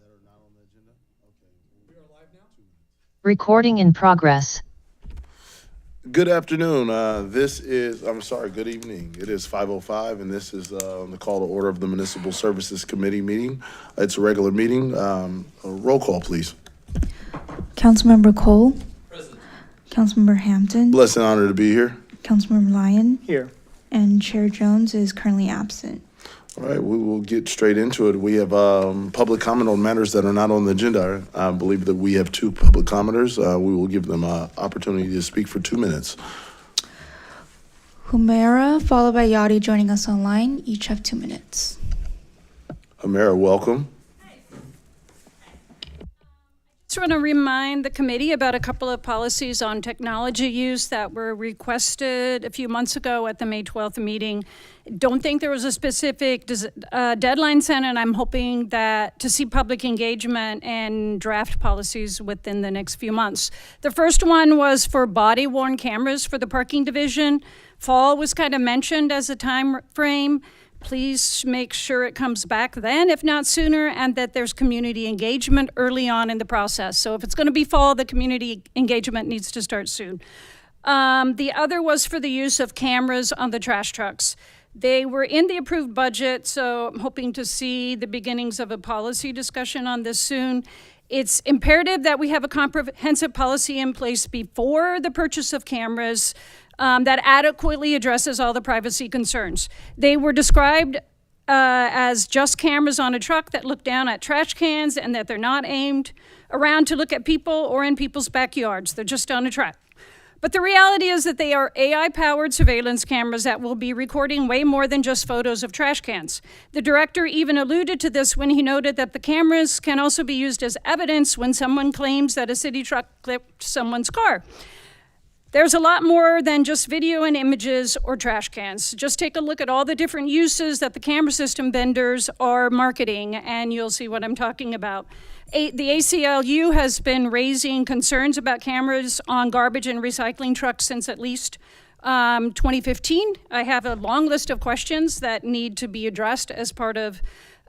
that are not on the agenda? Okay. We are live now? Recording in progress. Good afternoon. Good evening. It is 5:05, and this is the call to order of the Municipal Services Committee meeting. It's a regular meeting. A roll call, please. Councilmember Cole. Present. Councilmember Hampton. Blessed and honored to be here. Councilmember Lyon. Here. And Chair Jones is currently absent. All right, we will get straight into it. We have public comment on matters that are not on the agenda. I believe that we have two public commenters. We will give them an opportunity to speak for 2 minutes. Humera, followed by Yadi joining us online. Each have 2 minutes. Amira, welcome. Just want to remind the committee about a couple of policies on technology use that were requested a few months ago at the May 12th meeting. Don't think there was a specific deadline set, and I'm hoping that to see public engagement and draft policies within the next few months. The first one was for body-worn cameras for the parking division. Fall was kind of mentioned as a time frame. Please make sure it comes back then, if not sooner, and that there's community engagement early on in the process. So if it's going to be fall, the community engagement needs to start soon. The other was for the use of cameras on the trash trucks. They were in the approved budget, so I'm hoping to see the beginnings of a policy discussion on this soon. It's imperative that we have a comprehensive policy in place before the purchase of cameras that adequately addresses all the privacy concerns. They were described as just cameras on a truck that look down at trash cans and that they're not aimed around to look at people or in people's backyards. They're just on a truck. But the reality is that they are AI-powered surveillance cameras that will be recording way more than just photos of trash cans. The director even alluded to this when he noted that the cameras can also be used as evidence when someone claims that a city truck clipped someone's car. There's a lot more than just video and images or trash cans. Just take a look at all the different uses that the camera system vendors are marketing, and you'll see what I'm talking about. The ACLU has been raising concerns about cameras on garbage and recycling trucks since at least 2015. I have a long list of questions that need to be addressed as part of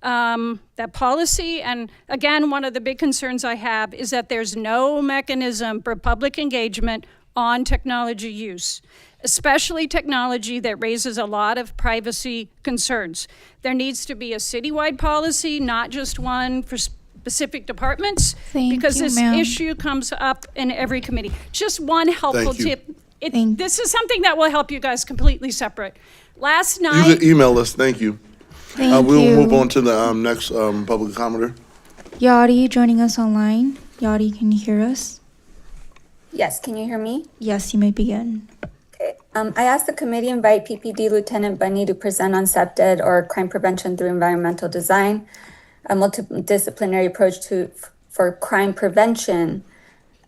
that policy. And again, one of the big concerns I have is that there's no mechanism for public engagement on technology use, especially technology that raises a lot of privacy concerns. There needs to be a citywide policy, not just one for specific departments, because this issue comes up in every committee. Just one helpful tip. This is something that will help you guys completely separate. Last night— You can email us. Thank you. Thank We'll you. move on to the next public commenter. Yadi joining us online. Yadi, can you hear us? Yes, can you hear me? Yes, you may begin. Okay. I asked the committee invite PPD Lieutenant Bunny to present on SEPTED, or crime prevention through environmental design, a multidisciplinary approach for crime prevention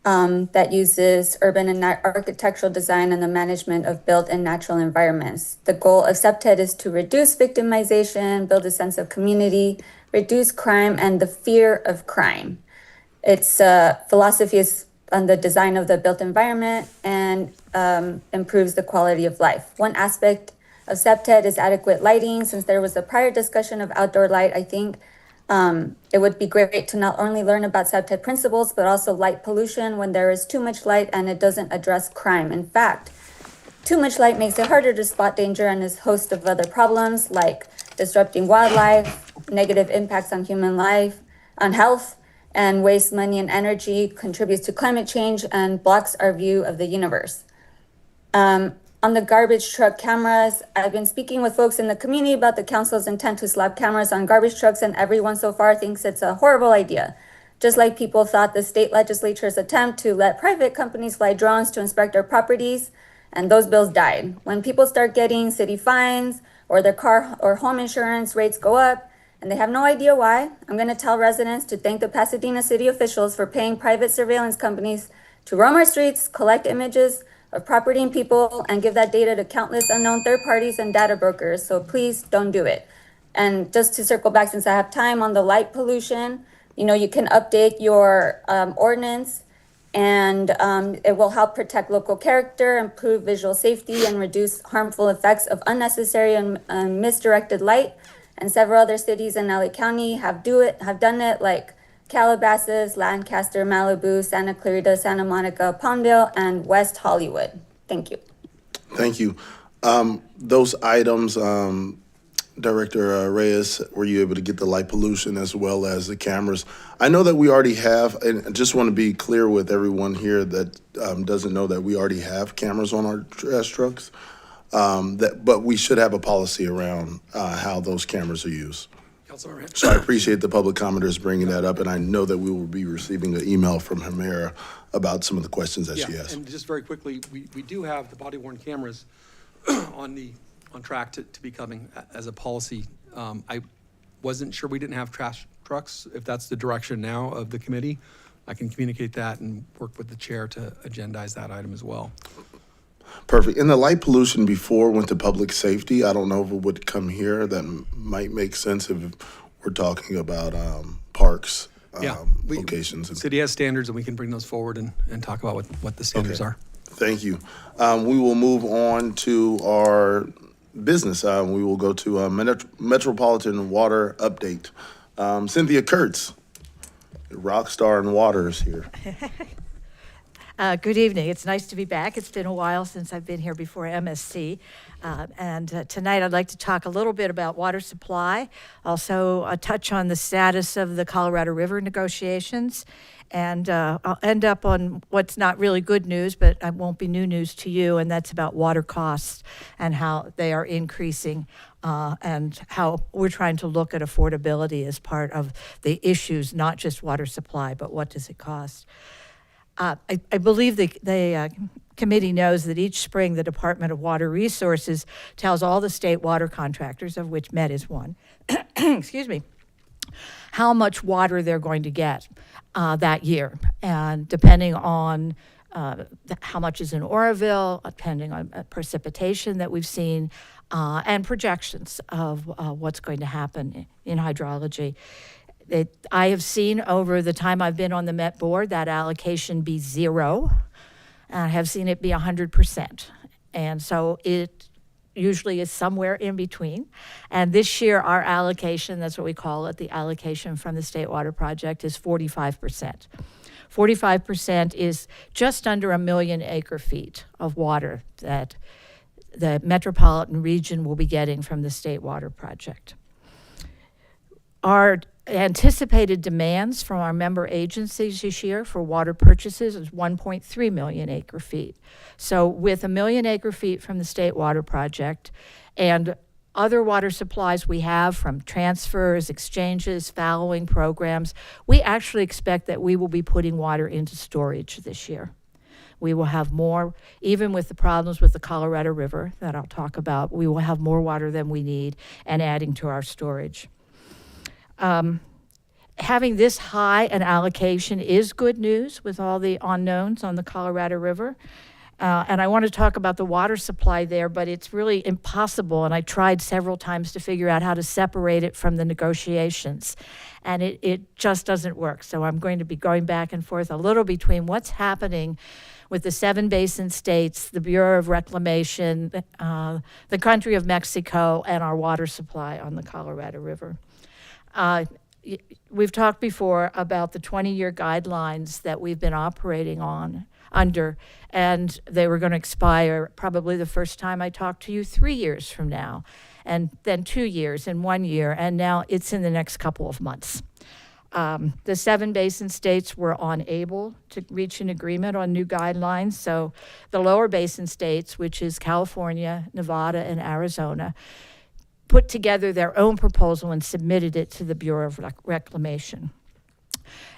that uses urban and architectural design and the management of built and natural environments. The goal of SEPTED is to reduce victimization, build a sense of community, reduce crime and the fear of crime. Its philosophy is on the design of the built environment and improves the quality of life. One aspect of SEPTED is adequate lighting. Since there was a prior discussion of outdoor light, I think it would be great to not only learn about SEPTED principles, but also light pollution when there is too much light and it doesn't address crime. In fact, too much light makes it harder to spot danger and a host of other problems like disrupting wildlife, negative impacts on human life, on health, and wastes money and energy, contributes to climate change, and blocks our view of the universe. On the garbage truck cameras, I've been speaking with folks in the community about the council's intent to slap cameras on garbage trucks, and everyone so far thinks it's a horrible idea. Just like people thought the state legislature's attempt to let private companies fly drones to inspect our properties, and those bills died. When people start getting city fines or their car or home insurance rates go up, and they have no idea why, I'm going to tell residents to thank the Pasadena city officials for paying private surveillance companies to roam our streets, collect images of property and people, and give that data to countless unknown third parties and data brokers. So please don't do it. And just to circle back, since I have time, on the light pollution, you can update your ordinance, and it will help protect local character, improve visual safety, and reduce harmful effects of unnecessary and misdirected light. And several other cities in LA County have done it, like Calabasas, Lancaster, Malibu, Santa Clarita, Santa Monica, Palmdale, and West Hollywood. Thank you. Thank you. Those items, Director Reyes, were you able to get the light pollution as well as the cameras? I know that we already have, and I just want to be clear with everyone here that doesn't know that we already have cameras on our trash trucks. But we should have a policy around how those cameras are used. So I appreciate the public commenters bringing that up, and I know that we will be receiving an email from Hamera about some of the questions that she Yeah, has. and just very quickly, we do have the body-worn cameras on track to be coming as a policy. I wasn't sure we didn't have trash trucks. If that's the direction now of the committee, I can communicate that and work with the chair to agendize that item as well. Perfect. And the light pollution before went to public safety. I don't know if it would come here. That might make sense if we're talking about parks, locations. The city has standards, and we can bring those forward and talk about what the standards are. Thank you. We will move on to our business. We will go to Metropolitan Water Update. Cynthia Kurtz, rock star in water, is here. Good evening. It's nice to be back. It's been a while since I've been here before MSC. Tonight I'd like to talk a little bit about water supply, also touch on the status of the Colorado River negotiations, and I'll end up on what's not really good news, but it won't be new news to you, and that's about water costs and how they are increasing and how we're trying to look at affordability as part of the issues, not just water supply, but what does it cost. I believe the committee knows that each spring the Department of Water Resources tells all the state water contractors, of which Met is one, excuse me, how much water they're going to get that year. And depending on how much is in Oroville, depending on precipitation that we've seen, and projections of what's going to happen in hydrology. I have seen over the time I've been on the Met board that allocation be 0. I have seen it be 100%. And so it usually is somewhere in between. And this year, our allocation, that's what we call it, the allocation from the State Water Project, is 45%. 45% is just under 1 million acre feet of water that the metropolitan region will be getting from the State Water Project. Our anticipated demands from our member agencies this year for water purchases is 1.3 million acre feet. So with 1 million acre feet from the State Water Project and other water supplies we have from transfers, exchanges, fallowing programs, we actually expect that we will be putting water into storage this year. We will have more, even with the problems with the Colorado River that I'll talk about, we will have more water than we need and adding to our storage. Having this high an allocation is good news with all the unknowns on the Colorado River. And I want to talk about the water supply there, but it's really impossible. And I tried several times to figure out how to separate it from the negotiations. And it just doesn't work. So I'm going to be going back and forth a little between what's happening with the 7 basin states, the Bureau of Reclamation, the country of Mexico, and our water supply on the Colorado River. We've talked before about the 20-year guidelines that we've been operating under, and they were going to expire probably the first time I talked to you 3 years from now, and then 2 years and 1 year, and now it's in the next couple of months. The 7 basin states were unable to reach an agreement on new guidelines, so the lower basin states, which is California, Nevada, and Arizona, put together their own proposal and submitted it to the Bureau of Reclamation.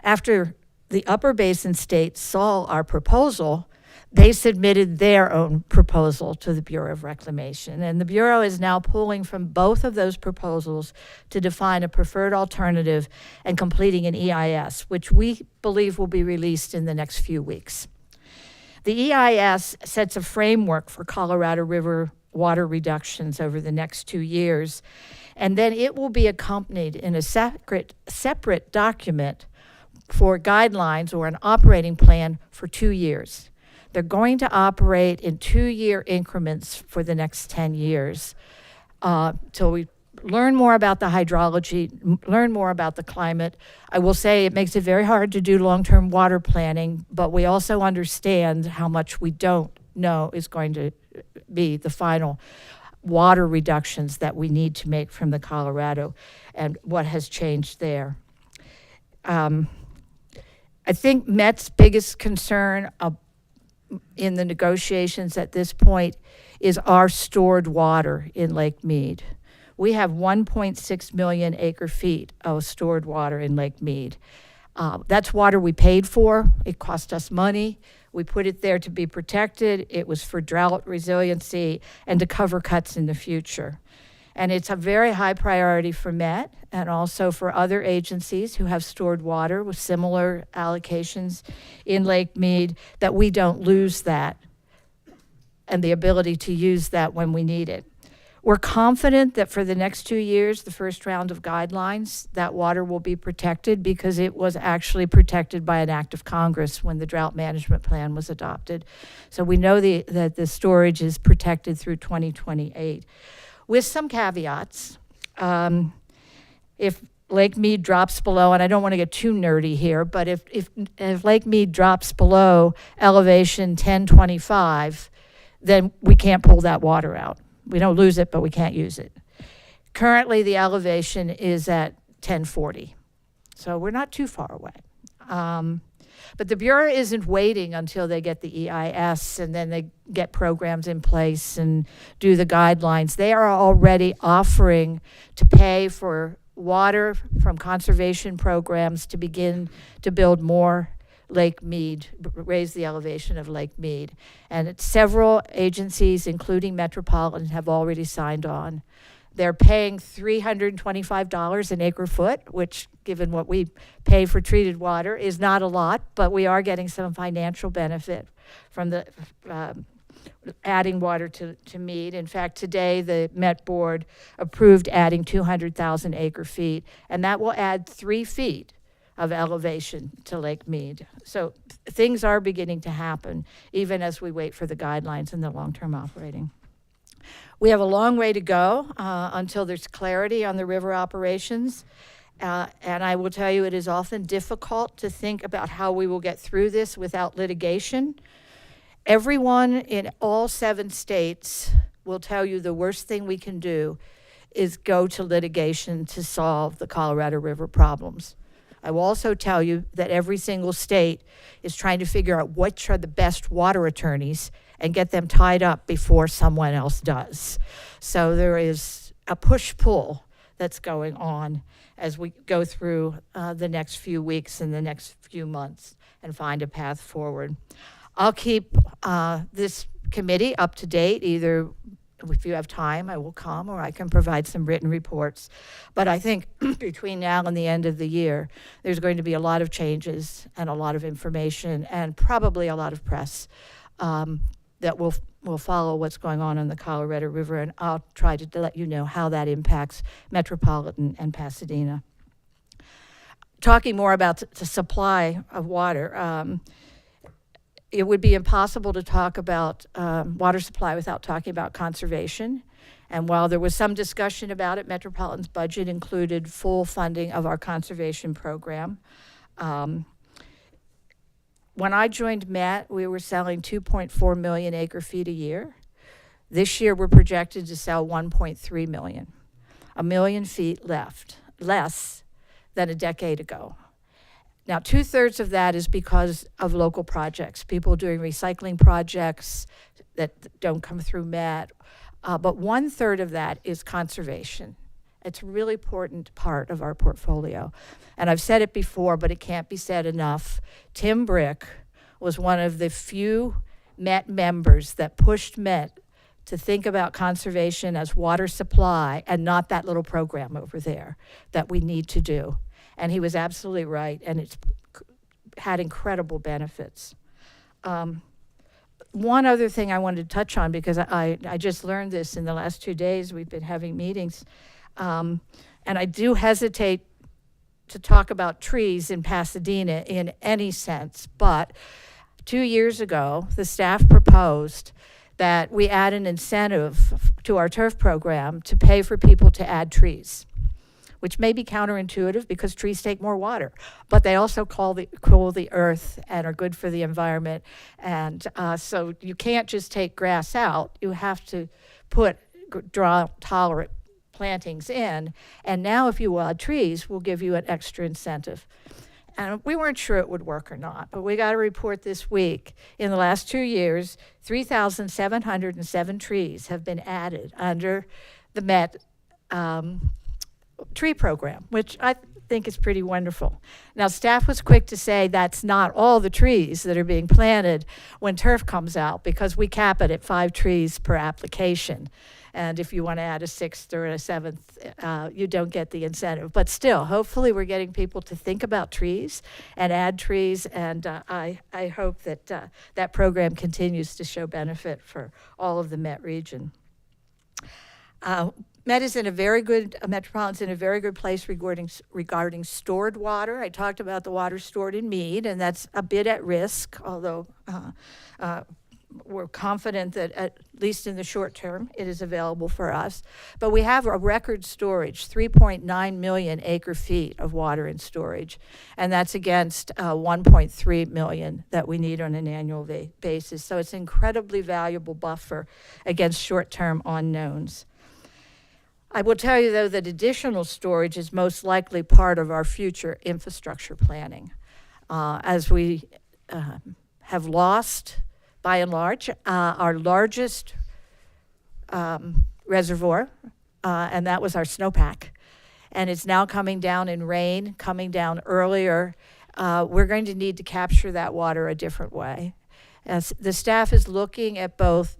After the upper basin states saw our proposal, they submitted their own proposal to the Bureau of Reclamation. And the Bureau is now pulling from both of those proposals to define a preferred alternative and completing an EIS, which we believe will be released in the next few weeks. The EIS sets a framework for Colorado River water reductions over the next 2 years, and then it will be accompanied in a separate document for guidelines or an operating plan for 2 years. They're going to operate in 2-year increments for the next 10 years till we learn more about the hydrology, learn more about the climate. I will say it makes it very hard to do long-term water planning, but we also understand how much we don't know is going to be the final water reductions that we need to make from the Colorado and what has changed there. I think Met's biggest concern in the negotiations at this point is our stored water in Lake Mead. We have 1.6 million acre feet of stored water in Lake Mead. That's water we paid for. It cost us money. We put it there to be protected. It was for drought resiliency and to cover cuts in the future. And it's a very high priority for Met and also for other agencies who have stored water with similar allocations in Lake Mead, that we don't lose that and the ability to use that when we need it. We're confident that for the next 2 years, the first round of guidelines, that water will be protected because it was actually protected by an act of Congress when the drought management plan was adopted. So we know that the storage is protected through 2028. With some caveats, if Lake Mead drops below, and I don't want to get too nerdy here, but if Lake Mead drops below elevation 1025, then we can't pull that water out. We don't lose it, but we can't use it. Currently, the elevation is at 1040, so we're not too far away. But the Bureau isn't waiting until they get the EIS and then they get programs in place and do the guidelines. They are already offering to pay for water from conservation programs to begin to build more Lake Mead, raise the elevation of Lake Mead. And several agencies, including Metropolitan, have already signed on. They're paying $325 an acre foot, which, given what we pay for treated water, is not a lot, but we are getting some financial benefit from the adding water to Mead. In fact, today the Met Board approved adding 200,000 acre feet, and that will add 3 feet of elevation to Lake Mead. So things are beginning to happen, even as we wait for the guidelines and the long-term operating. We have a long way to go until there's clarity on the river operations. And I will tell you, it is often difficult to think about how we will get through this without litigation. Everyone in all 7 states will tell you the worst thing we can do is go to litigation to solve the Colorado River problems. I will also tell you that every single state is trying to figure out which are the best water attorneys and get them tied up before someone else does. So there is a push-pull that's going on as we go through the next few weeks and the next few months and find a path forward. I'll keep this committee up to date. Either if you have time, I will come, or I can provide some written reports. But I think between now and the end of the year, there's going to be a lot of changes and a lot of information and probably a lot of press that will follow what's going on in the Colorado River, and I'll try to let you know how that impacts Metropolitan and Pasadena. Talking more about the supply of water, it would be impossible to talk about water supply without talking about conservation. And while there was some discussion about it, Metropolitan's budget included full funding of our conservation program. When I joined Met, we were selling 2.4 million acre feet a year. This year, we're projected to sell 1.3 million, 1 million feet less than a decade ago. Now, 2/3 of that is because of local projects, people doing recycling projects that don't come through Met, but 1/3 of that is conservation. It's a really important part of our portfolio. And I've said it before, but it can't be said enough. Tim Brick was one of the few Met members that pushed Met to think about conservation as water supply and not that little program over there that we need to do. And he was absolutely right, and it's had incredible benefits. One other thing I wanted to touch on, because I just learned this in the last 2 days, we've been having meetings, and I do hesitate to talk about trees in Pasadena in any sense, but 2 years ago, the staff proposed that we add an incentive to our turf program to pay for people to add trees, which may be counterintuitive because trees take more water, but they also cool the earth and are good for the environment. And so you can't just take grass out. You have to put drought-tolerant plantings in. And now if you add trees, we'll give you an extra incentive. And we weren't sure it would work or not, but we got a report this week. In the last 2 years, 3,707 trees have been added under the Met tree program, which I think is pretty wonderful. Now, staff was quick to say that's not all the trees that are being planted when turf comes out, because we cap it at 5 trees per application. And if you want to add a 6th or a 7th, you don't get the incentive. But still, hopefully we're getting people to think about trees and add trees. And I hope that that program continues to show benefit for all of the Met region. Met is in a very good, Metropolitan's in a very good place regarding stored water. I talked about the water stored in Mead, and that's a bit at risk, although we're confident that at least in the short term, it is available for us. But we have a record storage, 3.9 million acre feet of water in storage. And that's against 1.3 million that we need on an annual basis. So it's an incredibly valuable buffer against short-term unknowns. I will tell you, though, that additional storage is most likely part of our future infrastructure planning. As we have lost, by and large, our largest reservoir, and that was our snowpack. And it's now coming down in rain, coming down earlier. We're going to need to capture that water a different way. As the staff is looking at both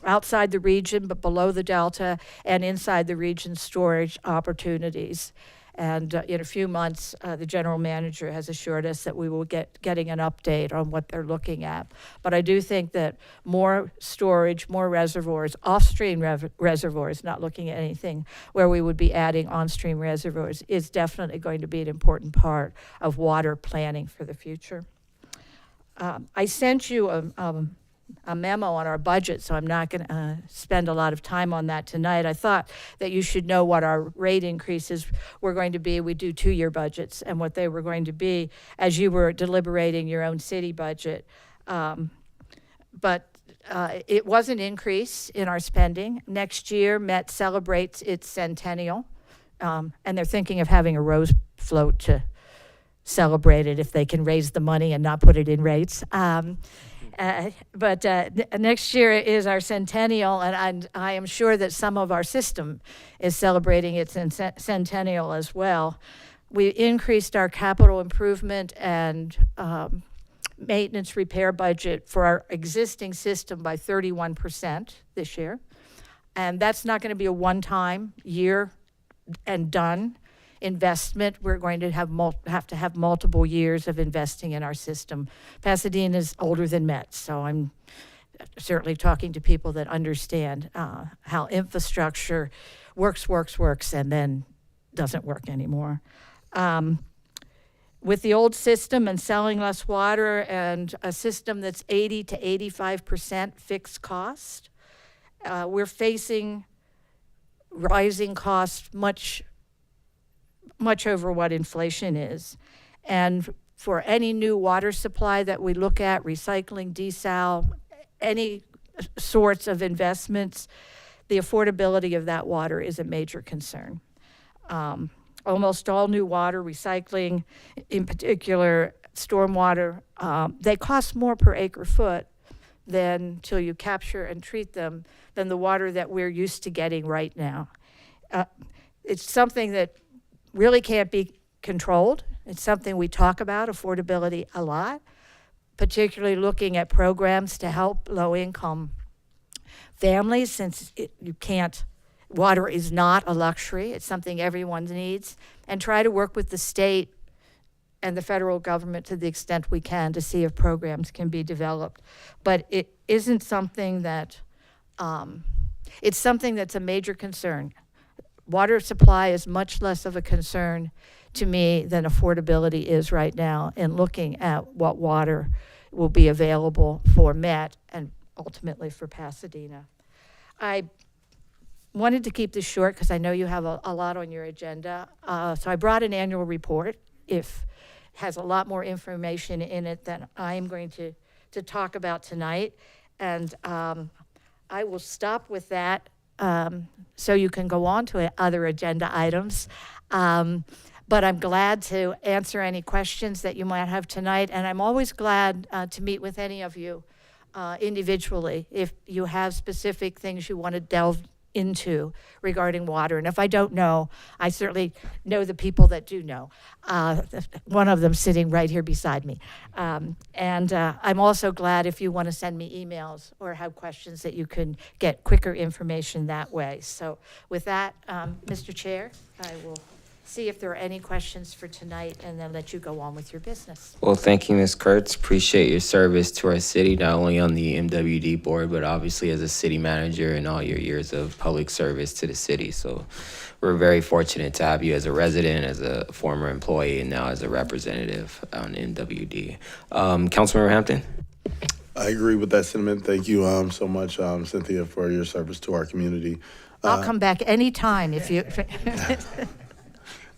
outside the region, but below the delta, and inside the region storage opportunities. And in a few months, the general manager has assured us that we will getting an update on what they're looking at. But I do think that more storage, more reservoirs, off-stream reservoirs, not looking at anything where we would be adding on-stream reservoirs, is definitely going to be an important part of water planning for the future. I sent you a memo on our budget, so I'm not going to spend a lot of time on that tonight. I thought that you should know what our rate increases were going to be. We do 2-year budgets, and what they were going to be as you were deliberating your own city budget. But it was an increase in our spending. Next year, Met celebrates its centennial, and they're thinking of having a rose float to celebrate it if they can raise the money and not put it in rates. But next year is our centennial, and I am sure that some of our system is celebrating its centennial as well. We increased our capital improvement and maintenance repair budget for our existing system by 31% this year. And that's not going to be a one-time year and done investment. We're going to have to have multiple years of investing in our system. Pasadena is older than Met, so I'm certainly talking to people that understand how infrastructure works, and then doesn't work anymore. With the old system and selling less water and a system that's 80 to 85% fixed cost, we're facing rising costs much over what inflation is. And for any new water supply that we look at, recycling, desal, any sorts of investments, the affordability of that water is a major concern. Almost all new water, recycling, in particular stormwater, they cost more per acre foot than till you capture and treat them than the water that we're used to getting right now. It's something that really can't be controlled. It's something we talk about, affordability, a lot, particularly looking at programs to help low-income families, since water is not a luxury. It's something everyone needs, and try to work with the state and the federal government to the extent we can to see if programs can be developed. But it isn't something that, it's something that's a major concern. Water supply is much less of a concern to me than affordability is right now in looking at what water will be available for Met and ultimately for Pasadena. I wanted to keep this short because I know you have a lot on your agenda. So I brought an annual report. If has a lot more information in it than I am going to talk about tonight. And I will stop with that so you can go on to other agenda items. But I'm glad to answer any questions that you might have tonight. And I'm always glad to meet with any of you individually if you have specific things you want to delve into regarding water. And if I don't know, I certainly know the people that do know. One of them sitting right here beside me. And I'm also glad if you want to send me emails or have questions that you can get quicker information that way. So with that, Mr. Chair, I will see if there are any questions for tonight and then let you go on with your business. Well, thank you, Ms. Kurtz. Appreciate your service to our city, not only on the MWD board, but obviously as a city manager and all your years of public service to the city. So we're very fortunate to have you as a resident, as a former employee, and now as a representative on MWD. Councilmember Hampton? I agree with that sentiment. Thank you so much, Cynthia, for your service to our community. I'll come back anytime if you...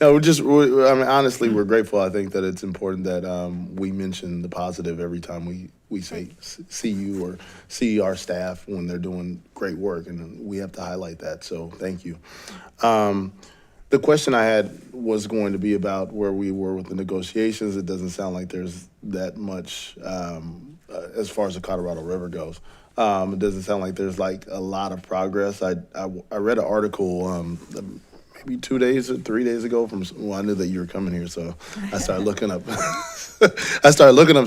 No, I mean, honestly, we're grateful. I think that it's important that we mention the positive every time we see you or see our staff when they're doing great work, and we have to highlight that. So thank you. The question I had was going to be about where we were with the negotiations. It doesn't sound like there's that much as far as the Colorado River goes. It doesn't sound like there's like a lot of progress. I read an article maybe 2 days or 3 days ago I knew that you were coming here, so I started looking up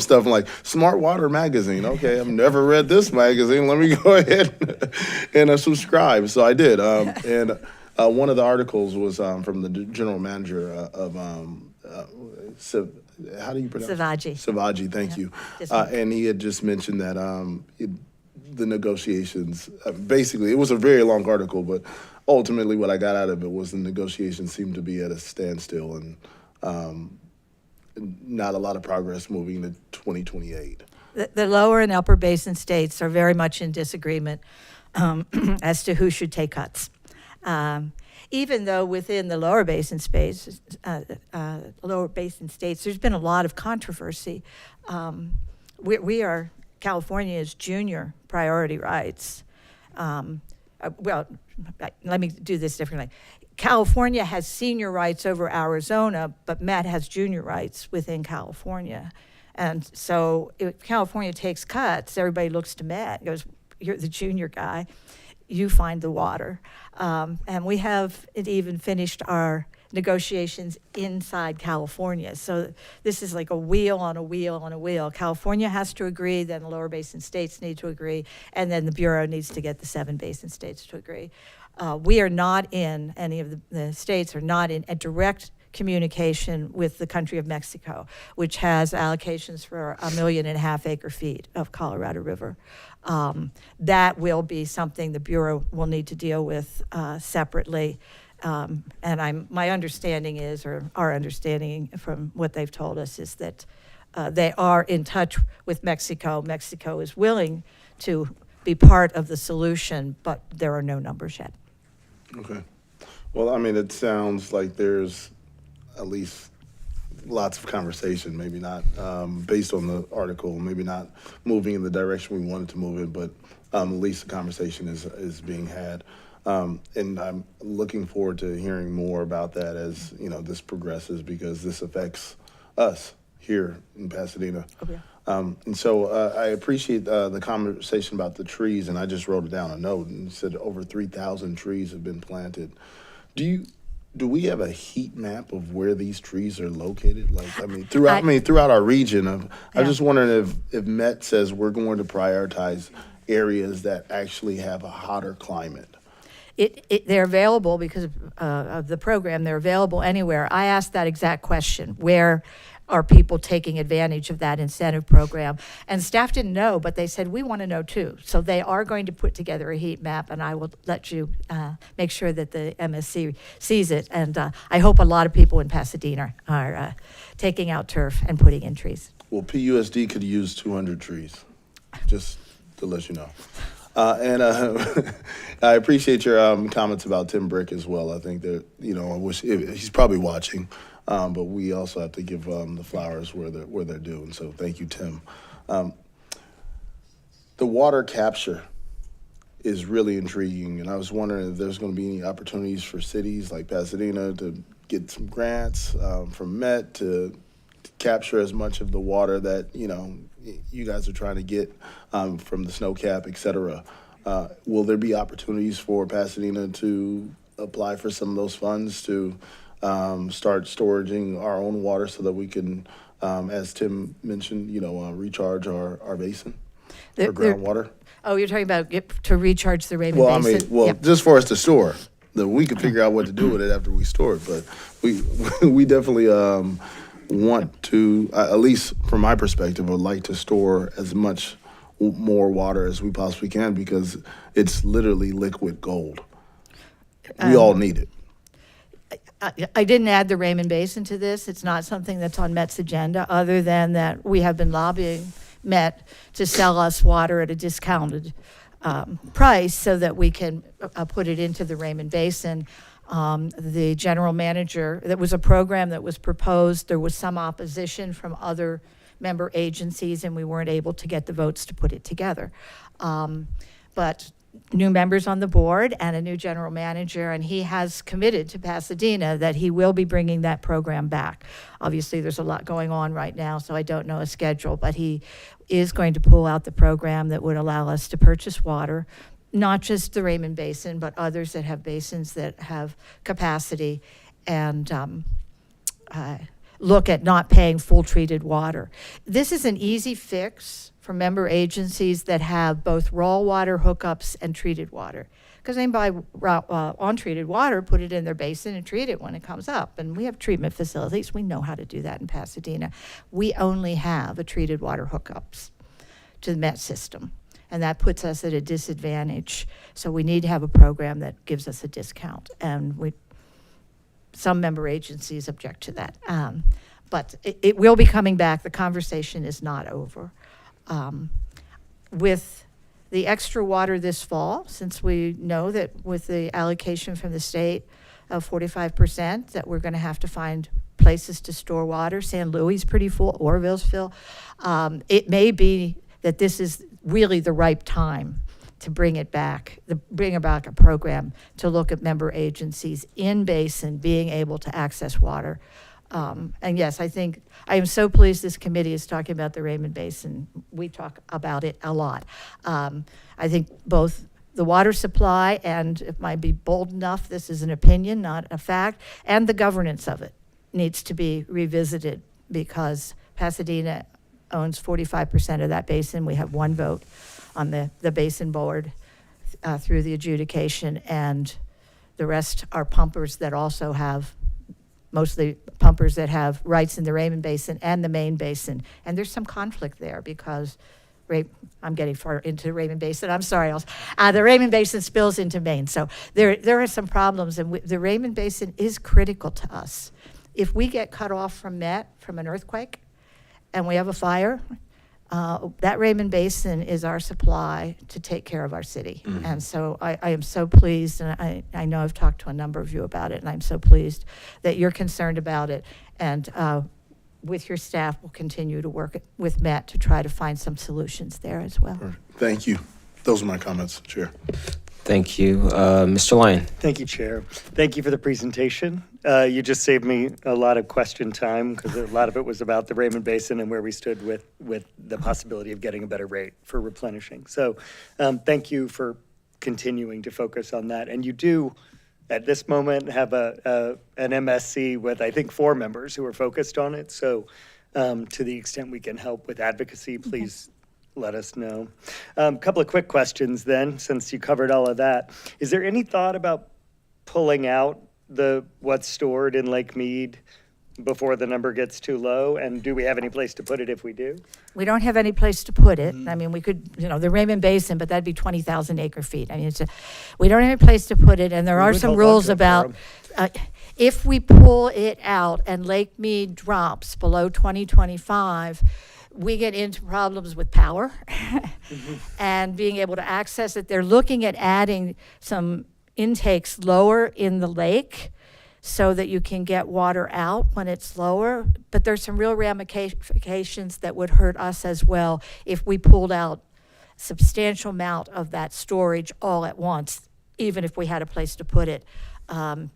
stuff like Smart Water Magazine. Okay, I've never read this magazine. Let me go ahead and subscribe. So I did. And one of the articles was from the general manager of how do you pronounce it? Savaji. Savaji, thank you. And he had just mentioned that the negotiations, basically, it was a very long article, but ultimately what I got out of it was the negotiations seemed to be at a standstill and not a lot of progress moving to 2028. The lower and upper basin states are very much in disagreement as to who should take cuts. Even though within the lower basin states, there's been a lot of controversy. We are California's junior priority rights. Well, let me do this differently. California has senior rights over Arizona, but Met has junior rights within California. And so if California takes cuts, everybody looks to Met, goes, you're the junior guy, you find the water. And we have even finished our negotiations inside California. So this is like a wheel on a wheel on a wheel. California has to agree, then the lower basin states need to agree, and then the Bureau needs to get the 7 basin states to agree. We are not in, any of the states are not in a direct communication with the country of Mexico, which has allocations for 1.5 million acre feet of Colorado River. That will be something the Bureau will need to deal with separately. And my understanding is, or our understanding from what they've told us, is that they are in touch with Mexico. Mexico is willing to be part of the solution, but there are no numbers yet. Okay. Well, I mean, it sounds like there's at least lots of conversation, maybe not based on the article, maybe not moving in the direction we wanted to move in, but at least the conversation is being had. And I'm looking forward to hearing more about that as, this progresses, because this affects us here in Pasadena. Oh, yeah. And so I appreciate the conversation about the trees, and I just wrote it down a note and said over 3,000 trees have been planted. Do we have a heat map of where these trees are located? Throughout our region. I'm just wondering if Met says we're going to prioritize areas that actually have a hotter climate. They're available because of the program. They're available anywhere. I asked that exact question. Where are people taking advantage of that incentive program? And staff didn't know, but they said, we want to know too. So they are going to put together a heat map, and I will let you make sure that the MSC sees it. And I hope a lot of people in Pasadena are taking out turf and putting in trees. Well, PUSD could use 200 trees. Just to let you know. And I appreciate your comments about Tim Brick as well. I think that, I wish he's probably watching, but we also have to give the flowers where they're due. And so thank you, Tim. The water capture is really intriguing, and I was wondering if there's going to be any opportunities for cities like Pasadena to get some grants from Met to capture as much of the water that you guys are trying to get from the snow cap, et cetera. Will there be opportunities for Pasadena to apply for some of those funds to start storing our own water so that we can, as Tim mentioned, recharge our basin for groundwater? Oh, you're talking about to recharge the Raymond Basin? Yep. Just for us to store. That we can figure out what to do with it after we store it, but we definitely want to, at least from my perspective, would like to store as much more water as we possibly can because it's literally liquid gold. We all need it. I didn't add the Raymond Basin to this. It's not something that's on Met's agenda, other than that we have been lobbying Met to sell us water at a discounted price so that we can put it into the Raymond Basin. The general manager, that was a program that was proposed. There was some opposition from other member agencies, and we weren't able to get the votes to put it together. But new members on the board and a new general manager, and he has committed to Pasadena that he will be bringing that program back. Obviously, there's a lot going on right now, so I don't know a schedule, but he is going to pull out the program that would allow us to purchase water, not just the Raymond Basin, but others that have basins that have capacity, and look at not paying full treated water. This is an easy fix for member agencies that have both raw water hookups and treated water. Because they buy untreated water, put it in their basin and treat it when it comes up. And we have treatment facilities. We know how to do that in Pasadena. We only have a treated water hookups to the Met system. And that puts us at a disadvantage. So we need to have a program that gives us a discount. And some member agencies object to that. But it will be coming back. The conversation is not over. With the extra water this fall, since we know that with the allocation from the state of 45%, that we're going to have to find places to store water. San Luis pretty full, Oroville's full. It may be that this is really the ripe time to bring back a program to look at member agencies in basin being able to access water. And yes, I think I am so pleased this committee is talking about the Raymond Basin. We talk about it a lot. I think both the water supply, and it might be bold enough, this is an opinion, not a fact, and the governance of it needs to be revisited because Pasadena owns 45% of that basin. We have one vote on the basin board through the adjudication, and the rest are pumpers that also have, mostly pumpers that have rights in the Raymond Basin and the main basin. And there's some conflict there because I'm getting far into the Raymond Basin. I'm sorry. The Raymond Basin spills into Maine. So there are some problems, and the Raymond Basin is critical to us. If we get cut off from Met from an earthquake and we have a fire, that Raymond Basin is our supply to take care of our city. Mm-hmm. And so I am so pleased, and I know I've talked to a number of you about it, and I'm so pleased that you're concerned about it. And with your staff, we'll continue to work with Met to try to find some solutions there as well. Thank you. Those are my comments, Chair. Thank you. Mr. Lyon. Thank you, Chair. Thank you for the presentation. You just saved me a lot of question time because a lot of it was about the Raymond Basin and where we stood with the possibility of getting a better rate for replenishing. So thank you for continuing to focus on that. And you do, at this moment, have an MSC with, I think, 4 members who are focused on it. So to the extent we can help with advocacy, please let us know. A couple of quick questions then, since you covered all of that. Is there any thought about pulling out what's stored in Lake Mead before the number gets too low? And do we have any place to put it if we do? We don't have any place to put it. I mean, we could, the Raymond Basin, but that'd be 20,000 acre feet. I mean, we don't have any place to put it, and there are some rules about if we pull it out and Lake Mead drops below 2025, we get into problems with power and being able to access it. They're looking at adding some intakes lower in the lake so that you can get water out when it's lower. But there's some real ramifications that would hurt us as well if we pulled out a substantial amount of that storage all at once, even if we had a place to put it.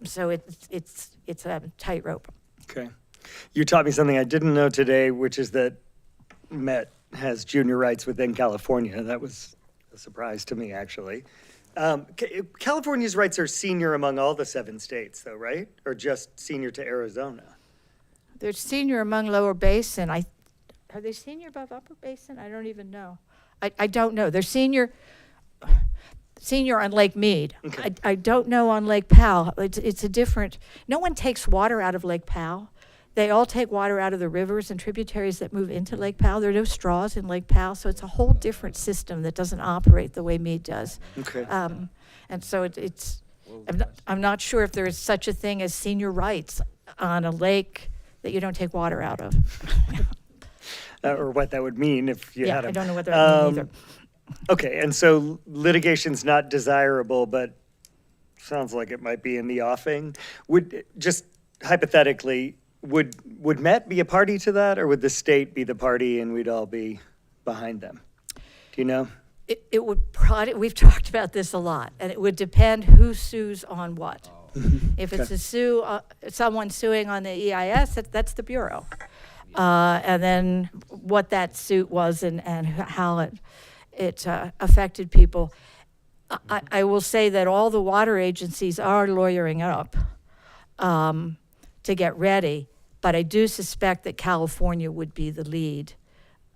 So it's a tightrope. Okay. You taught me something I didn't know today, which is that Met has junior rights within California. That was a surprise to me, actually. California's rights are senior among all the 7 states, though, right? Or just senior to Arizona? They're senior among Lower Basin. Are they senior above Upper Basin? I don't even know. I don't know. They're senior on Lake Mead. Okay. I don't know on Lake Powell. It's a different, no one takes water out of Lake Powell. They all take water out of the rivers and tributaries that move into Lake Powell. There are no straws in Lake Powell, so it's a whole different system that doesn't operate the way Mead does. Okay. And so I'm not sure if there is such a thing as senior rights on a lake that you don't take water out of. Or what that would mean if you had them. I don't know what that means either. Okay, and so litigation's not desirable, but sounds like it might be in the offing. Would, just hypothetically, would Met be a party to that, or would the state be the party and we'd all be behind them? Do you know? It would probably, we've talked about this a lot, and it would depend who sues on what. If it's someone suing on the EIS, that's the Bureau. And then what that suit was and how it affected people. I will say that all the water agencies are lawyering up to get ready, but I do suspect that California would be the lead.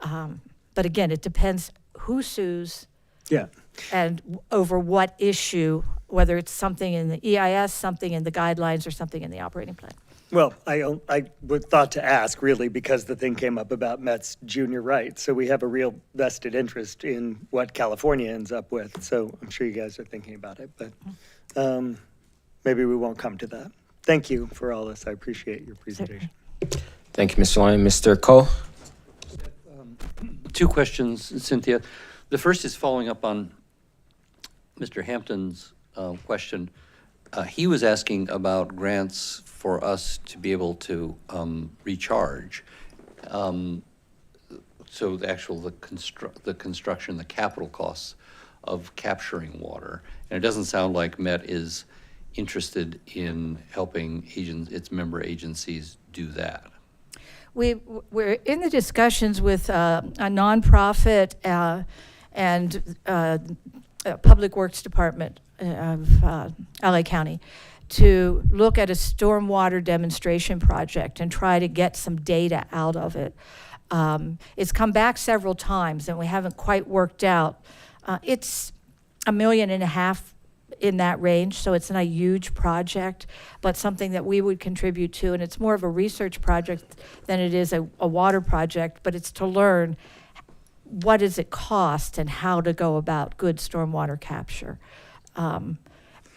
But again, it depends who sues Yeah. and over what issue, whether it's something in the EIS, something in the guidelines, or something in the operating plan. Well, I would thought to ask, really, because the thing came up about Met's junior rights. So we have a real vested interest in what California ends up with. So I'm sure you guys are thinking about it, but maybe we won't come to that. Thank you for all this. I appreciate your presentation. Thank you, Mr. Lyon. Mr. Cole? 2 questions, Cynthia. The first is following up on Mr. Hampton's question. He was asking about grants for us to be able to recharge. So the construction, the capital costs of capturing water. And it doesn't sound like Met is interested in helping its member agencies do that. We're in the discussions with a nonprofit and Public Works Department of LA County to look at a stormwater demonstration project and try to get some data out of it. It's come back several times and we haven't quite worked out. It's $1.5 million in that range, so it's not a huge project, but something that we would contribute to, and it's more of a research project than it is a water project, but it's to learn what does it cost and how to go about good stormwater capture.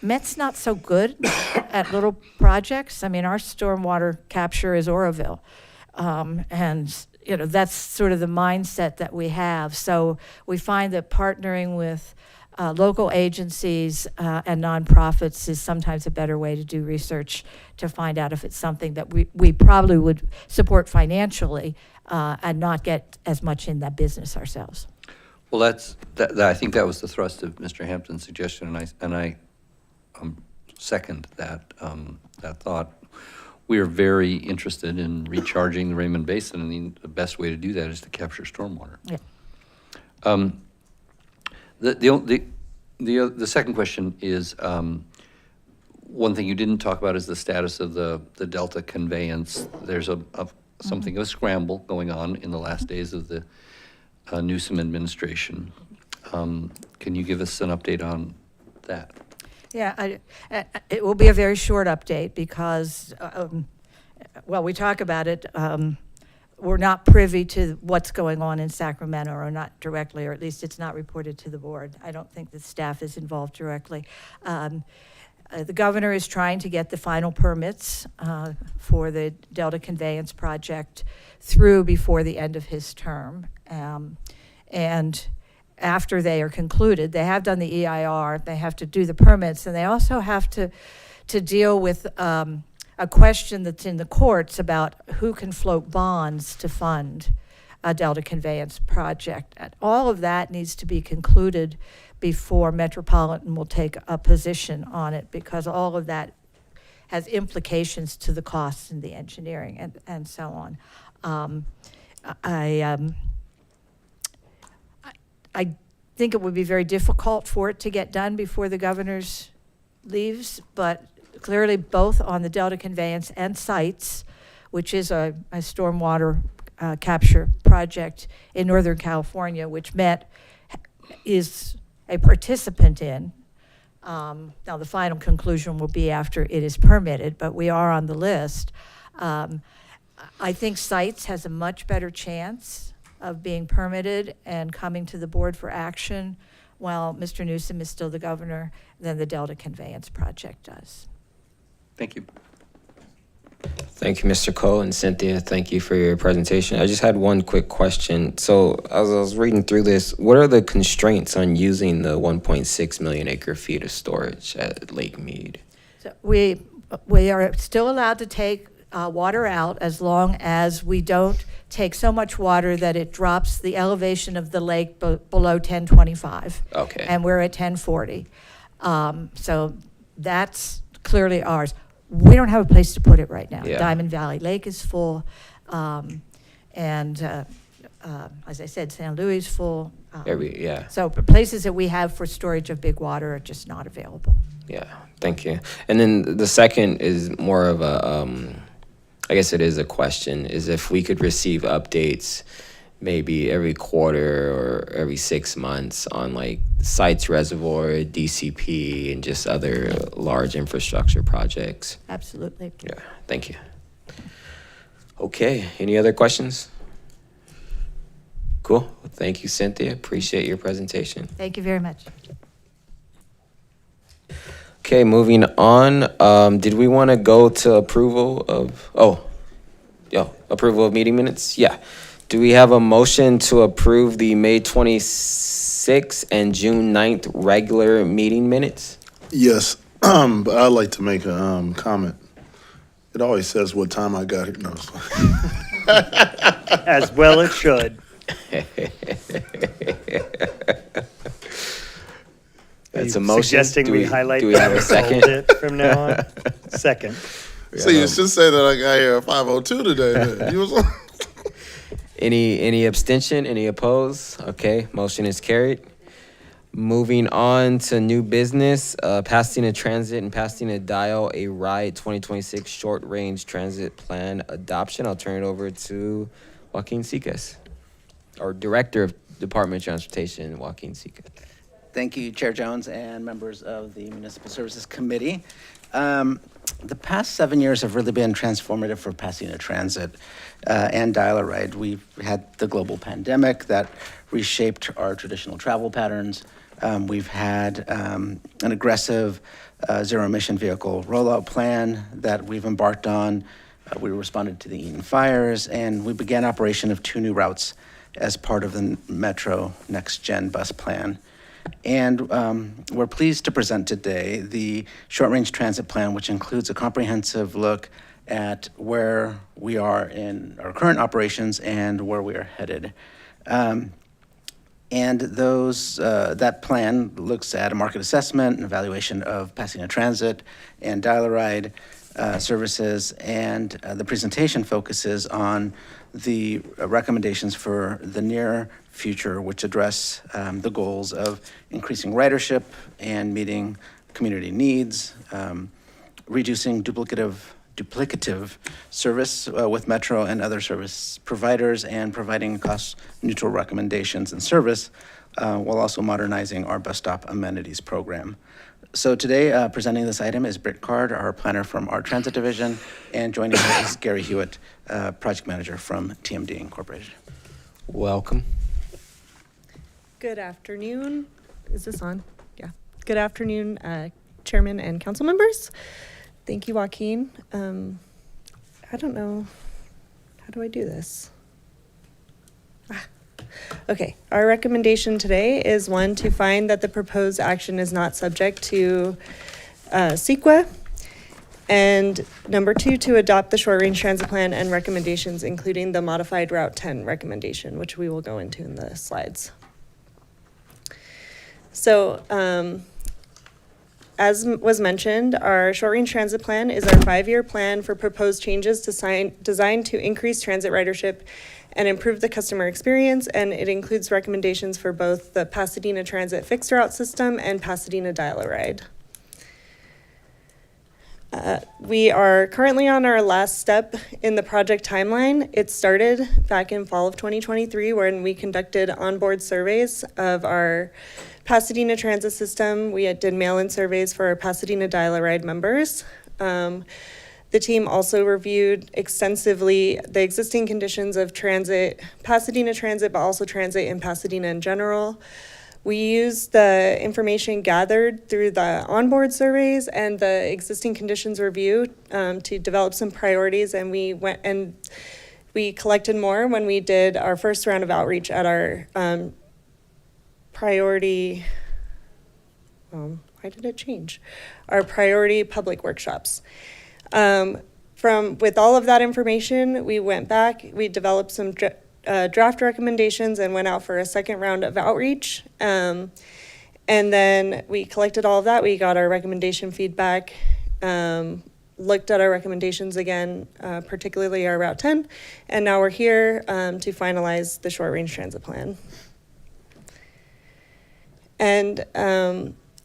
Met's not so good at little projects. I mean, our stormwater capture is Oroville, and that's sort of the mindset that we have. So we find that partnering with local agencies and nonprofits is sometimes a better way to do research to find out if it's something that we probably would support financially and not get as much in that business ourselves. Well, I think that was the thrust of Mr. Hampton's suggestion, and I second that thought. We are very interested in recharging the Raymond Basin, and the best way to do that is to capture stormwater. Yeah. The second question is, one thing you didn't talk about is the status of the Delta conveyance. There's something of a scramble going on in the last days of the Newsom administration. Can you give us an update on that? Yeah, it will be a very short update because, we talk about it. We're not privy to what's going on in Sacramento, or not directly, or at least it's not reported to the board. I don't think the staff is involved directly. The governor is trying to get the final permits for the Delta Conveyance project through before the end of his term. And after they are concluded, they have done the EIR, they have to do the permits, and they also have to deal with a question that's in the courts about who can float bonds to fund a Delta Conveyance project. And all of that needs to be concluded before Metropolitan will take a position on it, because all of that has implications to the costs and the engineering and so on. I think it would be very difficult for it to get done before the governor's leaves, but clearly both on the Delta Conveyance and sites, which is a stormwater capture project in Northern California, which Met is a participant in. Now, the final conclusion will be after it is permitted, but we are on the list. I think sites has a much better chance of being permitted and coming to the board for action while Mr. Newsom is still the governor than the Delta Conveyance project does. Thank you. Thank you, Mr. Cole, and Cynthia, thank you for your presentation. I just had one quick question. So as I was reading through this, what are the constraints on using the 1.6 million acre feet of storage at Lake Mead? So we are still allowed to take water out as long as we don't take so much water that it drops the elevation of the lake below 1025. Okay. And we're at 1040. So that's clearly ours. We don't have a place to put it right now. Yeah. Diamond Valley Lake is full. As I said, San Luis is full. Yeah. So the places that we have for storage of big water are just not available. Yeah, thank you. And then the second is more of a, I guess it is a question, is if we could receive updates maybe every quarter or every 6 months on like sites, reservoir, DCP, and just other large infrastructure projects. Absolutely. Yeah, thank you. Okay, any other questions? Cool. Well, thank you, Cynthia. Appreciate your presentation. Thank you very much. Okay, moving on. Did we want to go to approval of, approval of meeting minutes? Yeah. Do we have a motion to approve the May 26th and June 9th regular meeting minutes? Yes, but I'd like to make a comment. It always says what time I got here. No, it's fine. As well it should. That's a motion. Suggesting we highlight do we that have a or second? bold it from now on? Second. So you should say that I got here at 5:02 today. Then. You was Any abstention? Any opposed? Okay, motion is carried. Moving on to new business, Pasadena Transit and Pasadena Dial a Ride 2026 Short Range Transit Plan Adoption. I'll turn it over to Joaquin Sicas, our Director of Department of Transportation, Joaquin Sicas. Thank you, Chair Jones and members of the Municipal Services Committee. The past 7 years have really been transformative for Pasadena Transit and Dial-A-Ride. We've had the global pandemic that reshaped our traditional travel patterns. We've had an aggressive zero-emission vehicle rollout plan that we've embarked on. We responded to the Eaton fires, and we began operation of 2 new routes as part of the Metro Next Gen bus plan. And we're pleased to present today the short-range transit plan, which includes a comprehensive look at where we are in our current operations and where we are headed. And that plan looks at a market assessment and evaluation of Pasadena Transit and Dial-A-Ride services, and the presentation focuses on the recommendations for the near future, which address the goals of increasing ridership and meeting community needs, reducing duplicative service with Metro and other service providers, and providing cost-neutral recommendations and service, while also modernizing our bus stop amenities program. So today, presenting this item is Britt Card, our planner from our transit division, and joining us is Gary Hewitt, project manager from TMD Incorporated. Welcome. Good afternoon. Is this on? Yeah. Good afternoon, Chairman and council members. Thank you, Joaquin. I don't know, how do I do this? Okay, our recommendation today is one, to find that the proposed action is not subject to CEQA. And number two, to adopt the short-range transit plan and recommendations, including the modified Route 10 recommendation, which we will go into in the slides. So, as was mentioned, our short-range transit plan is our 5-year plan for proposed changes designed to increase transit ridership and improve the customer experience, and it includes recommendations for both the Pasadena Transit fixed route system and Pasadena Dial-A-Ride. We are currently on our last step in the project timeline. It started back in fall of 2023 when we conducted onboard surveys of our Pasadena transit system. We did mail-in surveys for our Pasadena Dial-A-Ride members. The team also reviewed extensively the existing conditions of transit, Pasadena Transit, but also transit in Pasadena in general. We used the information gathered through the onboard surveys and the existing conditions review to develop some priorities, and we went and we collected more when we did our first round of outreach at our priority, why did it change? Our priority public workshops. With all of that information, we went back, we developed some draft recommendations and went out for a second round of outreach. And then we collected all of that. We got our recommendation feedback, looked at our recommendations again, particularly our Route 10. And now we're here to finalize the short range transit plan. And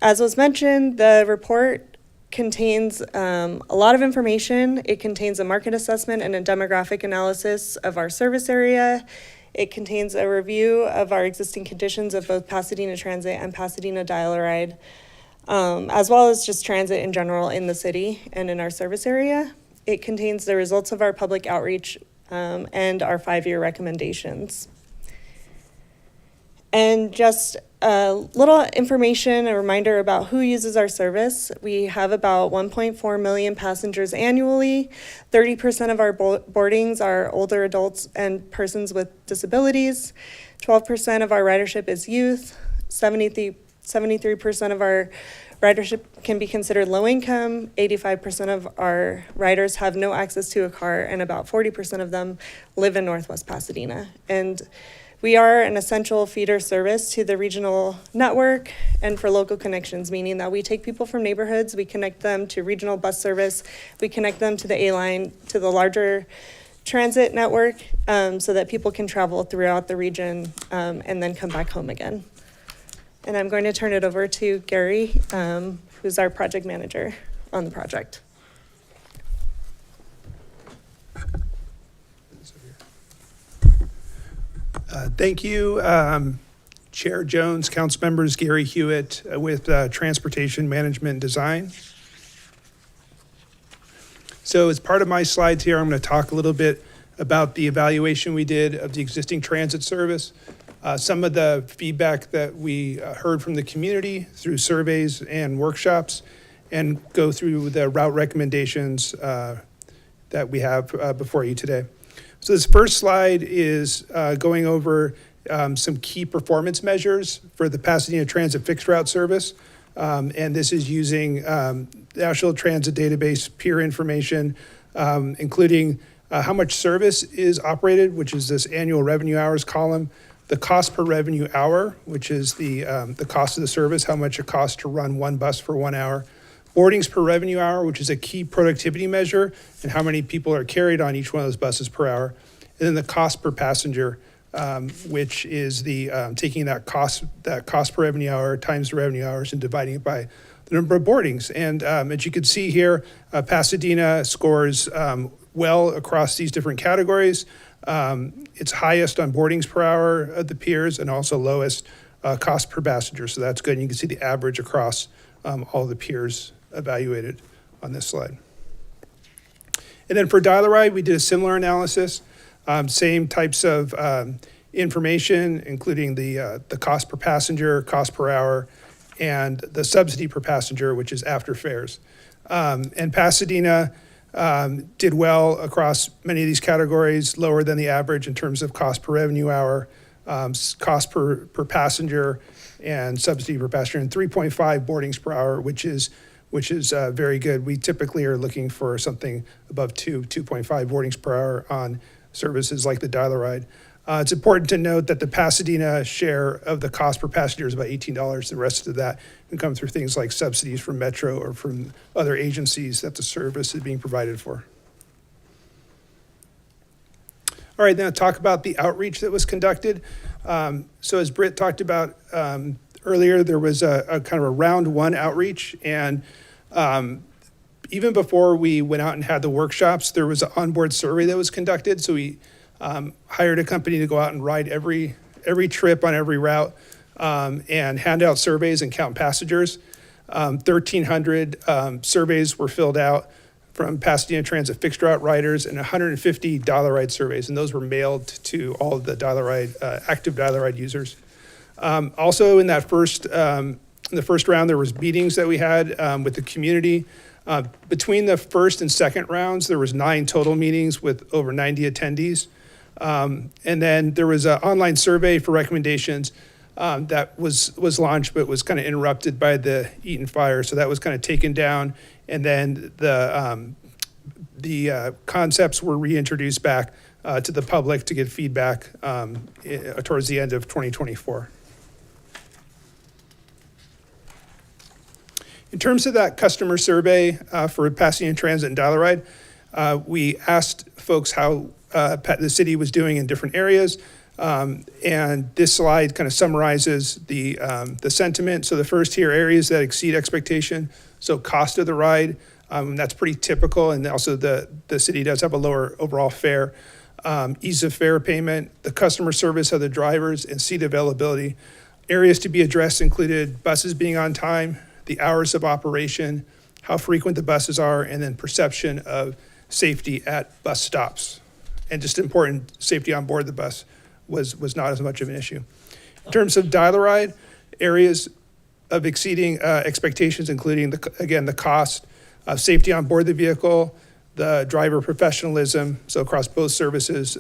as was mentioned, the report contains a lot of information. It contains a market assessment and a demographic analysis of our service area. It contains a review of our existing conditions of both Pasadena Transit and Pasadena Dial-A-Ride, as well as just transit in general in the city and in our service area. It contains the results of our public outreach and our 5-year recommendations. And just a little information, a reminder about who uses our service. We have about 1.4 million passengers annually. 30% of our boardings are older adults and persons with disabilities. 12% of our ridership is youth. 73% of our ridership can be considered low income. 85% of our riders have no access to a car, and about 40% of them live in Northwest Pasadena. And we are an essential feeder service to the regional network and for local connections, meaning that we take people from neighborhoods, we connect them to regional bus service, we connect them to the A-line, to the larger transit network, so that people can travel throughout the region and then come back home again. And I'm going to turn it over to Gary, who's our project manager on the project. Thank you, Chair Jones, council members, Gary Hewitt with Transportation Management Design. So as part of my slides here, I'm going to talk a little bit about the evaluation we did of the existing transit service, some of the feedback that we heard from the community through surveys and workshops, and go through the route recommendations that we have before you today. So this first slide is going over some key performance measures for the Pasadena Transit fixed route service. And this is using National Transit Database peer information, including how much service is operated, which is this annual revenue hours column, the cost per revenue hour, which is the cost of the service, how much it costs to run one bus for 1 hour, boardings per revenue hour, which is a key productivity measure, and how many people are carried on each one of those buses per hour. And then the cost per passenger, which is the taking that cost per revenue hour times the revenue hours and dividing it by the number of boardings. And as you can see here, Pasadena scores well across these different categories. It's highest on boardings per hour of the peers and also lowest cost per passenger. So that's good. And you can see the average across all the peers evaluated on this slide. And then for Dial-A-Ride, we did a similar analysis, same types of information, including the cost per passenger, cost per hour, and the subsidy per passenger, which is after fares. And Pasadena did well across many of these categories, lower than the average in terms of cost per revenue hour, cost per passenger, and subsidy per passenger, and 3.5 boardings per hour, which is very good. We typically are looking for something above 2.5 boardings per hour on services like the Dial-A-Ride. It's important to note that the Pasadena share of the cost per passenger is about $18. The rest of that can come through things like subsidies from Metro or from other agencies that the service is being provided for. All right, now talk about the outreach that was conducted. So as Britt talked about earlier, there was a kind of a round one outreach, and even before we went out and had the workshops, there was an onboard survey that was conducted. So we hired a company to go out and ride every trip on every route and hand out surveys and count passengers. 1,300 surveys were filled out from Pasadena Transit fixed route riders and 150 Dial-A-Ride surveys, and those were mailed to all of the Dial-A-Ride, active Dial-A-Ride users. Also in that in the first round, there was meetings that we had with the community. Between the first and second rounds, there was 9 total meetings with over 90 attendees. And then there was an online survey for recommendations that was launched, but was kind of interrupted by the Eaton fire. So that was kind of taken down. And then the concepts were reintroduced back to the public to get feedback towards the end of 2024. In terms of that customer survey for Pasadena Transit and Dial-A-Ride, we asked folks how the city was doing in different areas. And this slide kind of summarizes the sentiment. So the first here, areas that exceed expectation. So cost of the ride, that's pretty typical. And also the city does have a lower overall fare. Ease of fare payment, the customer service of the drivers, and seat availability. Areas to be addressed included buses being on time, the hours of operation, how frequent the buses are, and then perception of safety at bus stops. And just important, safety on board the bus was not as much of an issue. In terms of Dial-A-Ride, areas of exceeding expectations, including, the cost, safety on board the vehicle, the driver professionalism, so across both services,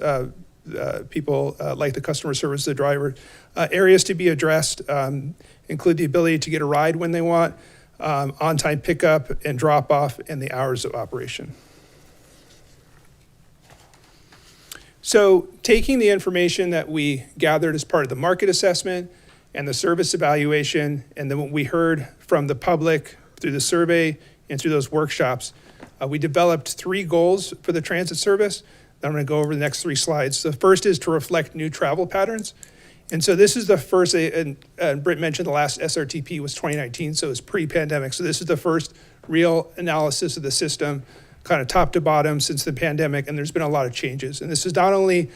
people like the customer service, the driver. Areas to be addressed include the ability to get a ride when they want, on-time pickup and drop-off, and the hours of operation. So taking the information that we gathered as part of the market assessment and the service evaluation, and then what we heard from the public through the survey and through those workshops, we developed 3 goals for the transit service that I'm going to go over the next 3 slides. The first is to reflect new travel patterns. And so this is the first, and Britt mentioned the last SRTP was 2019, so it's pre-pandemic. So this is the first real analysis of the system, kind of top to bottom since the pandemic, and there's been a lot of changes. And this is not only,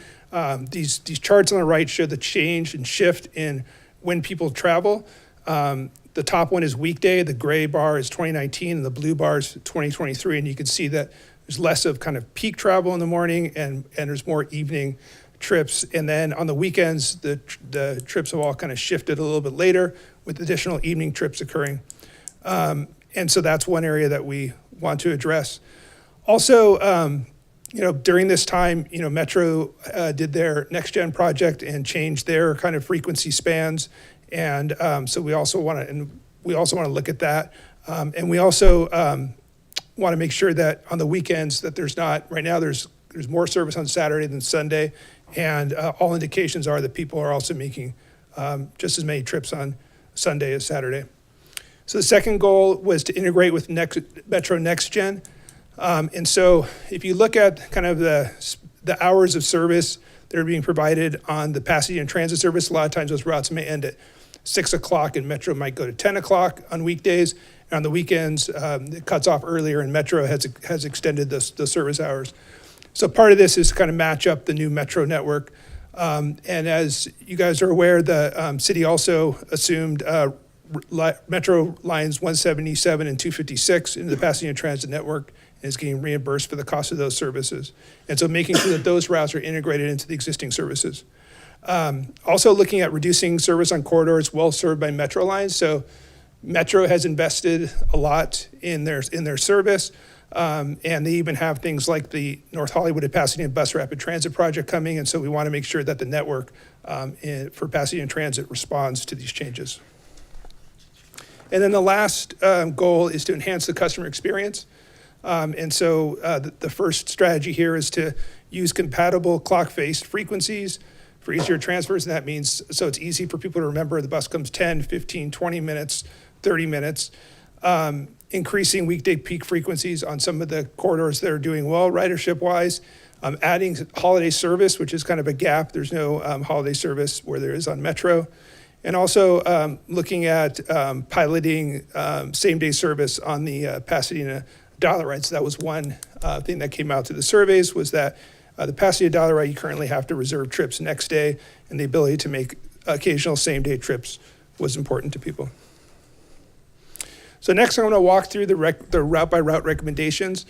these charts on the right show the change and shift in when people travel. The top one is weekday, the gray bar is 2019, and the blue bar is 2023. And you can see that there's less of kind of peak travel in the morning, and there's more evening trips. And then on the weekends, the trips have all kind of shifted a little bit later with additional evening trips occurring. And so that's one area that we want to address. Also, during this time, Metro did their next gen project and changed their kind of frequency spans. And so we also want to look at that. And we also want to make sure that on the weekends that there's not, right now there's more service on Saturday than Sunday. And all indications are that people are also making just as many trips on Sunday as Saturday. So the second goal was to integrate with Metro Next Gen. And so if you look at kind of the hours of service that are being provided on the Pasadena Transit service, a lot of times those routes may end at 6 o'clock and Metro might go to 10 o'clock on weekdays. And on the weekends, it cuts off earlier and Metro has extended the service hours. So part of this is to kind of match up the new Metro network. And as you guys are aware, the city also assumed Metro lines 177 and 256 into the Pasadena Transit network and is getting reimbursed for the cost of those services. And so making sure that those routes are integrated into the existing services. Also looking at reducing service on corridors well served by Metro lines. So Metro has invested a lot in their service, and they even have things like the North Hollywood and Pasadena Bus Rapid Transit project coming, and so we want to make sure that the network for Pasadena Transit responds to these changes. And then the last goal is to enhance the customer experience. And so the first strategy here is to use compatible clock-faced frequencies for easier transfers, and that means so it's easy for people to remember the bus comes 10, 15, 20 minutes, 30 minutes. Increasing weekday peak frequencies on some of the corridors that are doing well ridership-wise. Adding holiday service, which is kind of a gap. There's no holiday service where there is on Metro. And also looking at piloting same-day service on the Pasadena Dollar Ride. So that was one thing that came out through the surveys, was that the Pasadena Dollar Ride, you currently have to reserve trips next day, and the ability to make occasional same-day trips was important to people. So next I'm going to walk through the route-by-route recommendations.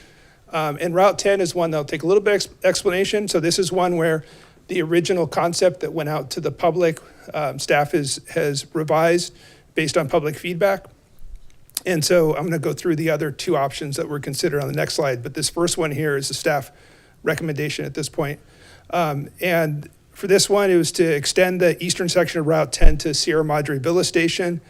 And Route 10 is one that'll take a little bit of explanation. So this is one where the original concept that went out to the public, staff has revised based on public feedback. And so I'm going to go through the other two options that were considered on the next slide. But this first one here is a staff recommendation at this point. And for this one, it was to extend the eastern section of Route 10 to Sierra Madre Villa Station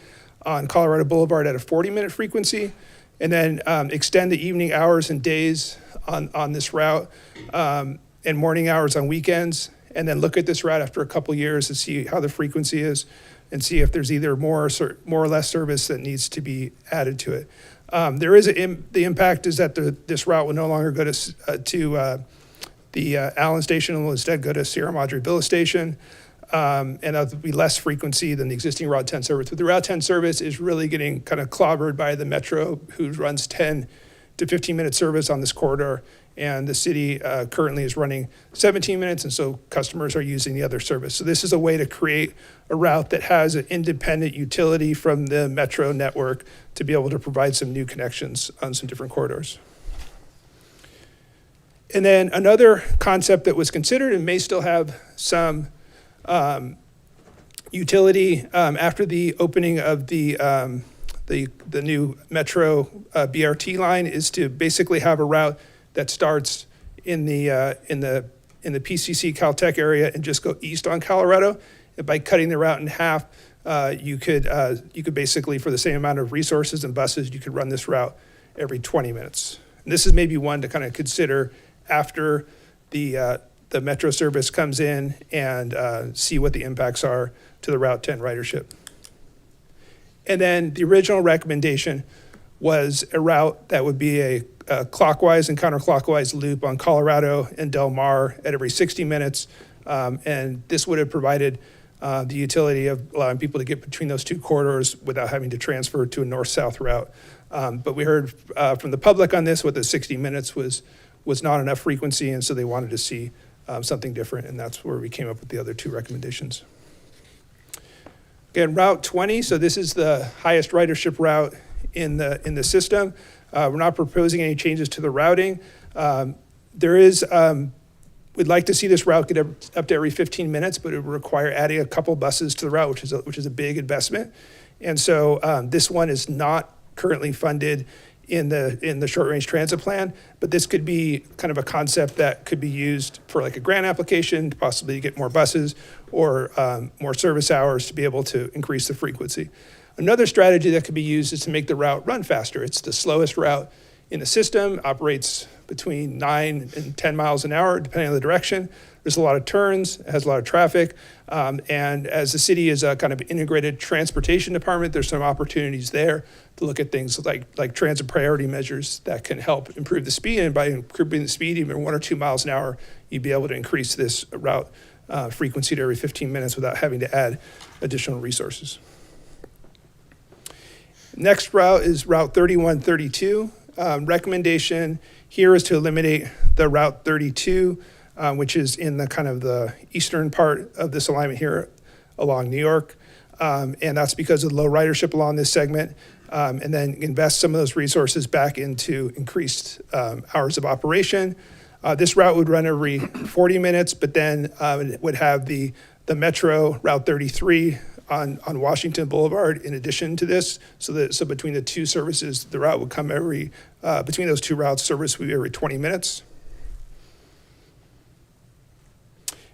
on Colorado Boulevard at a 40-minute frequency, and then extend the evening hours and days on this route, and morning hours on weekends, and then look at this route after a couple years to see how the frequency is and see if there's either more or less service that needs to be added to it. There is the impact is that this route will no longer go to the Allen Station and will instead go to Sierra Madre Villa Station. And that would be less frequency than the existing Route 10 service. But the Route 10 service is really getting kind of clobbered by the Metro, who runs 10 to 15-minute service on this corridor. And the city currently is running 17 minutes, and so customers are using the other service. So this is a way to create a route that has an independent utility from the Metro network to be able to provide some new connections on some different corridors. And then another concept that was considered and may still have some utility after the opening of the new Metro BRT line is to basically have a route that starts in the PCC Caltech area and just go east on Colorado. And by cutting the route in half, you could basically, for the same amount of resources and buses, you could run this route every 20 minutes. And this is maybe one to kind of consider after the Metro service comes in and see what the impacts are to the Route 10 ridership. And then the original recommendation was a route that would be a clockwise and counterclockwise loop on Colorado and Del Mar at every 60 minutes. And this would have provided the utility of allowing people to get between those two corridors without having to transfer to a north-south route. But we heard from the public on this, what the 60 minutes was not enough frequency, and so they wanted to see something different, and that's where we came up with the other two recommendations. Again, Route 20, so this is the highest ridership route in the system. We're not proposing any changes to the routing. We'd like to see this route get up to every 15 minutes, but it would require adding a couple buses to the route, which is a big investment. And so this one is not currently funded in the short range transit plan, but this could be kind of a concept that could be used for like a grant application to possibly get more buses or more service hours to be able to increase the frequency. Another strategy that could be used is to make the route run faster. It's the slowest route in the system, operates between 9 and 10 miles an hour, depending on the direction. There's a lot of turns, it has a lot of traffic. And as the city is a kind of integrated transportation department, there's some opportunities there to look at things like transit priority measures that can help improve the speed. And by improving the speed, even 1 or 2 miles an hour, you'd be able to increase this route frequency to every 15 minutes without having to add additional resources. Next route is Route 3132. Recommendation here is to eliminate the Route 32, which is in the kind of the eastern part of this alignment here along New York. And that's because of low ridership along this segment. And then invest some of those resources back into increased hours of operation. This route would run every 40 minutes, but then it would have the Metro Route 33 on Washington Boulevard in addition to this, so between the two services, the route would come between those two routes, service would be every 20 minutes.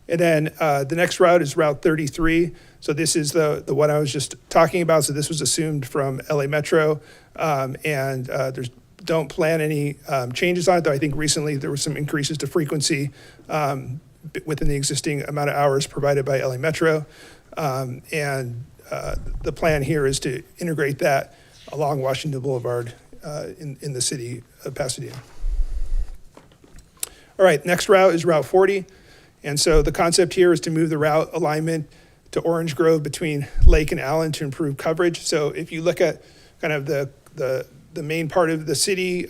And then the next route is Route 33. So this is the one I was just talking about. So this was assumed from LA Metro, and don't plan any changes on it, though I think recently there were some increases to frequency within the existing amount of hours provided by LA Metro. And the plan here is to integrate that along Washington Boulevard in the city of Pasadena. All right, next route is Route 40. And so the concept here is to move the route alignment to Orange Grove between Lake and Allen to improve coverage. So if you look at kind of the main part of the city,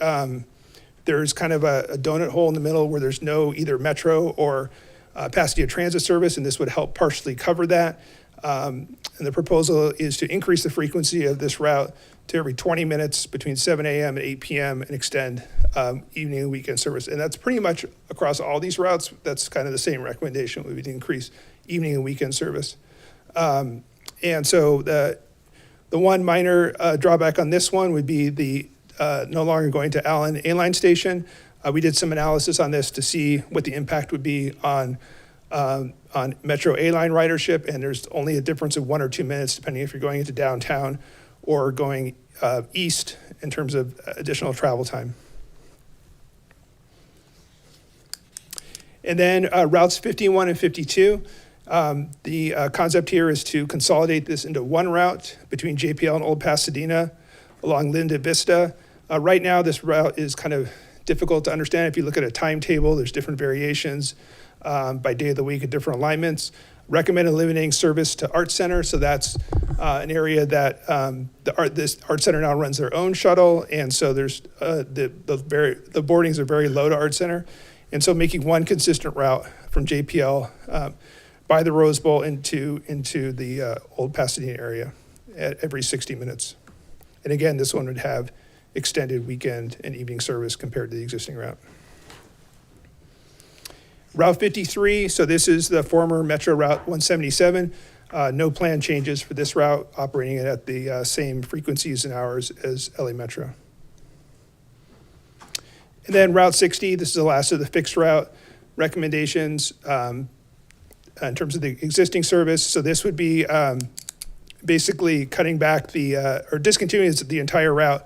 there's kind of a donut hole in the middle where there's no either Metro or Pasadena Transit service, and this would help partially cover that. And the proposal is to increase the frequency of this route to every 20 minutes between 7 a.m. and 8 p.m. and extend evening and weekend service. And that's pretty much across all these routes. That's kind of the same recommendation, would be to increase evening and weekend service. And so the one minor drawback on this one would be the no longer going to Allen A-Line Station. We did some analysis on this to see what the impact would be on Metro A-Line ridership, and there's only a difference of 1 or 2 minutes depending if you're going into downtown or going east in terms of additional travel time. And then routes 51 and 52. The concept here is to consolidate this into one route between JPL and Old Pasadena along Linda Vista. Right now, this route is kind of difficult to understand. If you look at a timetable, there's different variations by day of the week at different alignments. Recommend eliminating service to Art Center. So that's an area that this Art Center now runs their own shuttle. And so there's the boardings are very low to Art Center. And so making one consistent route from JPL by the Rose Bowl into the Old Pasadena area at every 60 minutes. And again, this one would have extended weekend and evening service compared to the existing route. Route 53, so this is the former Metro Route 177. No plan changes for this route, operating it at the same frequencies and hours as LA Metro. And then Route 60, this is the last of the fixed route recommendations in terms of the existing service. So this would be basically cutting back or discontinuing the entire route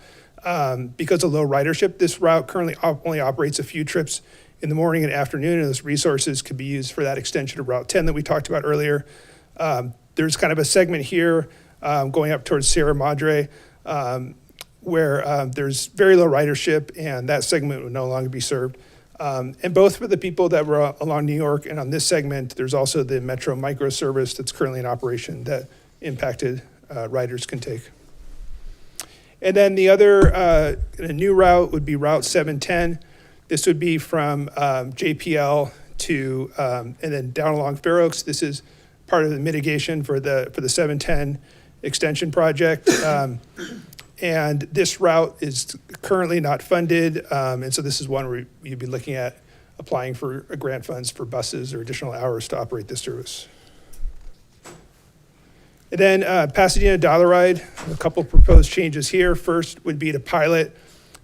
because of low ridership. This route currently only operates a few trips in the morning and afternoon, and those resources could be used for that extension of Route 10 that we talked about earlier. There's kind of a segment here going up towards Sierra Madre where there's very low ridership, and that segment would no longer be served. And both for the people that were along New York and on this segment, there's also the Metro micro service that's currently in operation that impacted riders can take. And then the other new route would be Route 710. This would be from JPL to and then down along Fair Oaks. This is part of the mitigation for the 710 extension project. And this route is currently not funded, and so this is one where you'd be looking at applying for grant funds for buses or additional hours to operate this service. And then Pasadena Dollar Ride, a couple proposed changes here. First would be to pilot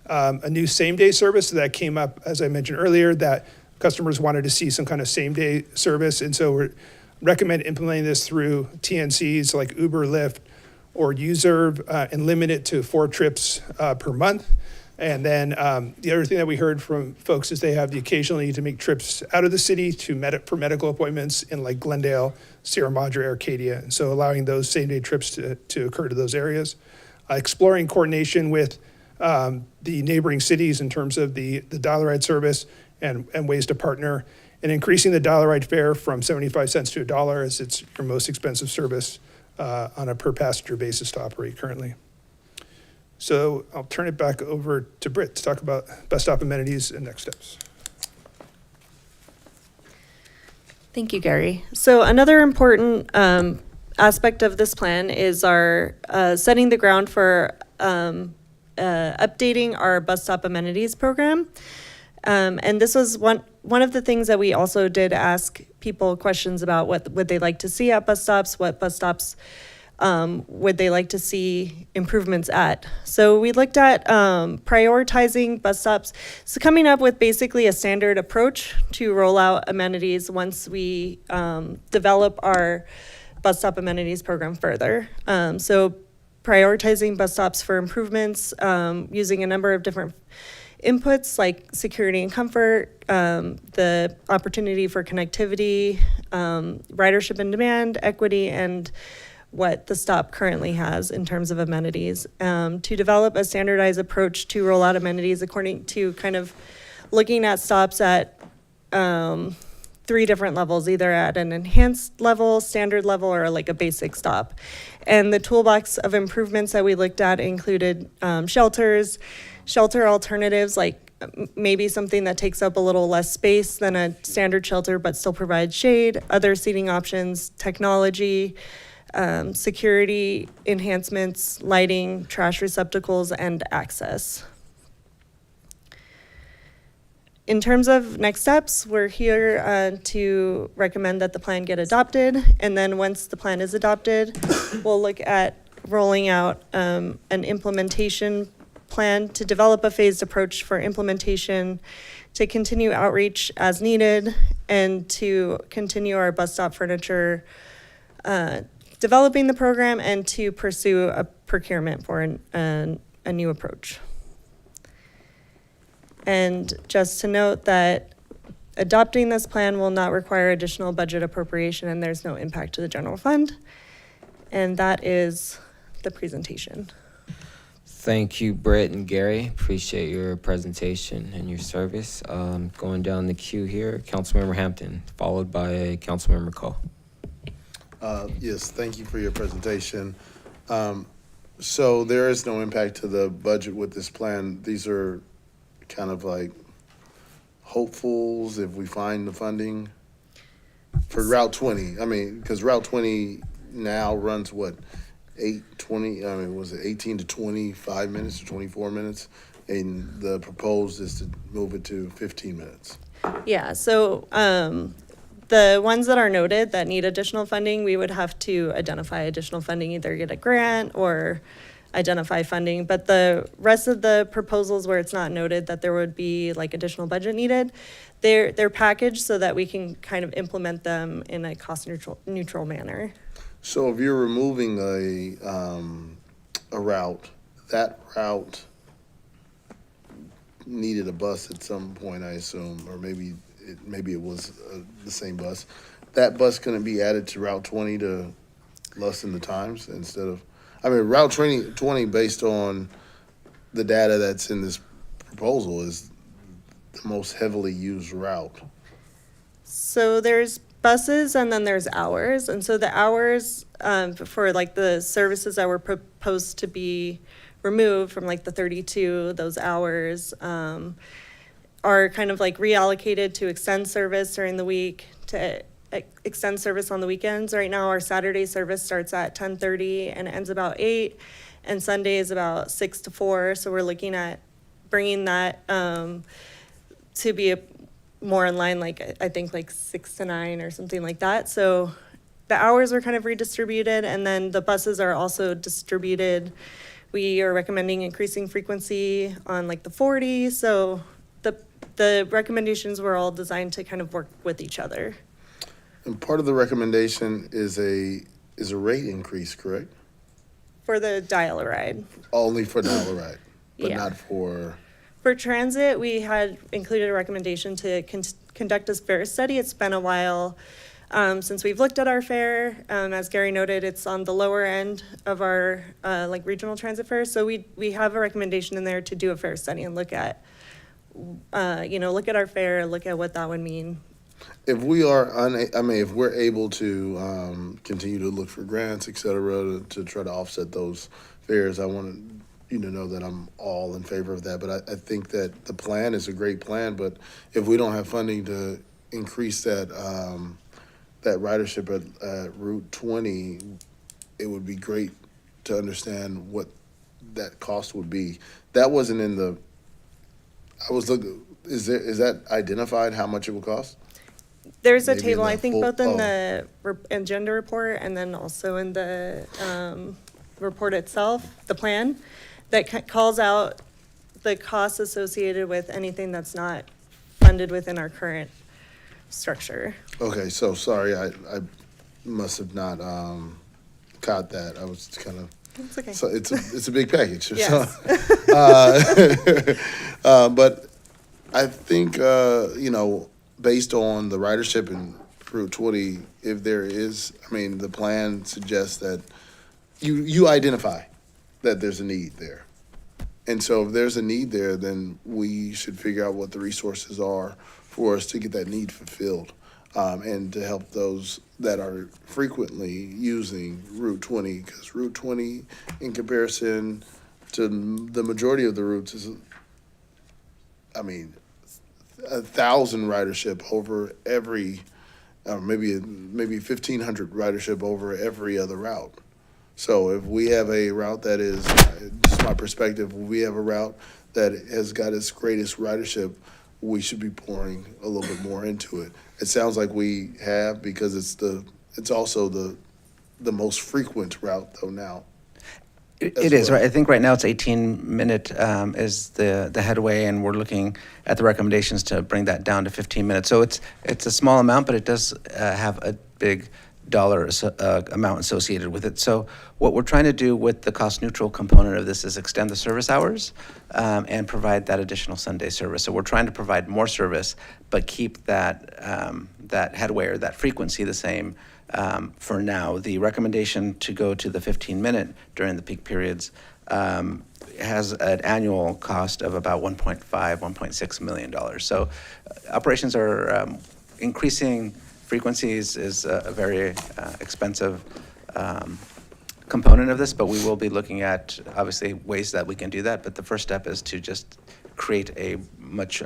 a new same-day service that came up, as I mentioned earlier, that customers wanted to see some kind of same-day service. And so we recommend implementing this through TNCs like Uber, Lyft, or Userve, and limit it to 4 trips per month. And then the other thing that we heard from folks is they have the occasional need to make trips out of the city for medical appointments in like Glendale, Sierra Madre, Arcadia. And so allowing those same-day trips to occur to those areas. Exploring coordination with the neighboring cities in terms of the Dollar Ride service and ways to partner, and increasing the Dollar Ride fare from 75 cents to $1 as it's your most expensive service on a per passenger basis to operate currently. So I'll turn it back over to Britt to talk about bus stop amenities and next steps. Thank you, Gary. So another important aspect of this plan is our setting the ground for updating our bus stop amenities program. And this was one of the things that we also did ask people questions about what would they like to see at bus stops, what bus stops would they like to see improvements at? So we looked at prioritizing bus stops. So coming up with basically a standard approach to roll out amenities once we develop our bus stop amenities program further. So prioritizing bus stops for improvements, using a number of different inputs like security and comfort, the opportunity for connectivity, ridership and demand, equity, and what the stop currently has in terms of amenities. To develop a standardized approach to roll out amenities according to kind of looking at stops at 3 different levels, either at an enhanced level, standard level, or like a basic stop. And the toolbox of improvements that we looked at included shelters, shelter alternatives, like maybe something that takes up a little less space than a standard shelter but still provides shade, other seating options, technology, security enhancements, lighting, trash receptacles, and access. In terms of next steps, we're here to recommend that the plan get adopted. And then once the plan is adopted, we'll look at rolling out an implementation plan to develop a phased approach for implementation, to continue outreach as needed, and to continue our bus stop furniture developing the program, and to pursue a procurement for a new approach. And just to note that adopting this plan will not require additional budget appropriation, and there's no impact to the general fund. And that is the presentation. Thank you, Britt and Gary. Appreciate your presentation and your service. Going down the queue here, Councilmember Hampton, followed by Councilmember Cole. Yes, thank you for your presentation. So there is no impact to the budget with this plan. These are kind of like hopefuls if we find the funding for Route 20. I mean, because Route 20 now runs what, 18 to 25 minutes or 24 minutes? And the proposed is to move it to 15 minutes. Yeah, so the ones that are noted that need additional funding, we would have to identify additional funding, either get a grant or identify funding. But the rest of the proposals where it's not noted that there would be like additional budget needed, they're packaged so that we can kind of implement them in a cost neutral manner. So if you're removing a route, that route needed a bus at some point, I assume, or maybe it was the same bus. That bus going to be added to Route 20 to lessen the times instead of, I mean, Route 20 based on the data that's in this proposal is the most heavily used route. So there's buses and then there's hours. And so the hours for like the services that were proposed to be removed from like the 32, those hours are kind of like reallocated to extend service during the week, to extend service on the weekends. Right now, our Saturday service starts at 10:30 and ends about 8, and Sunday is about 6 to 4. So we're looking at bringing that to be more in line, like I think like 6 to 9 or something like that. So the hours are kind of redistributed, and then the buses are also distributed. We are recommending increasing frequency on like the 40. So the recommendations were all designed to kind of work with each other. And part of the recommendation is a rate increase, correct? For the dial-a-ride. Only for dial-a-ride, but Yeah. not for. For transit, we had included a recommendation to conduct a fare study. It's been a while since we've looked at our fare. As Gary noted, it's on the lower end of our like regional transit fares. So we have a recommendation in there to do a fare study and look at look at our fare, look at what that would mean. If we are, if we're able to continue to look for grants, et cetera, to try to offset those fares, I want you to know that I'm all in favor of that. But I think that the plan is a great plan, but if we don't have funding to increase that that ridership at Route 20, it would be great to understand what that cost would be. That wasn't in the, I was looking, is that identified how much it would cost? There's a Maybe in table, the I think full- both in oh. the agenda report and then also in the report itself, the plan, that calls out the costs associated with anything that's not funded within our current structure. Okay, so sorry, I must have not caught that. I was kind of, It's okay. so it's a big package. So, Yes. but I think, based on the ridership in Route 20, if there is, the plan suggests that you identify that there's a need there. And so if there's a need there, then we should figure out what the resources are for us to get that need fulfilled, and to help those that are frequently using Route 20, because Route 20, in comparison to the majority of the routes, is, 1,000 ridership over every, maybe 1,500 ridership over every other route. So if we have a route that is, just my perspective, we have a route that has got its greatest ridership, we should be pouring a little bit more into it. It sounds like we have, because it's also the most frequent route though now. It is, right? I think right now it's 18-minute is the headway, and we're looking at the recommendations to bring that down to 15 minutes. So it's a small amount, but it does have a big dollar amount associated with it. So what we're trying to do with the cost-neutral component of this is extend the service hours and provide that additional Sunday service. So we're trying to provide more service, but keep that that headway or that frequency the same. For now, the recommendation to go to the 15-minute during the peak periods has an annual cost of about $1.6 million. So operations are increasing. Frequencies is a very expensive component of this, but we will be looking at, obviously, ways that we can do that. But the first step is to just create a much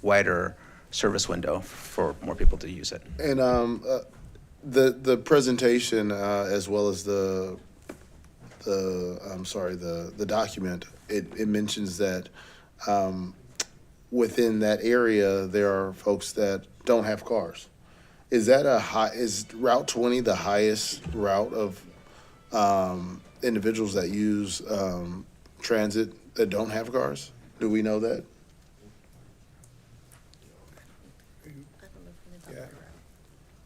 wider service window for more people to use it. And the presentation, as well as the document, it mentions that within that area there are folks that don't have cars. Is Route 20 the highest route of individuals that use transit that don't have cars? Do we know that?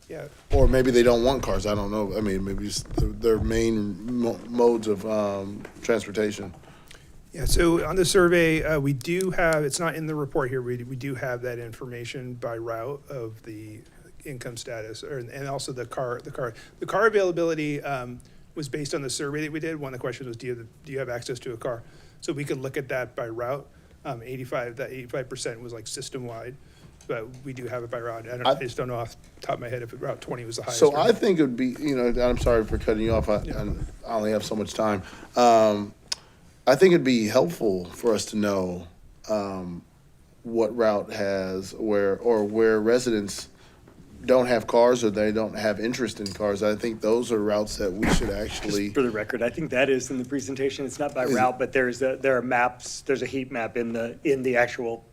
Yeah. Or maybe they don't want cars, I don't know. Maybe it's their main modes of transportation. Yeah, so on the survey, we do have, it's not in the report here, we do have that information by route of the income status, and also the car availability was based on the survey that we did. One of the questions was, do you have access to a car? So we could look at that by route. 85% was like system-wide, but we do have it by route. I just don't know off the top of my head if Route 20 was the highest. So I think it would be, I'm sorry for cutting you off, I only have so much time. I think it'd be helpful for us to know what route has where residents don't have cars or they don't have interest in cars. I think those are routes that we should actually. Just for the record, I think that is in the presentation. It's not by route, but there are maps. There's a heat map in the actual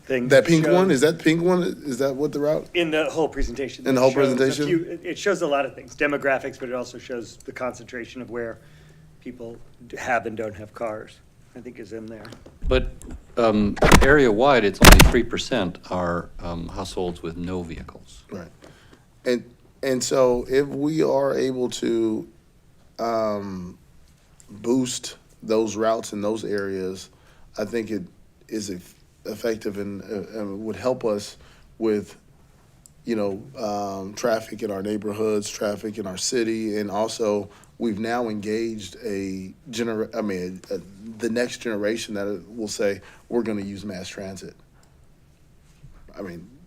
thing. That pink one, is that pink one? Is that what the route? In the whole presentation. In the whole It shows presentation? it shows a lot of things, demographics, but it also shows the concentration of where people have and don't have cars, I think is in there. But area-wide, it's only 3% are households with no vehicles. Right. And so if we are able to boost those routes in those areas, I think it is effective and would help us with, traffic in our neighborhoods, traffic in our city, and also we've now engaged the next generation that will say, we're going to use mass transit.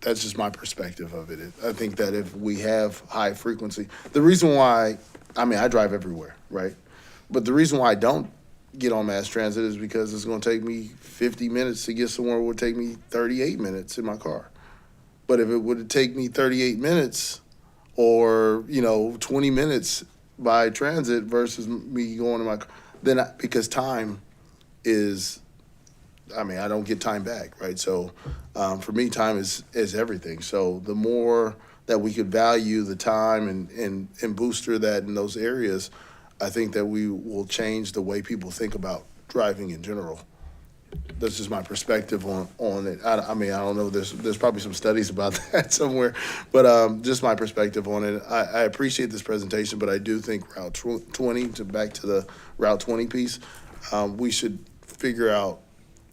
That's just my perspective of it. I think that if we have high frequency, the reason why, I drive everywhere, right? But the reason why I don't get on mass transit is because it's going to take me 50 minutes to get somewhere. It would take me 38 minutes in my car. But if it would take me 38 minutes or, 20 minutes by transit versus me going in my car, then because time is, I don't get time back, right? So for me, time is everything. So the more that we could value the time and booster that in those areas, I think that we will change the way people think about driving in general. That's just my perspective on it. I mean, I don't know, there's probably some studies about that somewhere, but just my perspective on it. I appreciate this presentation, but I do think Route 20, back to the Route 20 piece, we should figure out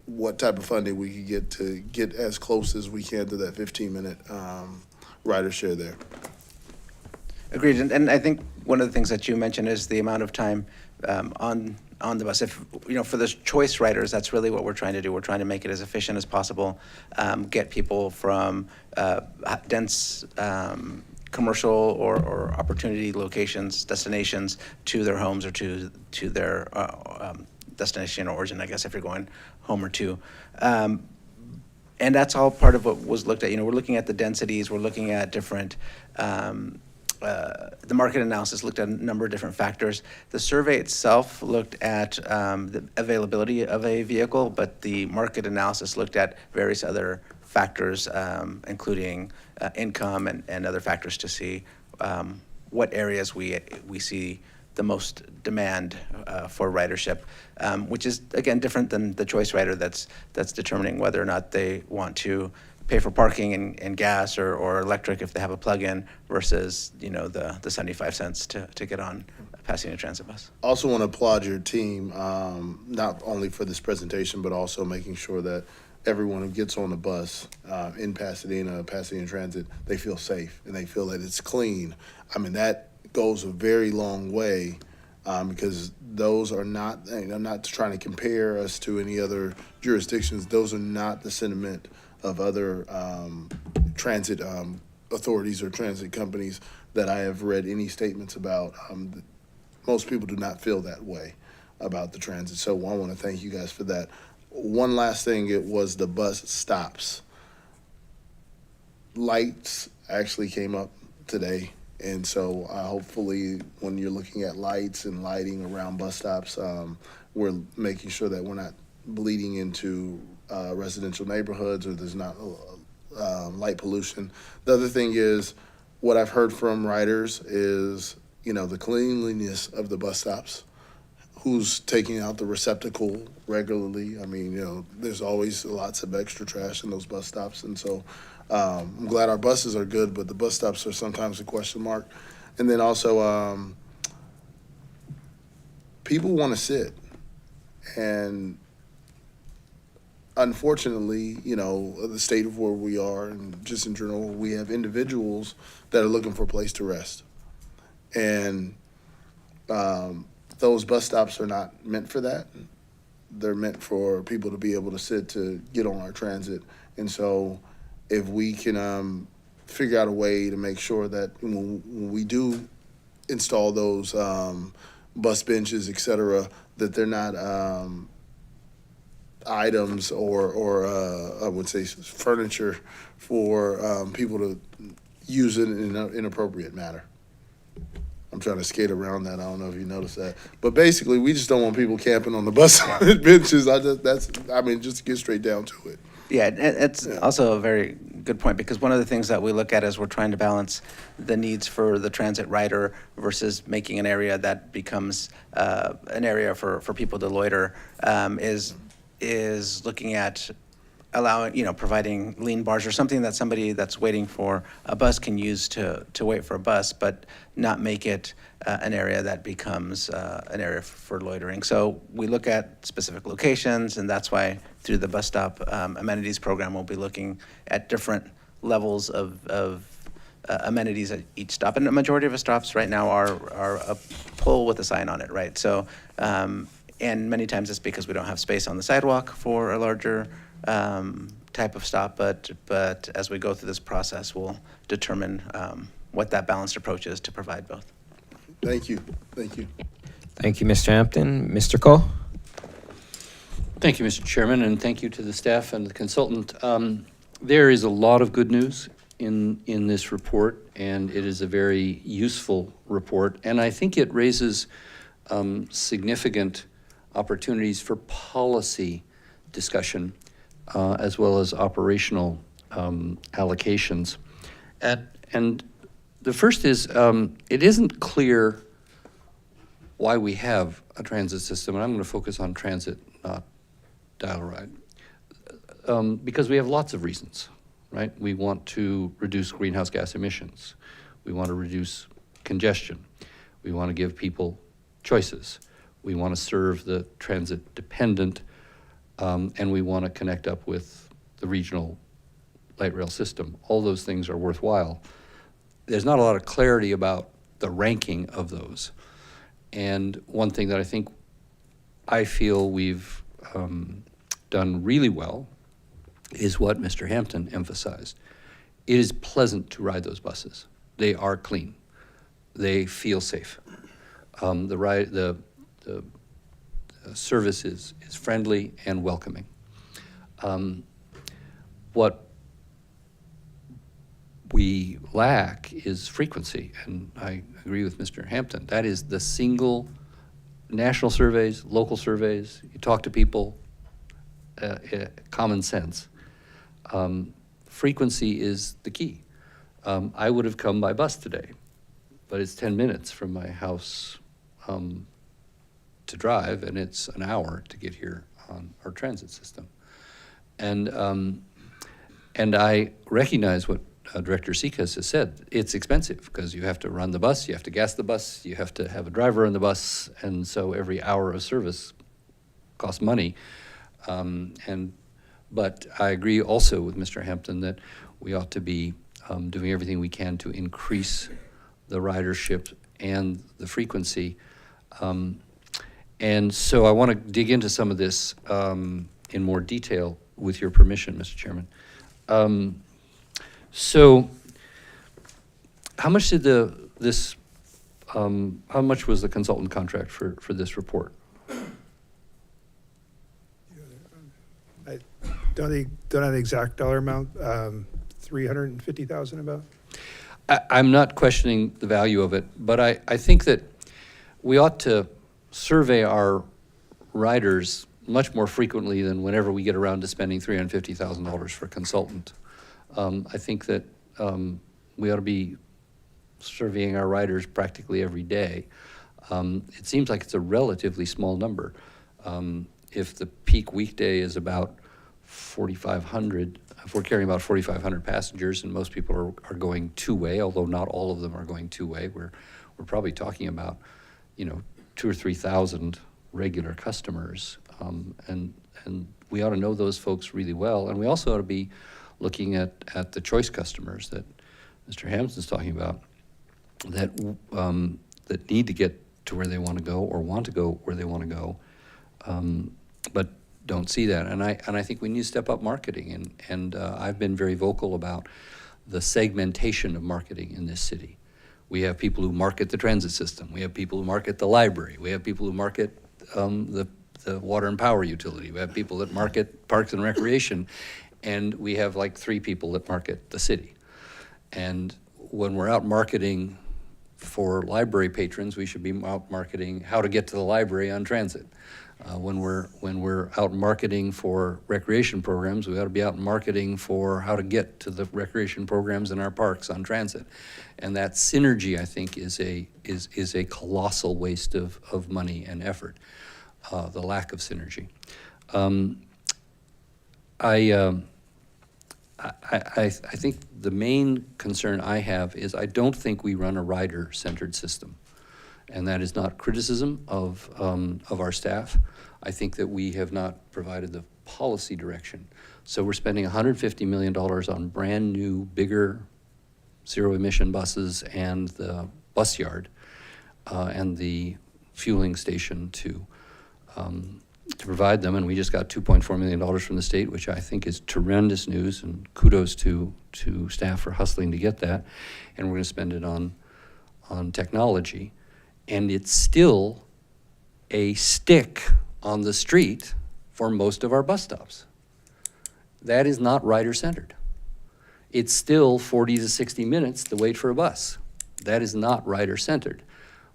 what type of funding we could get to get as close as we can to that 15-minute rider share there. Agreed, and I think one of the things that you mentioned is the amount of time on the bus. If, for the choice riders, that's really what we're trying to do. We're trying to make it as efficient as possible, get people from dense commercial or opportunity locations, destinations, to their homes or to their destination or origin, I guess, if you're going home or to. And that's all part of what was looked at. We're looking at the densities, we're looking at different, the market analysis looked at a number of different factors. The survey itself looked at the availability of a vehicle, but the market analysis looked at various other factors, including income and other factors to see what areas we see the most demand for ridership, which is, again, different than the choice rider that's determining whether or not they want to pay for parking and gas or electric if they have a plug-in versus, the 75 cents to get on a Pasadena Transit bus. Also want to applaud your team, not only for this presentation, but also making sure that everyone who gets on the bus in Pasadena Transit, they feel safe and they feel that it's clean. I mean, that goes a very long way because those are not, I'm not trying to compare us to any other jurisdictions. Those are not the sentiment of other transit authorities or transit companies that I have read any statements about. Most people do not feel that way about the transit. So I want to thank you guys for that. One last thing, it was the bus stops. Lights actually came up today. And so hopefully when you're looking at lights and lighting around bus stops, we're making sure that we're not bleeding into residential neighborhoods or there's not light pollution. The other thing is what I've heard from riders is, the cleanliness of the bus stops. Who's taking out the receptacle regularly? I mean, there's always lots of extra trash in those bus stops. And so I'm glad our buses are good, but the bus stops are sometimes a question mark. And then also, people want to sit. And unfortunately, the state of where we are and just in general, we have individuals that are looking for a place to rest. And those bus stops are not meant for that. They're meant for people to be able to sit to get on our transit. And so if we can figure out a way to make sure that when we do install those bus benches, et cetera, that they're not items or I would say furniture for people to use it in an inappropriate manner. I'm trying to skate around that. I don't know if you noticed that. But basically, we just don't want people camping on the bus benches. Just to get straight down to it. Yeah, it's also a very good point because one of the things that we look at is we're trying to balance the needs for the transit rider versus making an area that becomes an area for people to loiter is looking at allowing, providing lean bars or something that somebody that's waiting for a bus can use to wait for a bus, but not make it an area that becomes an area for loitering. So we look at specific locations, and that's why through the bus stop amenities program, we'll be looking at different levels of amenities at each stop. And the majority of the stops right now are a pole with a sign on it, right? So, and many times it's because we don't have space on the sidewalk for a larger type of stop, but as we go through this process, we'll determine what that balanced approach is to provide both. Thank you. Thank you. Thank you, Mr. Hampton. Mr. Cole? Thank you, Mr. Chairman, and thank you to the staff and the consultant. There is a lot of good news in this report, and it is a very useful report, and I think it raises significant opportunities for policy discussion as well as operational allocations. And the first is, it isn't clear why we have a transit system, and I'm going to focus on transit, not dial-a-ride, because we have lots of reasons, right? We want to reduce greenhouse gas emissions. We want to reduce congestion. We want to give people choices. We want to serve the transit dependent, and we want to connect up with the regional light rail system. All those things are worthwhile. There's not a lot of clarity about the ranking of those. And one thing that I feel we've done really well is what Mr. Hampton emphasized. It is pleasant to ride those buses. They are clean. They feel safe. The service is friendly and welcoming. What we lack is frequency, and I agree with Mr. Hampton. That is the single, national surveys, local surveys, you talk to people, common sense. Frequency is the key. I would have come by bus today, but it's 10 minutes from my house to drive, and it's an hour to get here on our transit system. And I recognize what Director Sikas has said. It's expensive because you have to run the bus, you have to gas the bus, you have to have a driver on the bus, and so every hour of service costs money. But I agree also with Mr. Hampton that we ought to be doing everything we can to increase the ridership and the frequency. And so I want to dig into some of this in more detail with your permission, Mr. Chairman. So how much did how much was the consultant contract for this report? I don't have the exact dollar amount, 350,000 about. I'm not questioning the value of it, but I think that we ought to survey our riders much more frequently than whenever we get around to spending $350,000 for a consultant. I think that we ought to be surveying our riders practically every day. It seems like it's a relatively small number. If the peak weekday is about 4,500, if we're carrying about 4,500 passengers, and most people are going two-way, although not all of them are going two-way, we're probably talking about, 2,000 or 3,000 regular customers, and we ought to know those folks really well, and we also ought to be looking at the choice customers that Mr. Hampton's talking about, that need to get to where they want to go or want to go where they want to go, but don't see that. And I think we need to step up marketing, and I've been very vocal about the segmentation of marketing in this city. We have people who market the transit system. We have people who market the library. We have people who market the water and power utility. We have people that market parks and recreation. And we have like 3 people that market the city. And when we're out marketing for library patrons, we should be out marketing how to get to the library on transit. When we're out marketing for recreation programs, we ought to be out marketing for how to get to the recreation programs in our parks on transit. And that synergy, I think, is a colossal waste of money and effort. The lack of synergy. I think the main concern I have is I don't think we run a rider-centered system. And that is not criticism of our staff. I think that we have not provided the policy direction. So we're spending $150 million on brand new, bigger zero-emission buses and the bus yard and the fueling station to provide them, and we just got $2.4 million from the state, which I think is tremendous news, and kudos to staff for hustling to get that. And we're going to spend it on technology, and it's still a stick on the street for most of our bus stops. That is not rider-centered. It's still 40 to 60 minutes to wait for a bus. That is not rider-centered.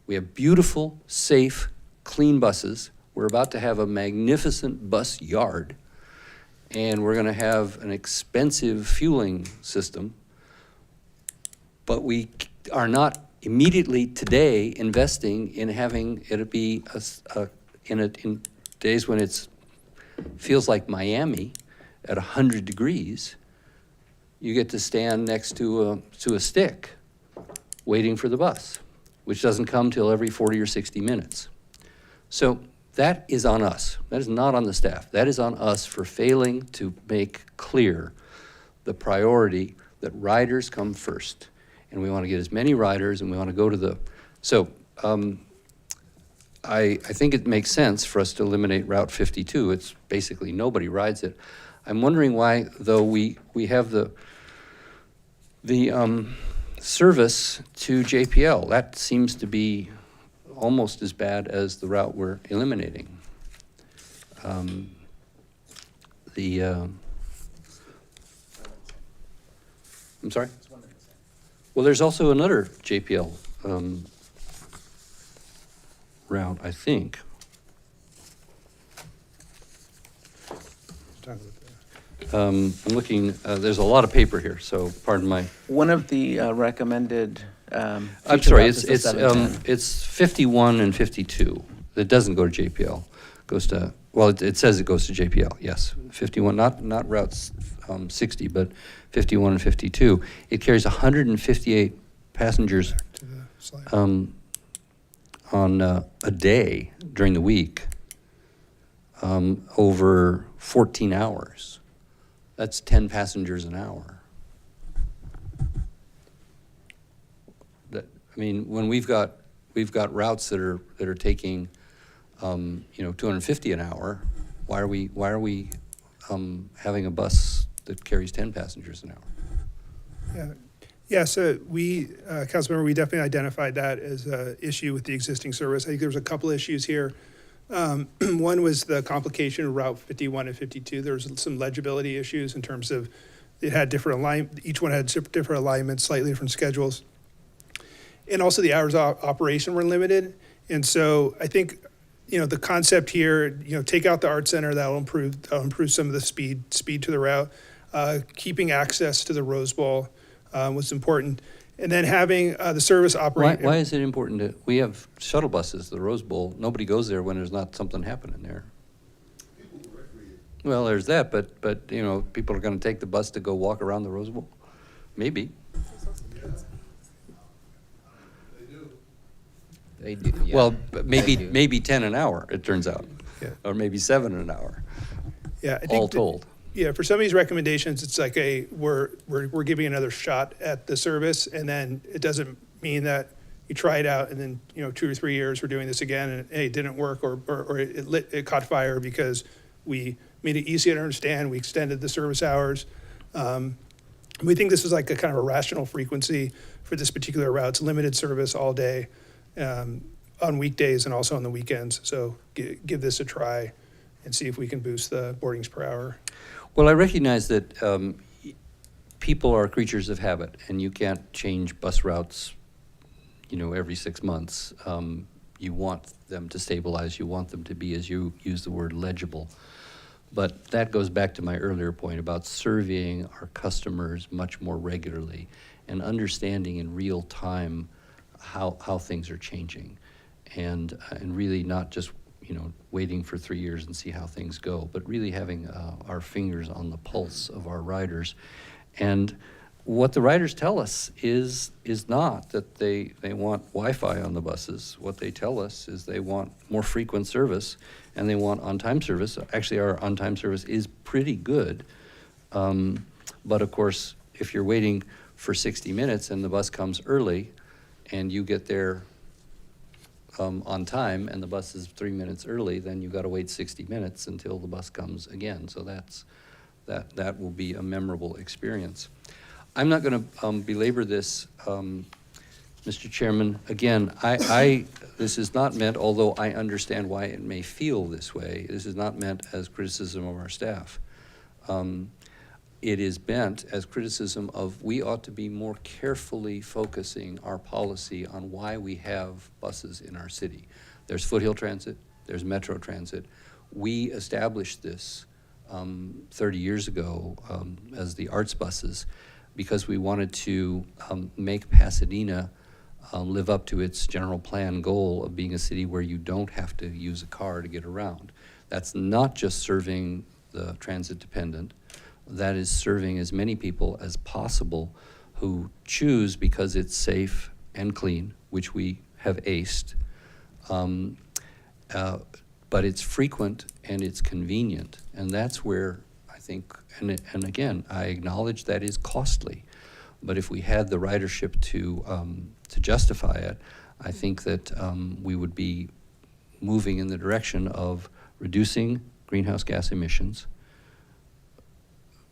We have beautiful, safe, clean buses. We're about to have a magnificent bus yard, and we're going to have an expensive fueling system. but we are not immediately today investing in having it be in days when it's feels like Miami at 100 degrees. You get to stand next to a stick waiting for the bus, which doesn't come till every 40 or 60 minutes. So that is on us. That is not on the staff. That is on us for failing to make clear the priority that riders come first. And we want to get as many riders, and we want to go to the, so I think it makes sense for us to eliminate Route 52. It's basically nobody rides it. I'm wondering why, though, we have the service to JPL. That seems to be almost as bad as the route we're eliminating. I'm sorry? Well, there's also another JPL route, I think. I'm looking, there's a lot of paper here, so pardon my. One of the recommended. I'm future sorry, routes is the 710. it's 51 and 52. It doesn't go to JPL. It goes to, well, it says it goes to JPL, yes. 51, not routes 60, but 51 and 52. It carries 158 passengers on a day during the week, over 14 hours. That's 10 passengers an hour. I mean, when we've got routes that are taking, 250 an hour, why are we having a bus that carries 10 passengers an hour? Yeah, so we, Councilmember, we definitely identified that as an issue with the existing service. I think there was a couple issues here. One was the complication of Route 51 and 52. There was some legibility issues in terms of it had different each one had different alignments, slightly different schedules. And also the hours of operation were limited. And so I think, the concept here, take out the art center, that'll improve some of the speed to the route. Keeping access to the Rose Bowl was important. And then having the service operate. Why is it important we have shuttle buses, the Rose Bowl, nobody goes there when there's not something happening there. Well, there's that, but people are gonna take the bus to go walk around the Rose Bowl? Maybe. They do. Yeah, Well, they do. maybe 10 an hour, it turns out. Yeah. Or maybe 7 an hour, Yeah, I think all told. Yeah, for some of these recommendations, it's like we're giving another shot at the service, and then it doesn't mean that you try it out and then 2 or 3 years we're doing this again and hey, it didn't work or it caught fire because we made it easier to understand. We extended the service hours. We think this is like a kind of a rational frequency for this particular route. It's limited service all day on weekdays and also on the weekends. So give this a try and see if we can boost the boardings per hour. Well, I recognize that people are creatures of habit, and you can't change bus routes, every 6 months. You want them to stabilize. You want them to be, as you use the word, legible. But that goes back to my earlier point about surveying our customers much more regularly and understanding in real time how things are changing, and really not just waiting for 3 years and see how things go, but really having our fingers on the pulse of our riders. And what the riders tell us is not that they want Wi-Fi on the buses. What they tell us is they want more frequent service and they want on-time service. Actually, our on-time service is pretty good. But of course, if you're waiting for 60 minutes and the bus comes early and you get there on time and the bus is 3 minutes early, then you've got to wait 60 minutes until the bus comes again. So that will be a memorable experience. I'm not going to belabor this, Mr. Chairman. Again, this is not meant, although I understand why it may feel this way, this is not meant as criticism of our staff. It is meant as criticism of we ought to be more carefully focusing our policy on why we have buses in our city. There's Foothill Transit, there's Metro Transit. We established this 30 years ago as the arts buses. because we wanted to make Pasadena live up to its general plan goal of being a city where you don't have to use a car to get around. That's not just serving the transit dependent, that is serving as many people as possible who choose because it's safe and clean, which we have aced, but it's frequent and it's convenient. And that's where I think, and again, I acknowledge that is costly, but if we had the ridership to justify it, I think that we would be moving in the direction of reducing greenhouse gas emissions,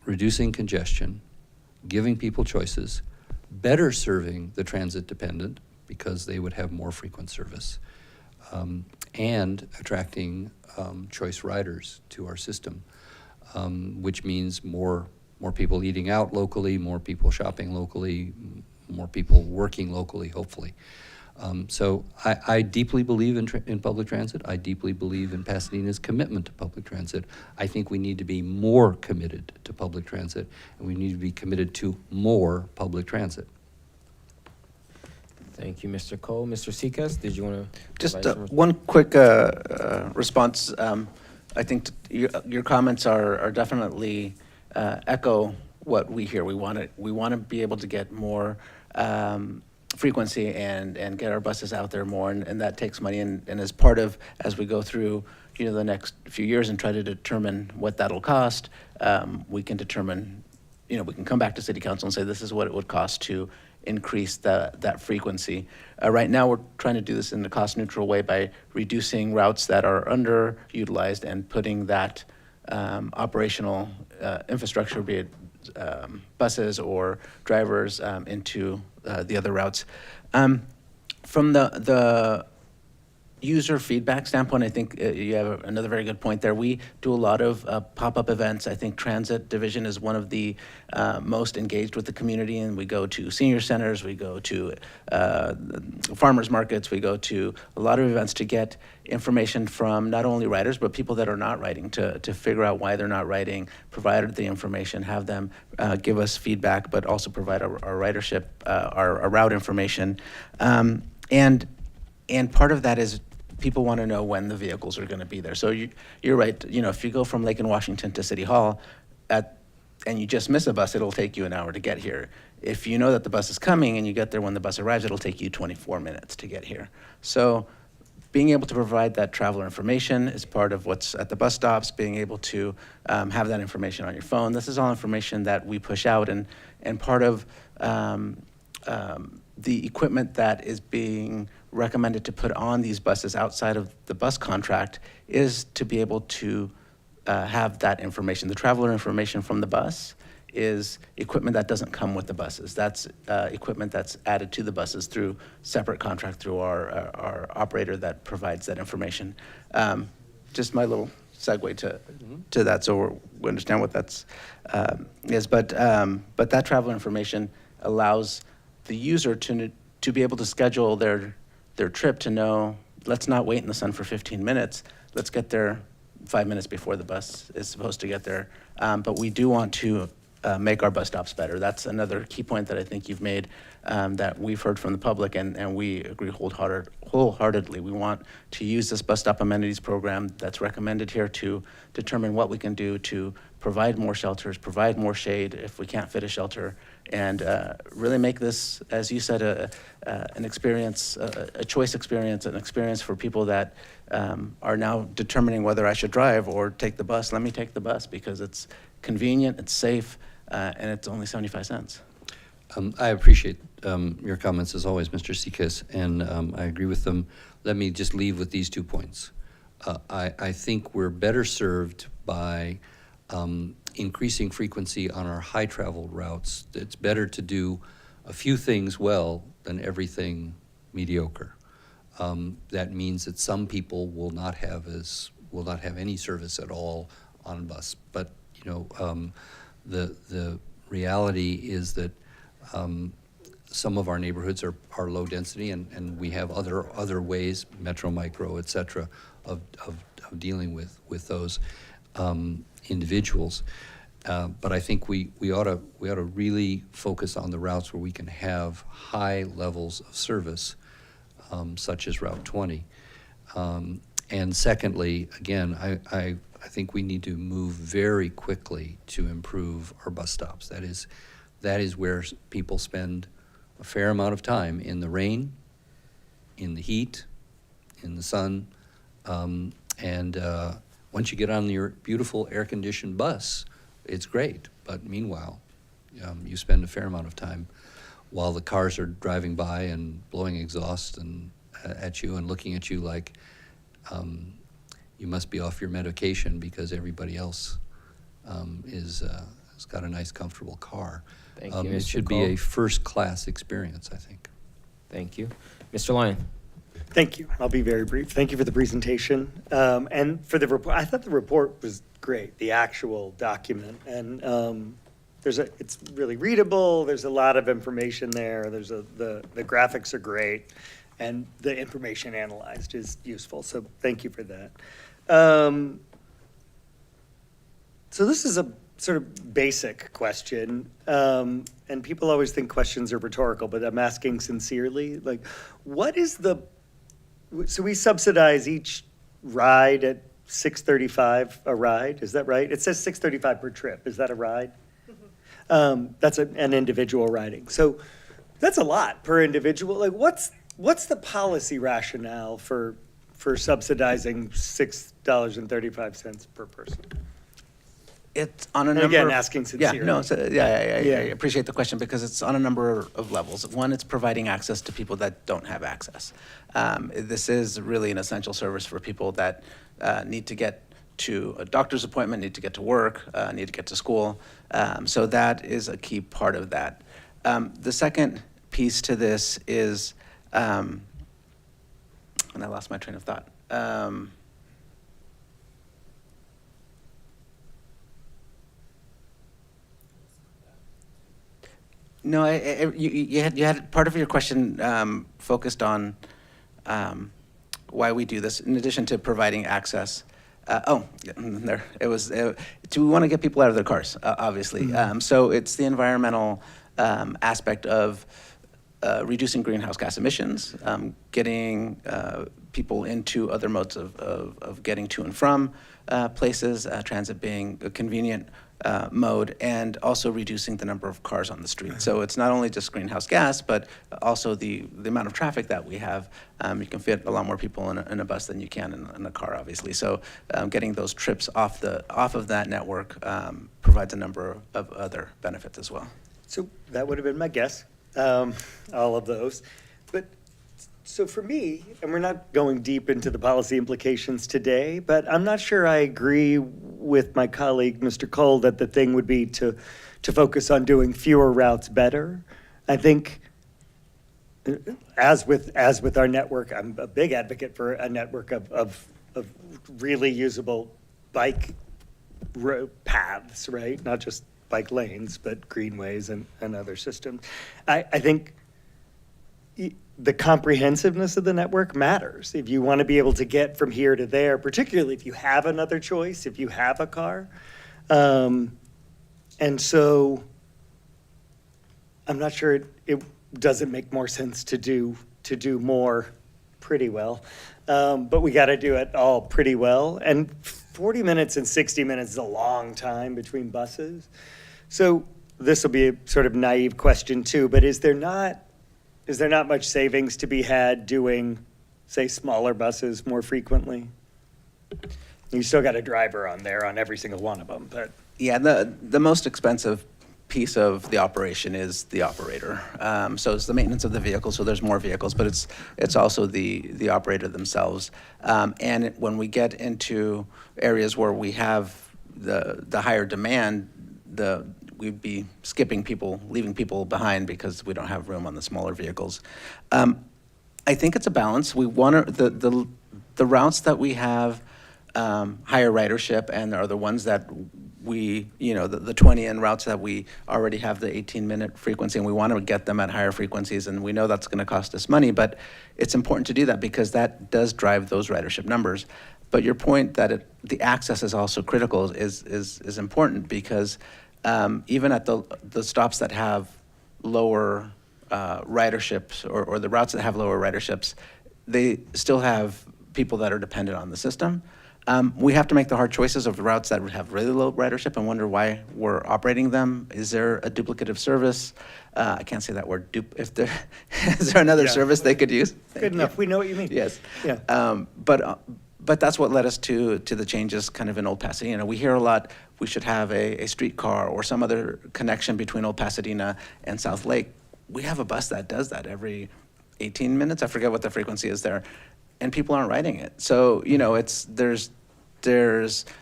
reducing congestion, giving people choices, better serving the transit dependent because they would have more frequent service, and attracting choice riders to our system, which means more people eating out locally, more people shopping locally, more people working locally, hopefully. So I deeply believe in public transit. I deeply believe in Pasadena's commitment to public transit. I think we need to be more committed to public transit, and we need to be committed to more public transit. Thank you, Mr. Cole. Mr. Seacrest, did you want to? Just one quick response. I think your comments are definitely echo what we hear. We want to be able to get more frequency and get our buses out there more, and that takes money. And as part of, as we go through, the next few years and try to determine what that'll cost, we can determine, we can come back to City Council and say this is what it would cost to increase that frequency. Right now, we're trying to do this in a cost-neutral way by reducing routes that are underutilized and putting that operational infrastructure, be it buses or drivers, into the other routes. From the user feedback standpoint, I think you have another very good point there. We do a lot of pop-up events. I think Transit Division is one of the most engaged with the community, and we go to senior centers, we go to farmers markets, we go to a lot of events to get information from not only riders, but people that are not riding, to figure out why they're not riding, provide the information, have them give us feedback, but also provide our ridership, our route information. And part of that is people want to know when the vehicles are going to be there. So you're right. If you go from Lake and Washington to City Hall and you just miss a bus, it'll take you an hour to get here. If you know that the bus is coming and you get there when the bus arrives, it'll take you 24 minutes to get here. So being able to provide that traveler information is part of what's at the bus stops, being able to have that information on your phone. This is all information that we push out, and part of the equipment that is being recommended to put on these buses outside of the bus contract is to be able to have that information. The traveler information from the bus is equipment that doesn't come with the buses. That's equipment that's added to the buses through separate contract through our operator that provides that information. Just my little segue to that, so we understand what that's is. But that traveler information allows the user to be able to schedule their trip, to know, let's not wait in the sun for 15 minutes. Let's get there 5 minutes before the bus is supposed to get there. But we do want to make our bus stops better. That's another key point that I think you've made, that we've heard from the public, and we agree wholeheartedly. We want to use this bus stop amenities program that's recommended here to determine what we can do to provide more shelters, provide more shade if we can't fit a shelter, and really make this, as you said, an experience, a choice experience, an experience for people that are now determining whether I should drive or take the bus. Let me take the bus because it's convenient, it's safe, and it's only 75 cents. I appreciate your comments as always, Mr. Seacrest, and I agree with them. Let me just leave with these 2 points. I think we're better served by increasing frequency on our high travel routes. It's better to do a few things well than everything mediocre. That means that some people will not have any service at all on bus. But the reality is that some of our neighborhoods are low density, and we have other ways, Metro, Micro, et cetera, of dealing with those individuals. But I think we ought to really focus on the routes where we can have high levels of service, such as Route 20. And secondly, again, I think we need to move very quickly to improve our bus stops. That is where people spend a fair amount of time in the rain, in the heat, in the sun. And once you get on your beautiful air-conditioned bus, it's great. But meanwhile, you spend a fair amount of time while the cars are driving by and blowing exhaust and at you and looking at you like you must be off your medication because everybody else has got a nice, comfortable car. Thank you, It Mr. should be Cole. a first-class experience, I think. Thank you. Mr. Lyon? Thank you. I'll be very brief. Thank you for the presentation. And for the report, I thought the report was great, the actual document. And it's really readable. There's a lot of information there. The graphics are great. And the information analyzed is useful. So thank you for that. So this is a sort of basic question. And people always think questions are rhetorical, but I'm asking sincerely, like, what is so we subsidize each ride at $6.35 a ride, is that right? It says $6.35 per trip, is that a ride? That's an individual riding. So that's a lot per individual. Like, what's the policy rationale for subsidizing $6.35 per person? It's on a And number again, of- asking Yeah, sincerely. no, I Yeah. appreciate the question because it's on a number of levels. One, it's providing access to people that don't have access. This is really an essential service for people that need to get to a doctor's appointment, need to get to work, need to get to school. So that is a key part of that. The second piece to this is, and I lost my train of thought. No, you had part of your question focused on why we do this, in addition to providing access. There it was. We want to get people out of their cars, obviously. So it's the environmental aspect of reducing greenhouse gas emissions, getting people into other modes of getting to and from places, transit being a convenient mode, and also reducing the number of cars on the street. So it's not only just greenhouse gas, but also the amount of traffic that we have. You can fit a lot more people in a bus than you can in a car, obviously. So getting those trips off of that network provides a number of other benefits as well. So that would have been my guess, all of those. But so for me, and we're not going deep into the policy implications today, but I'm not sure I agree with my colleague, Mr. Cole, that the thing would be to focus on doing fewer routes better. I think, as with our network, I'm a big advocate for a network of really usable bike paths, right? Not just bike lanes, but greenways and other systems. I think the comprehensiveness of the network matters. If you want to be able to get from here to there, particularly if you have another choice, if you have a car. And so I'm not sure it doesn't make more sense to do more pretty well. But we got to do it all pretty well. And 40 minutes and 60 minutes is a long time between buses. So this will be a sort of naive question too, but is there not much savings to be had doing, say, smaller buses more frequently? You still got a driver on there on every single one of them, but. Yeah, the most expensive piece of the operation is the operator. So it's the maintenance of the vehicle, so there's more vehicles, but it's also the operator themselves. And when we get into areas where we have the higher demand, we'd be skipping people, leaving people behind because we don't have room on the smaller vehicles. I think it's a balance. We want the routes that we have higher ridership and are the ones that we, the 20 routes that we already have the 18-minute frequency, and we want to get them at higher frequencies, and we know that's going to cost us money, but it's important to do that because that does drive those ridership numbers. But your point that the access is also critical is important because even at the stops that have lower riderships or the routes that have lower riderships, they still have people that are dependent on the system. We have to make the hard choices of the routes that have really low ridership and wonder why we're operating them. Is there a duplicative service? I can't say that word. Is there another service they could use? Good enough. We know what you mean. Yes. Yeah. But that's what led us to the changes kind of in Old Pasadena. We hear a lot, we should have a streetcar or some other connection between Old Pasadena and South Lake. We have a bus that does that every 18 minutes. I forget what the frequency is there. And people aren't riding it. So, there's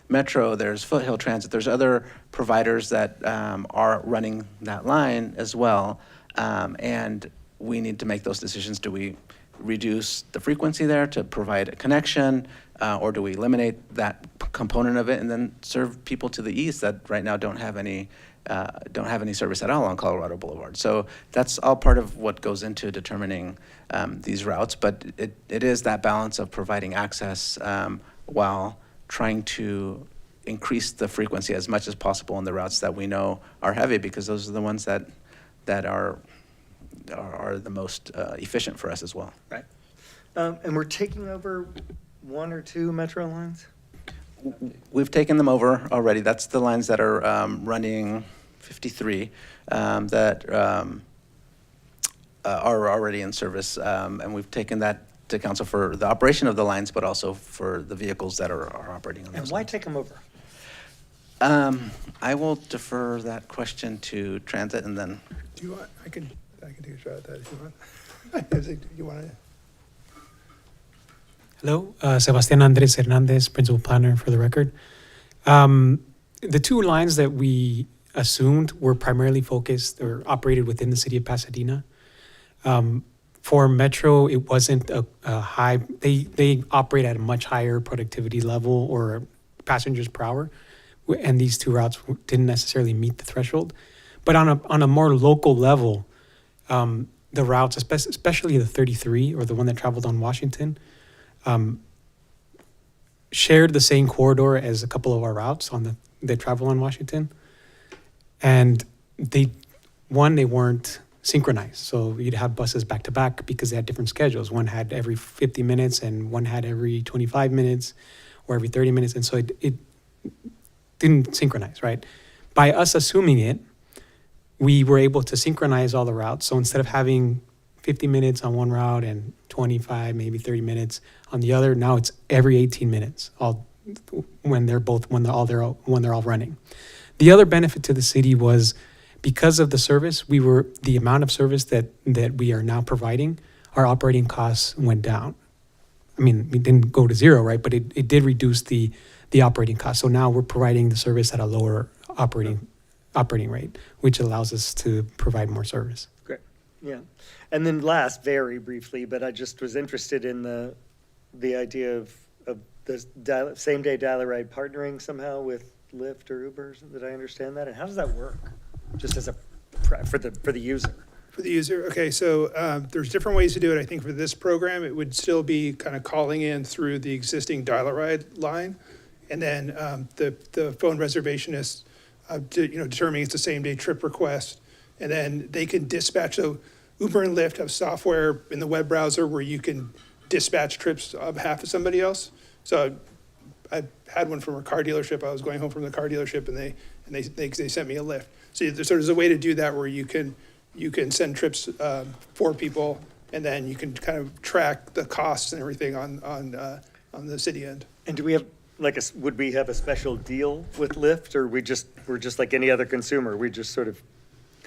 Metro, there's Foothill Transit, there's other providers that are running that line as well. And we need to make those decisions. Do we reduce the frequency there to provide a connection, or do we eliminate that component of it and then serve people to the east that right now don't have any service at all on Colorado Boulevard? So that's all part of what goes into determining these routes, but it is that balance of providing access while trying to increase the frequency as much as possible on the routes that we know are heavy, because those are the ones that are the most efficient for us as well. Right. And we're taking over 1 or 2 Metro lines? We've taken them over already. That's the lines that are running 53 that are already in service. And we've taken that to council for the operation of the lines, but also for the vehicles that are operating on those. And why take them over? I will defer that question to Transit and then. Do you want, I can take a shot at that if you want. Do you want to? Hello, Sebastián Andrés Hernandez, Principal Planner for the record. The 2 lines that we assumed were primarily focused or operated within the city of Pasadena. For Metro, it wasn't a high, they operate at a much higher productivity level or passengers per hour, and these 2 routes didn't necessarily meet the threshold. But on a more local level, the routes, especially the 33 or the one that traveled on Washington, shared the same corridor as a couple of our routes that travel on Washington. And they weren't synchronized. So you'd have buses back to back because they had different schedules. One had every 50 minutes and one had every 25 minutes or every 30 minutes. And so it didn't synchronize, right? By us assuming it, we were able to synchronize all the routes. So instead of having 50 minutes on one route and 25, maybe 30 minutes on the other, now it's every 18 minutes, when they're all running. The other benefit to the city was because of the service, the amount of service that we are now providing, our operating costs went down. I mean, we didn't go to zero, right? But it did reduce the operating costs. So now we're providing the service at a lower operating rate, which allows us to provide more service. Great. Yeah. And then last, very briefly, but I just was interested in the idea of the same-day dial-a-ride partnering somehow with Lyft or Uber. Did I understand that? And how does that work? Just as for the user. For the user, okay, so there's different ways to do it. I think for this program, it would still be kind of calling in through the existing dial-a-ride line, and then the phone reservationist, determining it's a same-day trip request, and then they can dispatch. So Uber and Lyft have software in the web browser where you can dispatch trips on behalf of somebody else. So I had one from a car dealership. I was going home from the car dealership, and they sent me a Lyft. So there's a way to do that where you can send trips for people, and then you can kind of track the costs and everything on the city end. And do we have would we have a special deal with Lyft, or we're just like any other consumer? We just sort of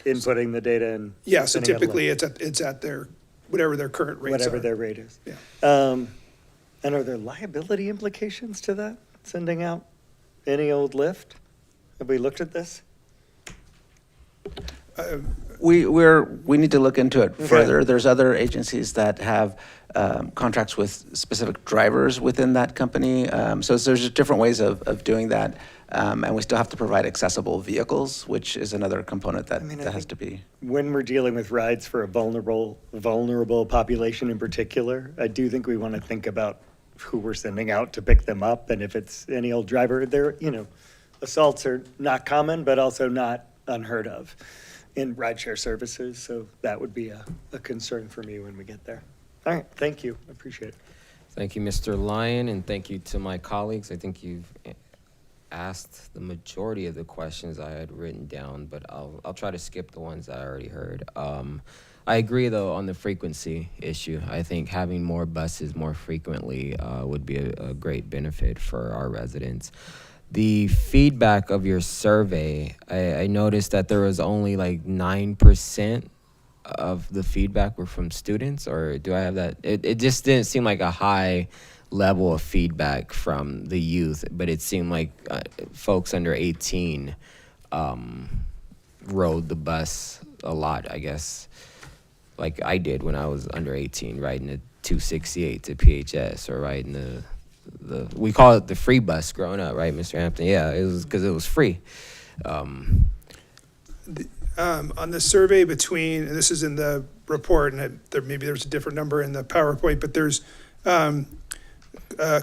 inputting the data and yeah. So typically it's at their whatever their current rates whatever are. Their rate is. Yeah. And are there liability implications to that? Sending out any old Lyft? Have we looked at this? We need to look into it further. There's other agencies that have contracts with specific drivers within that company. So there's different ways of doing that. And we still have to provide accessible vehicles, which is another component that has to be. When we're dealing with rides for a vulnerable population in particular, I do think we want to think about who we're sending out to pick them up. And if it's any old driver, assaults are not common, but also not unheard of in rideshare services. So that would be a concern for me when we get there. All right, thank you. I appreciate it. Thank you, Mr. Lyon, and thank you to my colleagues. I think you've asked the majority of the questions I had written down, but I'll try to skip the ones I already heard. I agree, though, on the frequency issue. I think having more buses more frequently would be a great benefit for our residents. The feedback of your survey, I noticed that there was only like 9% of the feedback were from students, or do I have that? It just didn't seem like a high level of feedback from the youth, but it seemed like folks under 18 rode the bus a lot, I guess, like I did when I was under 18, riding the 268 to PHS, or riding the we call it the free bus growing up, right, Mr. Hampton? Yeah, it was because it was free. On the survey between, and this is in the report, and maybe there's a different number in the PowerPoint, but there's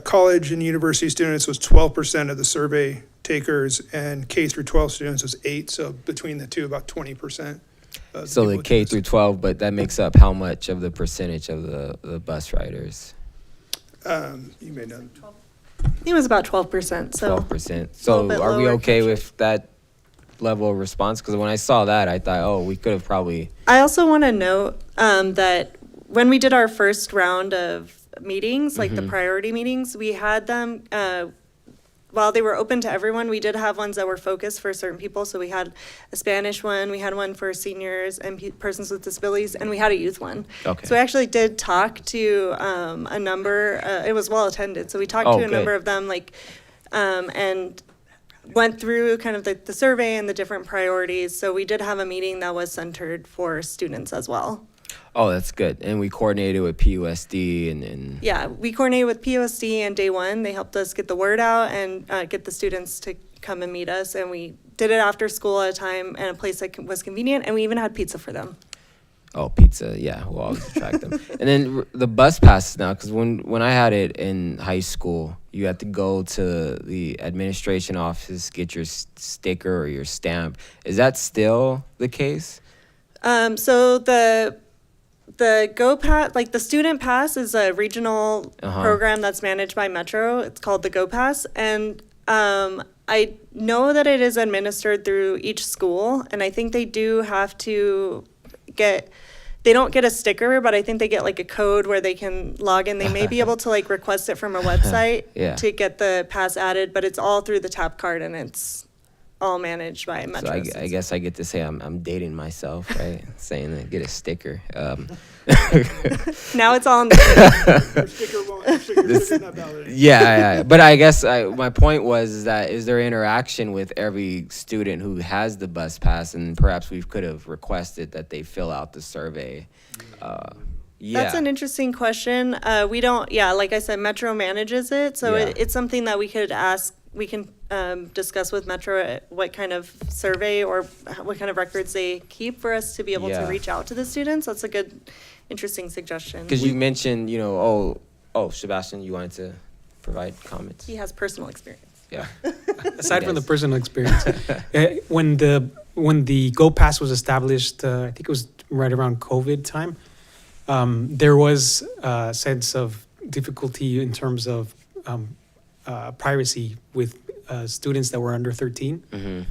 college and university students was 12% of the survey takers, and K through 12 students was 8%. So between the two, about 20%. So the K through 12, but that makes up how much of the percentage of the bus riders? You may know. I think it was about 12%. So 12%. So are we okay with that level of response? Because when I saw that, I thought, oh, we could have probably. I also want to note that when we did our first round of meetings, like the priority meetings, we had them, while they were open to everyone, we did have ones that were focused for certain people. So we had a Spanish one, we had one for seniors and persons with disabilities, and we had a youth one. Okay. So we actually did talk to a number, it was well attended. So we talked to a number of them, and went through kind of the survey and the different priorities. So we did have a meeting that was centered for students as well. Oh, that's good. And we coordinated with PUSD and Yeah, we coordinated with PUSD and Day One. They helped us get the word out and get the students to come and meet us. And we did it after school at a time and a place that was convenient. And we even had pizza for them. Oh, pizza, yeah, we'll always attract them. And then the bus passes now, because when I had it in high school, you had to go to the administration office, get your sticker or your stamp. Is that still the case? So the Go Pass, like the Student Pass, is a regional program that's managed by Metro. It's called the Go Pass, and I know that it is administered through each school, and I think they do have to they don't get a sticker, but I think they get like a code where they can log in. They may be able to like request it from a website to get the pass added, but it's all through the tap card, and it's all managed by Metro. So I guess I get to say I'm dating myself, right? Saying that, get a sticker. Now it's all in Yeah. But I guess my point was that is there interaction with every student who has the bus pass, and perhaps we could have requested that they fill out the survey. That's an interesting question. We don't, like I said, Metro manages it. So it's something that we could ask. We can discuss with Metro what kind of survey or what kind of records they keep for us to be able to reach out to the students. That's a good, interesting suggestion. Because you mentioned, Sebastian, you wanted to provide comments. He has personal experience. Yeah. Aside from the personal experience, when the Go Pass was established, I think it was right around COVID time, there was a sense of difficulty in terms of privacy with students that were under 13.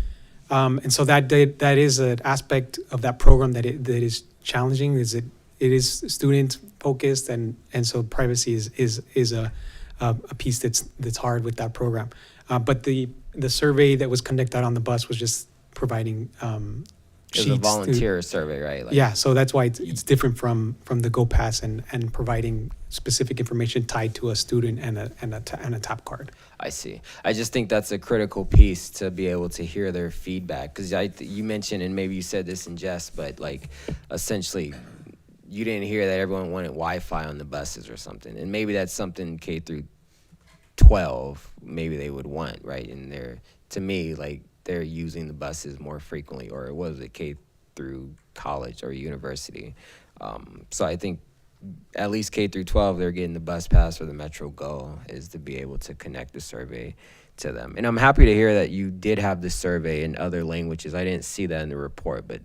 And so that is an aspect of that program that is challenging. It is student focused, and so privacy is a piece that's hard with that program. But the survey that was conducted on the bus was just providing sheets. It was a volunteer survey, right? Yeah, so that's why it's different from the Go Pass and providing specific information tied to a student and a tap card. I see. I just think that's a critical piece to be able to hear their feedback, because you mentioned, and maybe you said this in jest, but like essentially you didn't hear that everyone wanted Wi-Fi on the buses or something, and maybe that's something K through 12 maybe they would want, right? And to me, like, they're using the buses more frequently, or was it K through college or university? So I think at least K through 12, they're getting the bus pass or the Metro Go, is to be able to connect the survey to them. And I'm happy to hear that you did have the survey in other languages. I didn't see that in the report, but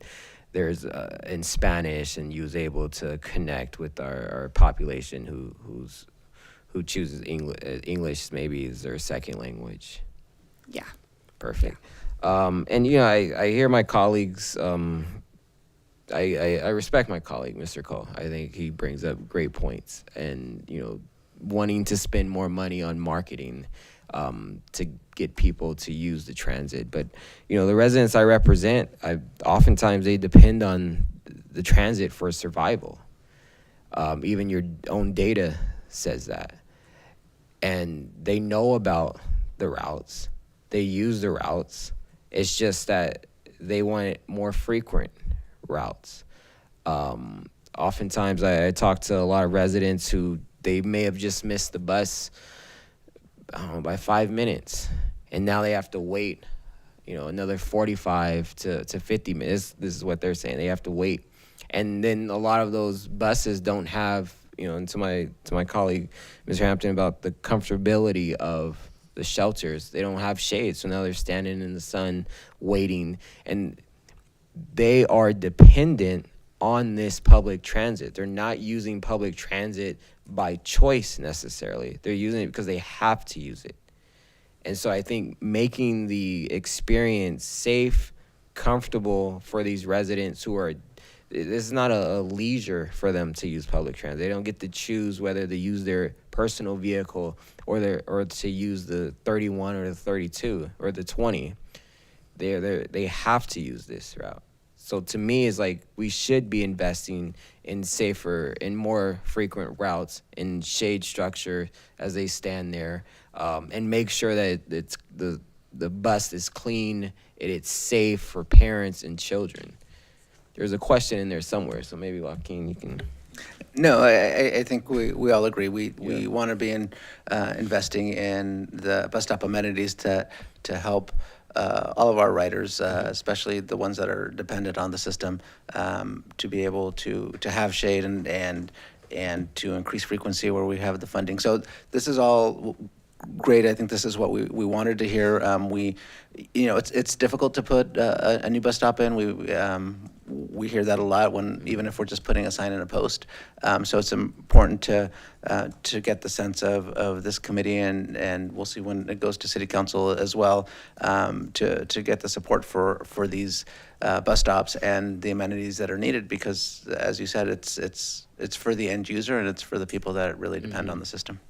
there's in Spanish, and you was able to connect with our population who chooses English maybe is their second language. Yeah. Perfect. And you know, I hear my colleagues. I respect my colleague, Mr. Cole. I think he brings up great points, and you know, wanting to spend more money on marketing to get people to use the transit. But you know, the residents I represent, oftentimes they depend on the transit for survival. Even your own data says that, and they know about the routes. They use the routes. It's just that they want more frequent routes. Oftentimes I talk to a lot of residents who they may have just missed the bus, I don't know, by 5 minutes, and now they have to wait, you know, another 45 to 50 minutes. This is what they're saying. They have to wait. And then a lot of those buses don't have, you know, and to my colleague, Mr. Hampton, about the comfortability of the shelters. They don't have shade, so now they're standing in the sun waiting, and they are dependent on this public transit. They're not using public transit by choice necessarily. They're using it because they have to use it. And so I think making the experience safe, comfortable for these residents who are, this is not a leisure for them to use public transit. They don't get to choose whether to use their personal vehicle or to use the 31 or the 32 or the 20. They have to use this route. So to me, it's like we should be investing in safer and more frequent routes in shade structure as they stand there, and make sure that it's the bus is clean, it's safe for parents and children. There's a question in there somewhere, so maybe Joaquin, you can. No, I think we all agree. We want to be investing in the bus stop amenities to help all of our riders, especially the ones that are dependent on the system, to be able to have shade and to increase frequency where we have the funding. So this is all great. I think this is what we wanted to hear. It's difficult to put a new bus stop in. We hear that a lot even if we're just putting a sign in a post. So it's important to get the sense of this committee, and we'll see when it goes to city council as well, to get the support for these bus stops and the amenities that are needed, because as you said, it's for the end user and it's for the people that really depend on the system.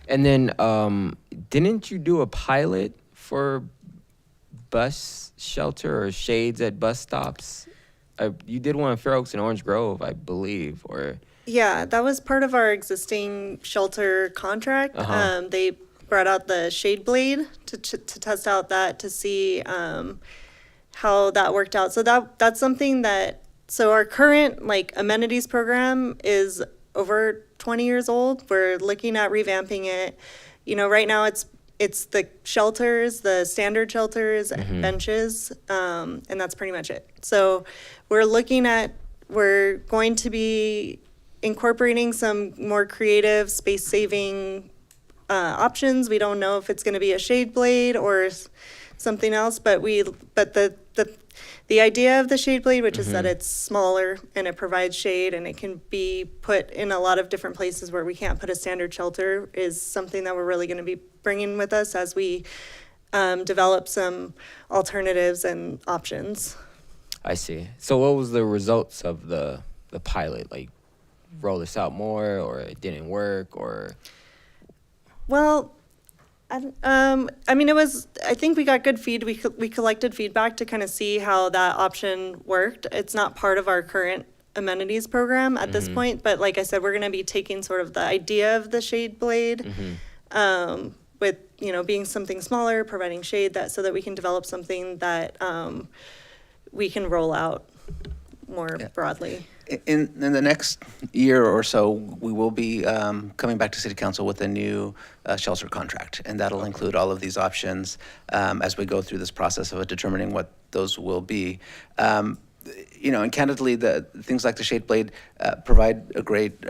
And then didn't you do a pilot for bus shelter or shades at bus stops? You did one in Fair Oaks and Orange Grove, I believe, or... Yeah, that was part of our existing shelter contract. They brought out the shade blade to test out that, to see how that worked out. So that's something so our current amenities program is over 20 years old. We're looking at revamping it. You know, right now it's the shelters, the standard shelters, benches, and that's pretty much it. So we're going to be incorporating some more creative space-saving options. We don't know if it's going to be a shade blade or something else, but the idea of the shade blade, which is that it's smaller and it provides shade and it can be put in a lot of different places where we can't put a standard shelter, is something that we're really going to be bringing with us as we develop some alternatives and options. I see. So what was the results of the pilot? Like, roll this out more, or it didn't work, or? Well, I think we got good we collected feedback to kind of see how that option worked. It's not part of our current amenities program at this point, but like I said, we're going to be taking sort of the idea of the shade blade, with, being something smaller, providing shade, so that we can develop something that we can roll out more broadly. In the next year or so, we will be coming back to City Council with a new shelter contract, and that'll include all of these options as we go through this process of determining what those will be. and candidly, the things like the shade blade provide a great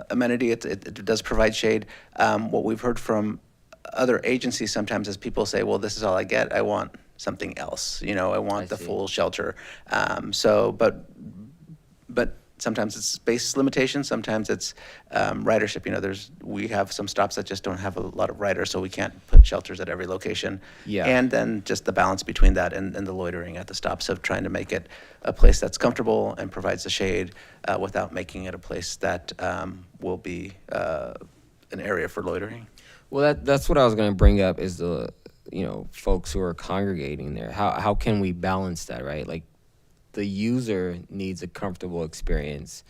amenity. It does provide shade. What we've heard from other agencies sometimes is people say, well, this is all I get. I want something else. I want the full shelter. But sometimes it's space limitations. Sometimes it's ridership. We have some stops that just don't have a lot of riders, so we can't put shelters at every location. Yeah. And then just the balance between that and the loitering at the stops of trying to make it a place that's comfortable and provides the shade without making it a place that will be an area for loitering. Well, that's what I was going to bring up is the, folks who are congregating there. How can we balance that, right? Like, the user needs a comfortable experience,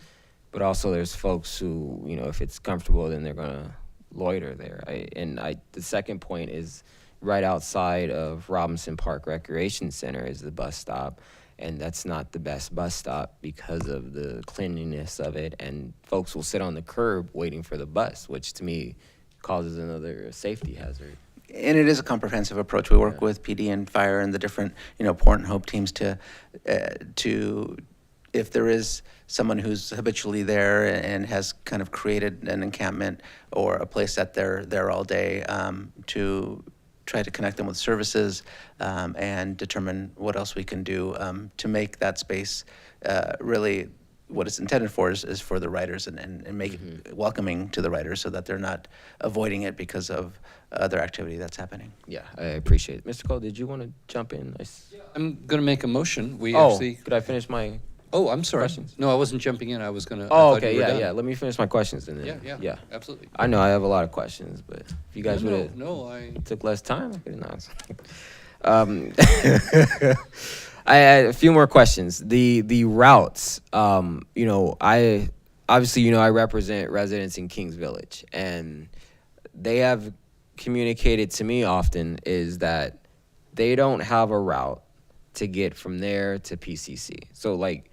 but also there's folks who, if it's comfortable, then they're gonna loiter there. The second point is right outside of Robinson Park Recreation Center is the bus stop, and that's not the best bus stop because of the cleanliness of it, and folks will sit on the curb waiting for the bus, which to me causes another safety hazard. And it is a comprehensive approach. We work with PD and fire and the different, Port and Hope teams to if there is someone who's habitually there and has kind of created an encampment or a place that they're there all day, to try to connect them with services and determine what else we can do to make that space really what it's intended for is for the riders and make it welcoming to the riders so that they're not avoiding it because of other activity that's happening. Yeah, I appreciate it. Mr. Cole, did you want to jump in? I'm going to make a motion. Could I finish my Oh, I'm sorry. questions? No, I wasn't jumping in. I was going to. Oh, okay, yeah. Let me finish my questions and then. Yeah, absolutely. I know I have a lot of questions, but if you guys would have I took less time, I could have not. I had a few more questions. The routes, I obviously, I represent residents in Kings Village, and they have communicated to me often is that they don't have a route to get from there to PCC. So, like,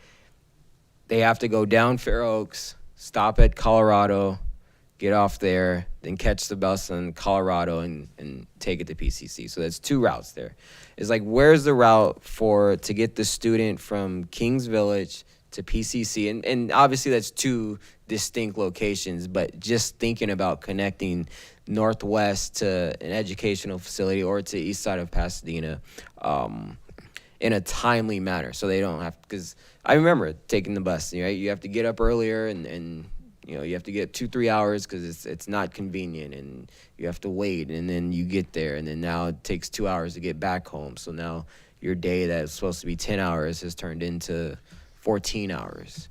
they have to go down Fair Oaks, stop at Colorado, get off there, then catch the bus in Colorado and take it to PCC. So that's two routes there. It's like, where's the route to get the student from Kings Village to PCC? And obviously that's two distinct locations, but just thinking about connecting Northwest to an educational facility or to east side of Pasadena in a timely manner so they don't have, because I remember taking the bus, right? You have to get up earlier and you have to get 2-3 hours because it's not convenient and you have to wait, and then you get there, and then now it takes 2 hours to get back home. So now your day that's supposed to be 10 hours has turned into 14 hours.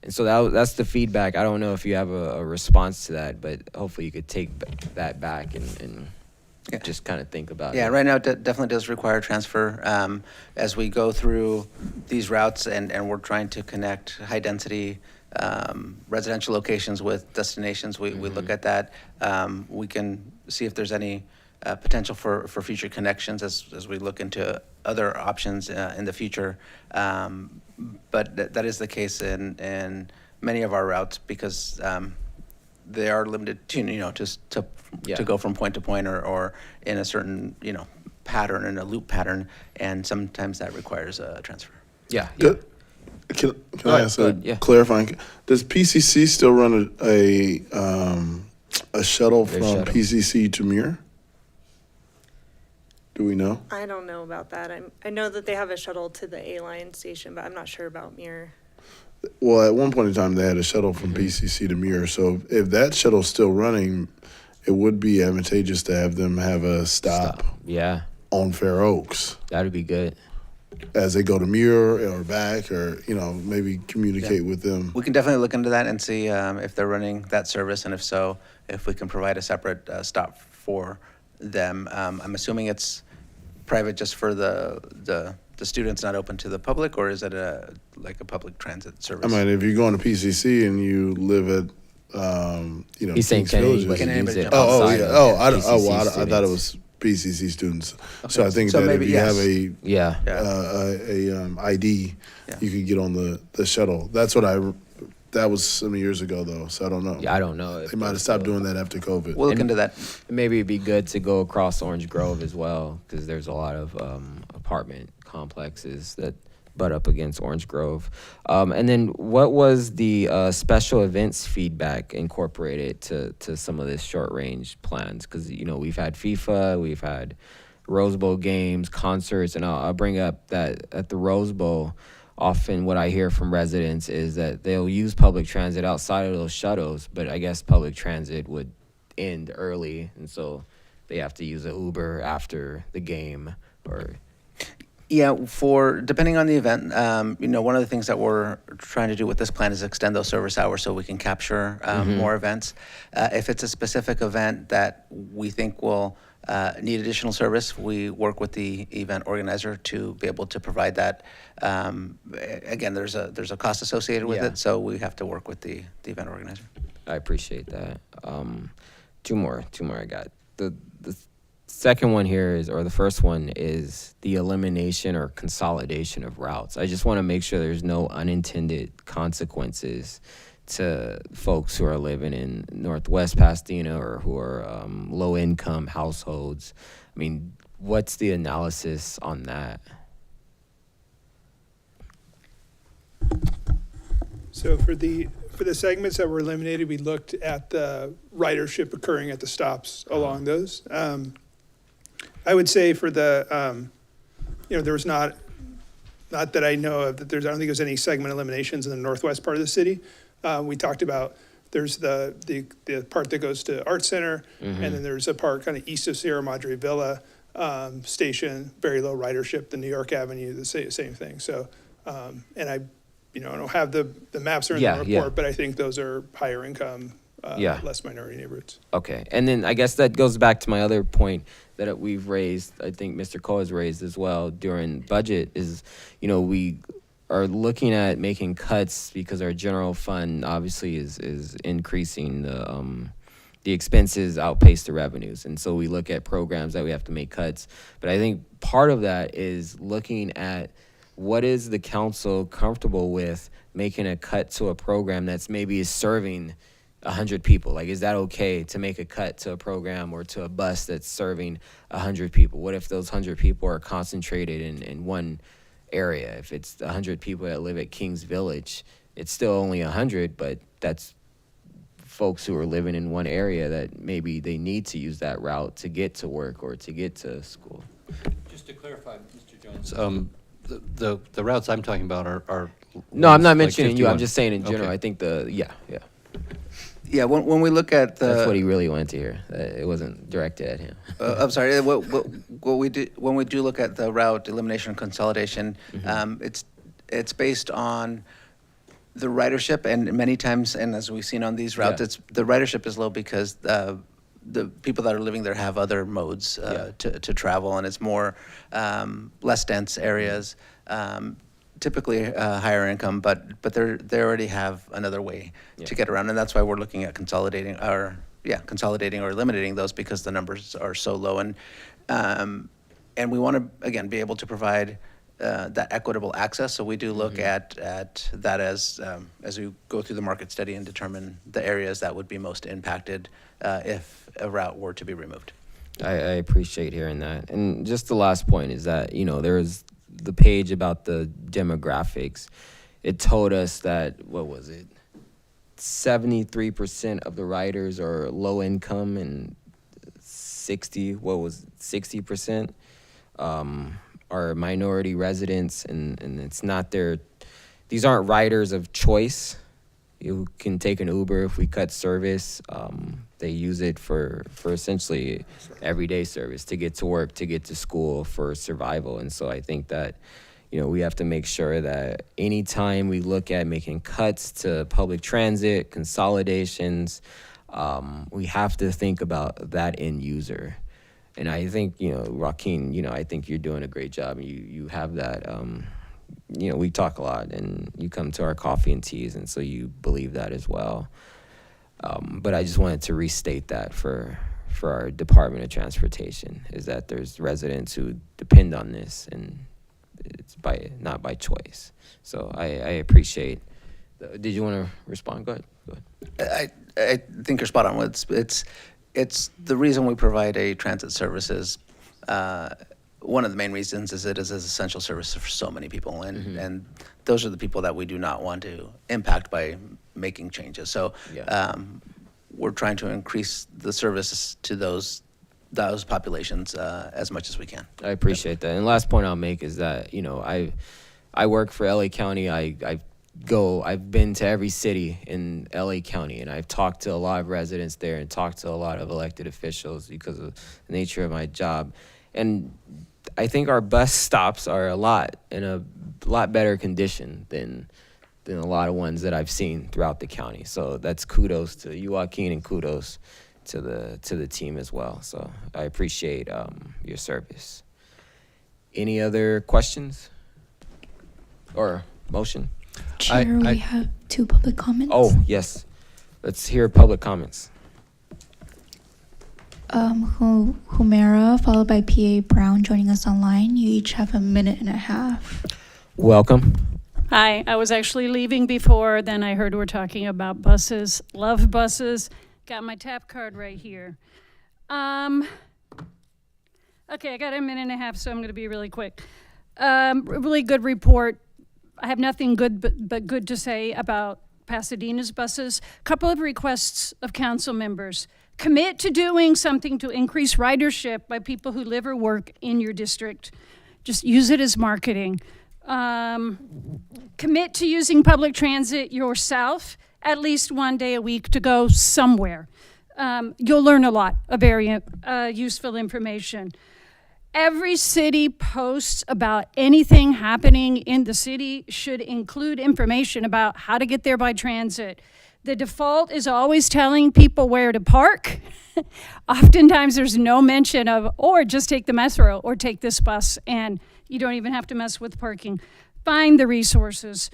And so that's the feedback. I don't know if you have a response to that, but hopefully you could take that back and just kind of think about it. Yeah, right now it definitely does require transfer. As we go through these routes and we're trying to connect high-density residential locations with destinations, we look at that. We can see if there's any potential for future connections as we look into other options in the future. But that is the case in many of our routes because they are limited to go from point to point or in a certain pattern, in a loop pattern, and sometimes that requires a transfer. Yeah. Can I ask clarifying? Does PCC still run a shuttle from PCC to Muir? Do we know? I don't know about that. I know that they have a shuttle to the A-Line station, but I'm not sure about Muir. Well, at one point in time, they had a shuttle from PCC to Muir. So if that shuttle's still running, it would be advantageous to have them have a stop. Yeah. On Fair Oaks. That'd be good. As they go to Muir or back, or maybe communicate with them. We can definitely look into that and see if they're running that service, and if so, if we can provide a separate stop for them. I'm assuming it's private just for the students, not open to the public, or is it like a public transit service? I mean, if you're going to PCC and you live at, He's saying Kings Village. I thought it was PCC students. Okay. So I think that maybe, if you have a ID, you could get on the shuttle. That was some years ago though, so I don't know. Yeah, I don't know. They might have stopped doing that after COVID. We'll look into that. Maybe it'd be good to go across Orange Grove as well, because there's a lot of apartment complexes that butt up against Orange Grove. And then what was the special events feedback incorporated to some of this short range plans? Because, you know, we've had FIFA, we've had Rose Bowl games, concerts, and I'll bring up that at the Rose Bowl, often what I hear from residents is that they'll use public transit outside of those shuttles, but I guess public transit would end early, and so they have to use an Uber after the game, or... Yeah, depending on the event, you know, one of the things that we're trying to do with this plan is extend those service hours so we can capture more events. If it's a specific event that we think will need additional service, we work with the event organizer to be able to provide that. Again, there's a cost associated with it, so we have to work with the event organizer. I appreciate that. Two more I got. The second one here is, or the first one is the elimination or consolidation of routes. I just want to make sure there's no unintended consequences to folks who are living in Northwest Pasadena or who are low-income households. I mean, what's the analysis on that? So for the segments that were eliminated, we looked at the ridership occurring at the stops along those. I would say for the, you know, there was not that I know of, that I don't think there's any segment eliminations in the northwest part of the city. We talked about there's the part that goes to Art Center, and then there's a part kind of east of Sierra Madre Villa station, very low ridership. The New York Avenue, the same thing. So, and I don't have the maps are in the report, but I think those are higher income, less minority neighborhoods. Okay, and then I guess that goes back to my other point that we've raised, I think Mr. Cole has raised as well during budget, is, you know, we are looking at making cuts because our general fund obviously is increasing. The expenses outpace the revenues, and so we look at programs that we have to make cuts. But I think part of that is looking at what is the council comfortable with making a cut to a program that's maybe is serving 100 people. Like, is that okay to make a cut to a program or to a bus that's serving 100 people? What if those 100 people are concentrated in one area? If it's 100 people that live at Kings Village, it's still only 100, but that's folks who are living in one area that maybe they need to use that route to get to work or to get to school. Just to clarify, Mr. Jones, the routes I'm talking about are no, I'm not like mentioning 51. you. I'm just saying in general. Okay. I think Yeah, when we look at the... that's what he really wanted to hear. It wasn't directed at him. I'm sorry. What we do when we do look at the route elimination and consolidation, it's based on the ridership, and many times, and as we've seen on these routes, the ridership is low because the people that are living there have other modes to travel, and it's more less dense areas. Typically higher income, but they already have another way to get around, and that's why we're looking at consolidating or eliminating those, because the numbers are so low, and we want to again be able to provide that equitable access. So we do look at that as we go through the market study and determine the areas that would be most impacted if a route were to be removed. I appreciate hearing that. And just the last point is that, you know, there's the page about the demographics. It told us that, what was it? 73% of the riders are low income, and 60% are minority residents, and it's not these aren't riders of choice. You can take an Uber if we cut service. They use it for essentially everyday service, to get to work, to get to school, for survival. And so I think that, you know, we have to make sure that anytime we look at making cuts to public transit, consolidations, we have to think about that end user. And I think, you know, Joaquin, you know, I think you're doing a great job. You have that, you know, we talk a lot, and you come to our coffee and teas, and so you believe that as well. But I just wanted to restate that for our Department of Transportation, is that there's residents who depend on this, and it's not by choice. So I appreciate. Did you want to respond? Go ahead. I think you're spot on. It's the reason we provide a transit services one of the main reasons is it is an essential service for so many people, and those are the people that we do not want to impact by making changes. So we're trying to increase the services to those populations as much as we can. I appreciate that. And last point I'll make is that, you know, I work for LA County. I've been to every city in LA County, and I've talked to a lot of residents there and talked to a lot of elected officials because of the nature of my job. And I think our bus stops are in a lot better condition than a lot of ones that I've seen throughout the county. So that's kudos to you, Joaquin, and kudos to the team as well. So I appreciate your service. Any other questions or motion? Chair, we have 2 public comments. Oh, yes. Let's hear public comments. Humera, followed by PA Brown, joining us online. You each have 1.5 minutes. Welcome. Hi, I was actually leaving before, then I heard we're talking about buses. Love buses. Got my tap card right here. Okay, I got 1.5 minutes, so I'm going to be really quick. Really good report. I have nothing good but good to say about Pasadena's buses. Couple of requests of council members. Commit to doing something to increase ridership by people who live or work in your district. Just use it as marketing. Commit to using public transit yourself at least 1 day a week to go somewhere. You'll learn a lot of very useful information. Every city posts about anything happening in the city should include information about how to get there by transit. The default is always telling people where to park. Oftentimes there's no mention of, or just take the metro or take this bus, and you don't even have to mess with parking. Find the resources.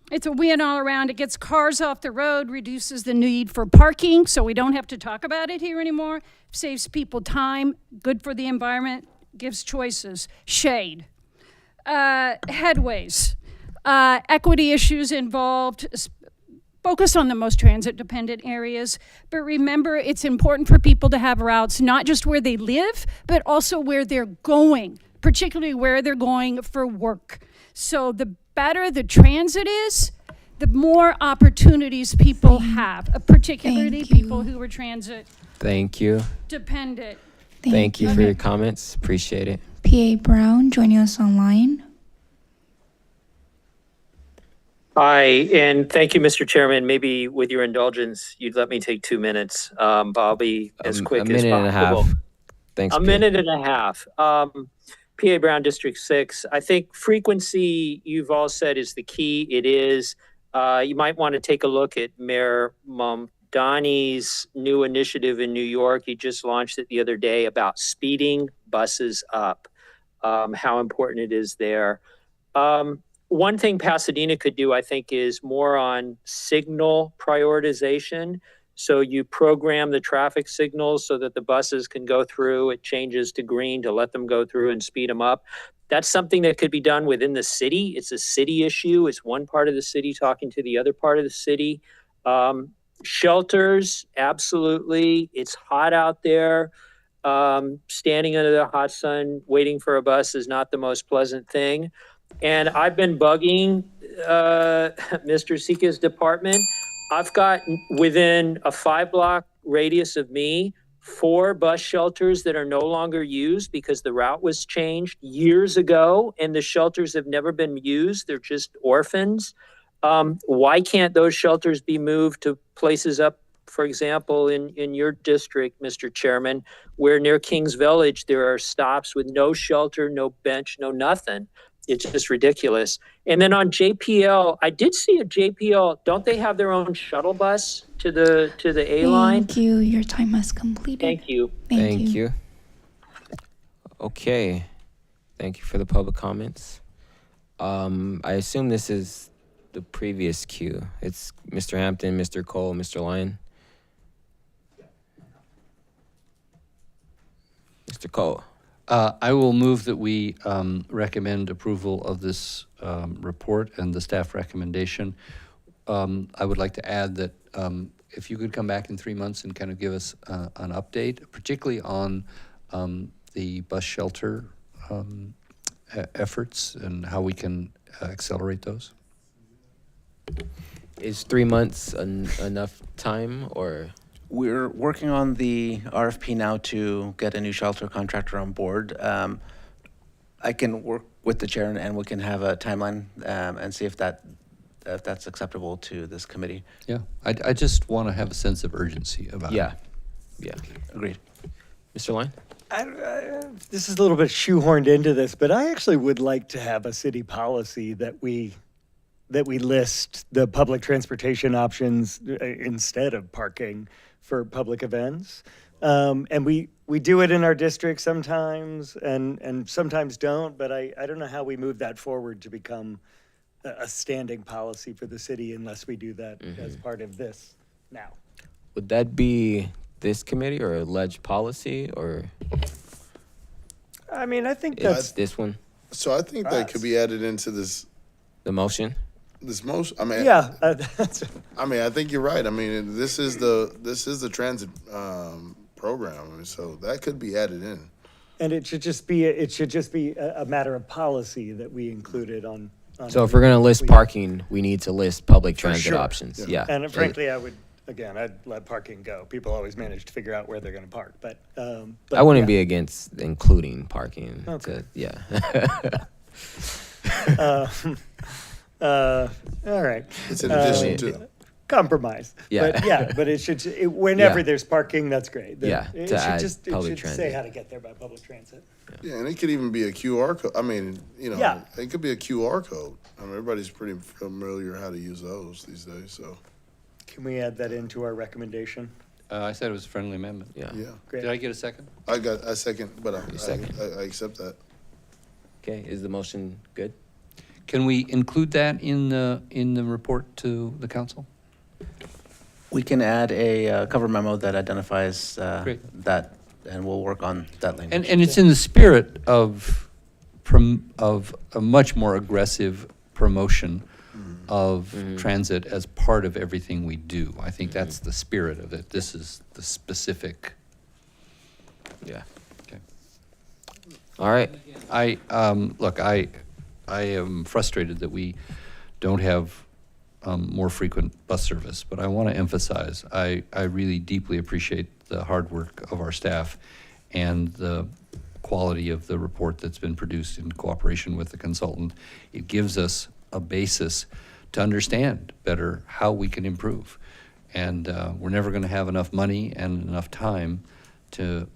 It's a win all around. It gets cars off the road, reduces the need for parking, so we don't have to talk about it here anymore. Saves people time, good for the environment, gives choices. Shade. Headways. Equity issues involved. Focus on the most transit-dependent areas, but remember it's important for people to have routes, not just where they live, but also where they're going, particularly where they're going for work. So the better the transit is, the more opportunities people have, particularly people who are transit Thank you. dependent. Thank you for your comments. Appreciate it. PA Brown, joining us online. Hi, and thank you, Mr. Chairman. Maybe with your indulgence, you'd let me take 2 minutes. I'll be as quick as possible. A minute and a half. Thanks. A minute and a half. PA Brown, District 6. I think frequency, you've all said, is the key. It is. You might want to take a look at Mayor Mamdani's new initiative in New York. He just launched it the other day about speeding buses up, how important it is there. One thing Pasadena could do, I think, is more on signal prioritization. So you program the traffic signals so that the buses can go through. It changes to green to let them go through and speed them up. That's something that could be done within the city. It's a city issue. It's one part of the city talking to the other part of the city. Shelters, absolutely. It's hot out there. Standing under the hot sun, waiting for a bus is not the most pleasant thing. And I've been bugging Mr. Sika's department. I've got within a 5-block radius of me 4 bus shelters that are no longer used because the route was changed years ago and the shelters have never been used. They're just orphans. Why can't those shelters be moved to places up, for example, in your district, Mr. Chairman, where near Kings Village there are stops with no shelter, no bench, no nothing. It's just ridiculous. And then on JPL, I did see a JPL. Don't they have their own shuttle bus to the A line? Thank you. Your time has completed. Thank you. Thank you. Okay. Thank you for the public comments. I assume this is the previous queue. It's Mr. Hampton, Mr. Cole, Mr. Lyon. Mr. Cole. I will move that we recommend approval of this report and the staff recommendation. I would like to add that if you could come back in 3 months and kind of give us an update, particularly on the bus shelter efforts and how we can accelerate those? Is 3 months enough time, or? We're working on the RFP now to get a new shelter contractor on board. I can work with the chair and we can have a timeline and see if that's acceptable to this committee. Yeah, I just want to have a sense of urgency about it. Yeah. Agreed. Mr. Line? This is a little bit shoehorned into this, but I actually would like to have a city policy that we list the public transportation options instead of parking for public events. And we do it in our district sometimes and sometimes don't, but I don't know how we move that forward to become a standing policy for the city unless we do that as part of this now. Would that be this committee or a ledge policy, or I mean, I think it's this one, So I think that could be added into this motion? I mean, yeah. I mean, I think you're right. I mean, this is the transit program, I mean, so that could be added in. And it should just be a matter of policy that we included on. So if we're going to list parking, we need to list public transit options. Yeah. And frankly, I'd let parking go. People always manage to figure out where they're going to park, but I wouldn't be against including parking. Okay. All right. It's in addition to. Compromise. Yeah. But it should, whenever Yeah. there's parking, that's great. Yeah, It to should add just, public it should say transit. how to get there by public transit. Yeah, and it could even be a QR code. I mean, Yeah. it could be a QR code. I mean, everybody's pretty familiar how to use those these days, so. Can we add that into our recommendation? I said it was a friendly amendment. Yeah. Yeah, Great. Did I get a second? I got a second, but second. I accept that. Okay, is the motion good? Can we include that in the report to the council? We can add a cover memo that identifies Great. that, and we'll work on that language. And it's in the spirit of a much more aggressive promotion of transit as part of everything we do. I think that's the spirit of it. This is the specific. Yeah. Okay. All right. Look, I am frustrated that we don't have more frequent bus service, but I want to emphasize, I really deeply appreciate the hard work of our staff and the quality of the report that's been produced in cooperation with the consultant. It gives us a basis to understand better how we can improve. And we're never going to have enough money and enough time to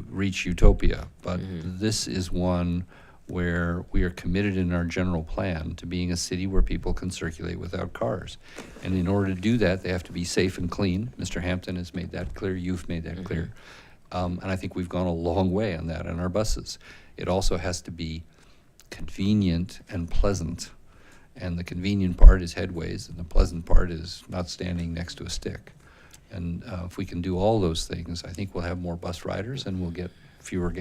reach utopia. But this is one where we are committed in our general plan to being a city where people can circulate without cars. And in order to do that, they have to be safe and clean. Mr. Hampton has made that clear. You've made that clear. And I think we've gone a long way on that on our buses. It also has to be convenient and pleasant. And the convenient part is headways, and the pleasant part is not standing next to a stick. And if we can do all those things, I think we'll have more bus riders, and we'll get fewer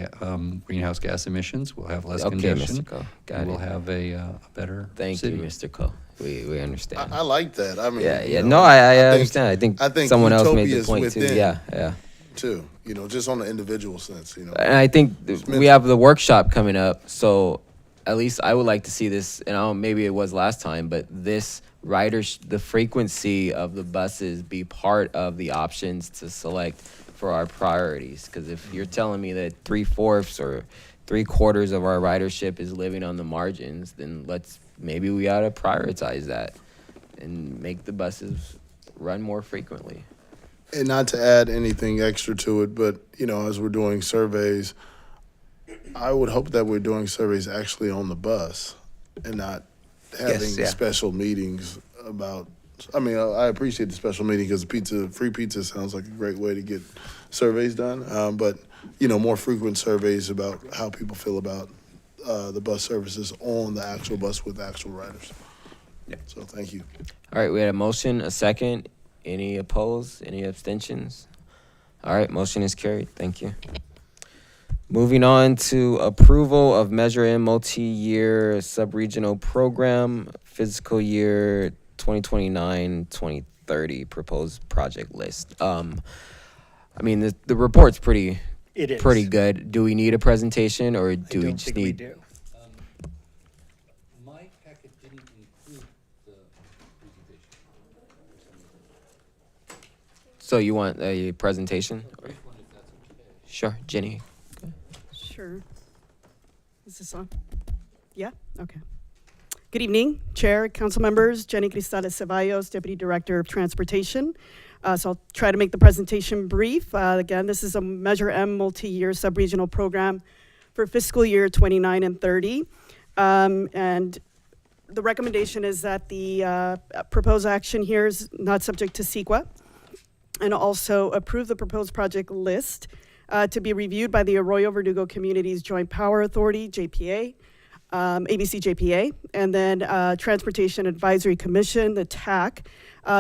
greenhouse gas emissions. We'll have less congestion. Mr. Cole. Got and it. we'll have a better Thank city. you, Mr. Cole. We understand. I like that. I mean, yeah. No, I understand. I think someone else made the utopia's point too. within, Yeah. Too, just on the individual sense, And I think we have the workshop coming up, so at least I would like to see this, and I don't, maybe it was last time, but this the frequency of the buses be part of the options to select for our priorities. Because if you're telling me that 3/4 or 3/4 of our ridership is living on the margins, then maybe we ought to prioritize that and make the buses run more frequently. And not to add anything extra to it, but, as we're doing surveys, I would hope that we're doing surveys actually on the bus and not having special meetings about, I appreciate the special meeting because free pizza sounds like a great way to get surveys done. But, more frequent surveys about how people feel about the bus services on the actual bus with actual riders. Yeah. So thank you. All right, we had a motion, a second. Any opposed? Any abstentions? All right, motion is carried. Thank you. Moving on to approval of Measure M multi-year sub-regional program, fiscal year 2029-2030 proposed project list. The report's pretty It is. pretty good. Do we need a presentation, or do I we don't just think we need? do. My packet didn't include the presentation. So you want a presentation? Sure, Jenny. Sure. Is this on? Yeah? Okay. Good evening, Chair, Council members. Jenny Cristales Ceballos, Deputy Director of Transportation. So I'll try to make the presentation brief. Again, this is a Measure M multi-year sub-regional program for fiscal year 29 and 30. And the recommendation is that the proposed action here is not subject to CEQA, and also approve the proposed project list to be reviewed by the Arroyo Verdugo Communities Joint Power Authority, JPA, ABC JPA, and then Transportation Advisory Commission, the TAC,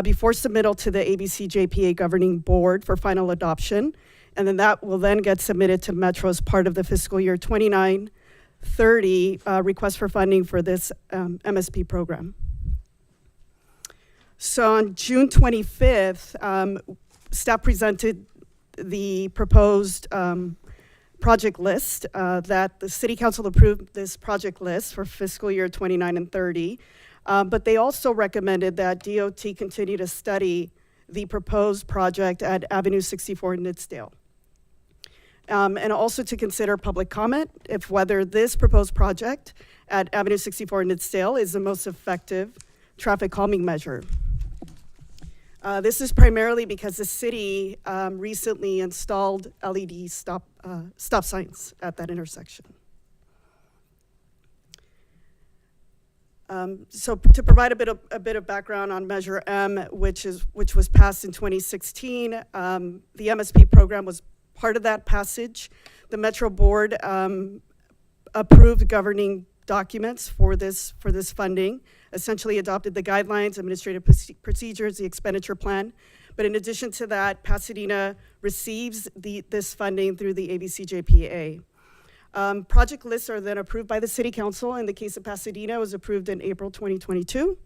before submittal to the ABC JPA Governing Board for final adoption. And then that will then get submitted to Metro as part of the fiscal year 29-30 request for funding for this MSP program. So on June 25th, staff presented the proposed project list that the City Council approved this project list for fiscal year 29 and 30. But they also recommended that DOT continue to study the proposed project at Avenue 64 in Nitsdale. And also to consider public comment if whether this proposed project at Avenue 64 in Nitsdale is the most effective traffic calming measure. This is primarily because the city recently installed LED stop signs at that intersection. So to provide a bit of background on Measure M, which was passed in 2016, the MSP program was part of that passage. The Metro Board approved governing documents for this funding, essentially adopted the guidelines, administrative procedures, the expenditure plan. But in addition to that, Pasadena receives this funding through the ABC JPA. Project lists are then approved by the City Council. In the case of Pasadena, it was approved in April 2022.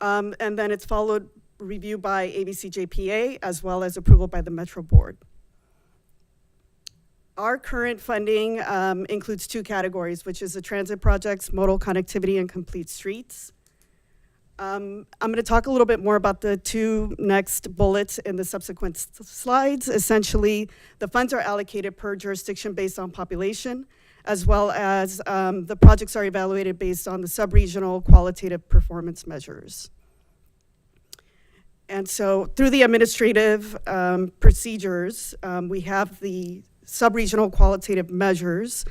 And then it's followed review by ABC JPA as well as approval by the Metro Board. Our current funding includes two categories, which is the transit projects, modal connectivity, and complete streets. I'm going to talk a little bit more about the two next bullets in the subsequent slides. Essentially, the funds are allocated per jurisdiction based on population, as well as the projects are evaluated based on the sub-regional qualitative performance measures. And so through the administrative procedures, we have the sub-regional qualitative measures,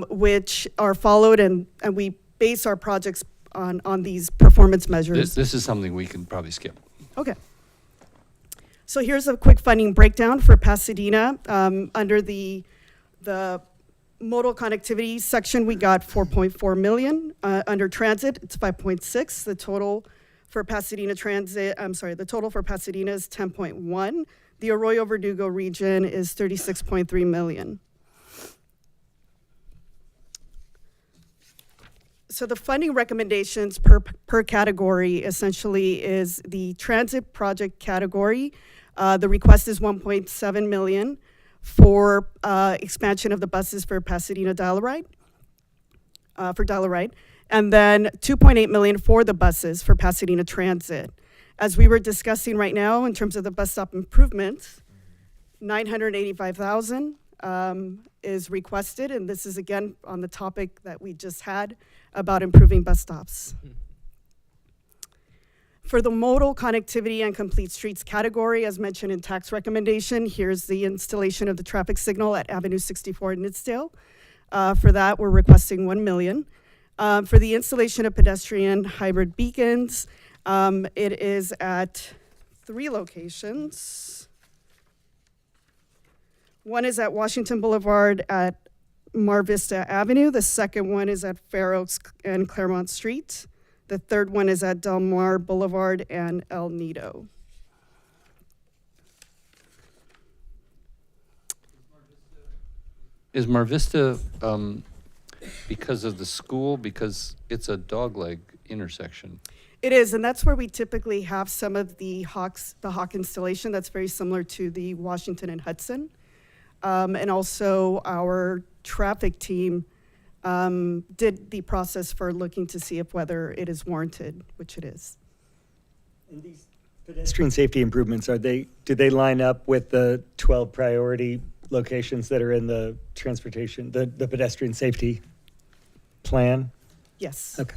which are followed, and we base our projects on these performance measures. This is something we can probably skip. Okay. So here's a quick funding breakdown for Pasadena. Under the modal connectivity section, we got 4.4 million. Under transit, it's 5.6. The total for Pasadena transit, the total for Pasadena is 10.1. The Arroyo Verdugo region is 36.3 million. So the funding recommendations per category essentially is the transit project category. The request is 1.7 million for expansion of the buses for Pasadena Dial-A-Ride, and then 2.8 million for the buses for Pasadena Transit. As we were discussing right now in terms of the bus stop improvements, 985,000 is requested, and this is again on the topic that we just had about improving bus stops. For the modal connectivity and complete streets category, as mentioned in tax recommendation, here's the installation of the traffic signal at Avenue 64 in Nitsdale. For that, we're requesting 1 million. For the installation of pedestrian hybrid beacons, it is at 3 locations. One is at Washington Boulevard at Mar Vista Avenue. The second one is at Fair Oaks and Claremont Street. The third one is at Del Mar Boulevard and El Nido. Is Mar Vista because of the school, because it's a dogleg intersection? It is, and that's where we typically have some of the hawk installation that's very similar to the Washington and Hudson. And also our traffic team did the process for looking to see if whether it is warranted, which it is. And these pedestrian safety improvements, do they line up with the 12 priority locations that are in the transportation, the pedestrian safety plan? Yes. Okay.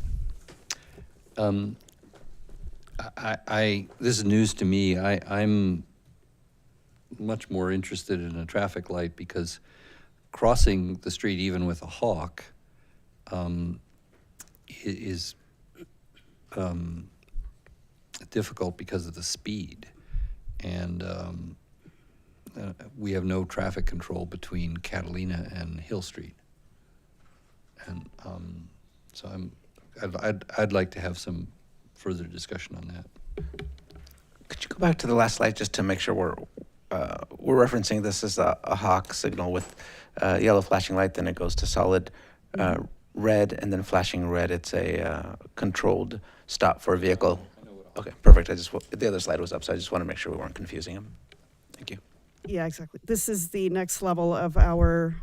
This is news to me. I'm much more interested in a traffic light because crossing the street even with a hawk is difficult because of the speed. And we have no traffic control between Catalina and Hill Street. And so I'd like to have some further discussion on that. Could you go back to the last slide just to make sure we're referencing this as a hawk signal with yellow flashing light, then it goes to solid red, and then flashing red, it's a controlled stop for a vehicle. Okay, perfect. The other slide was up, so I just want to make sure we weren't confusing them. Thank you. Yeah, exactly. This is the next level of our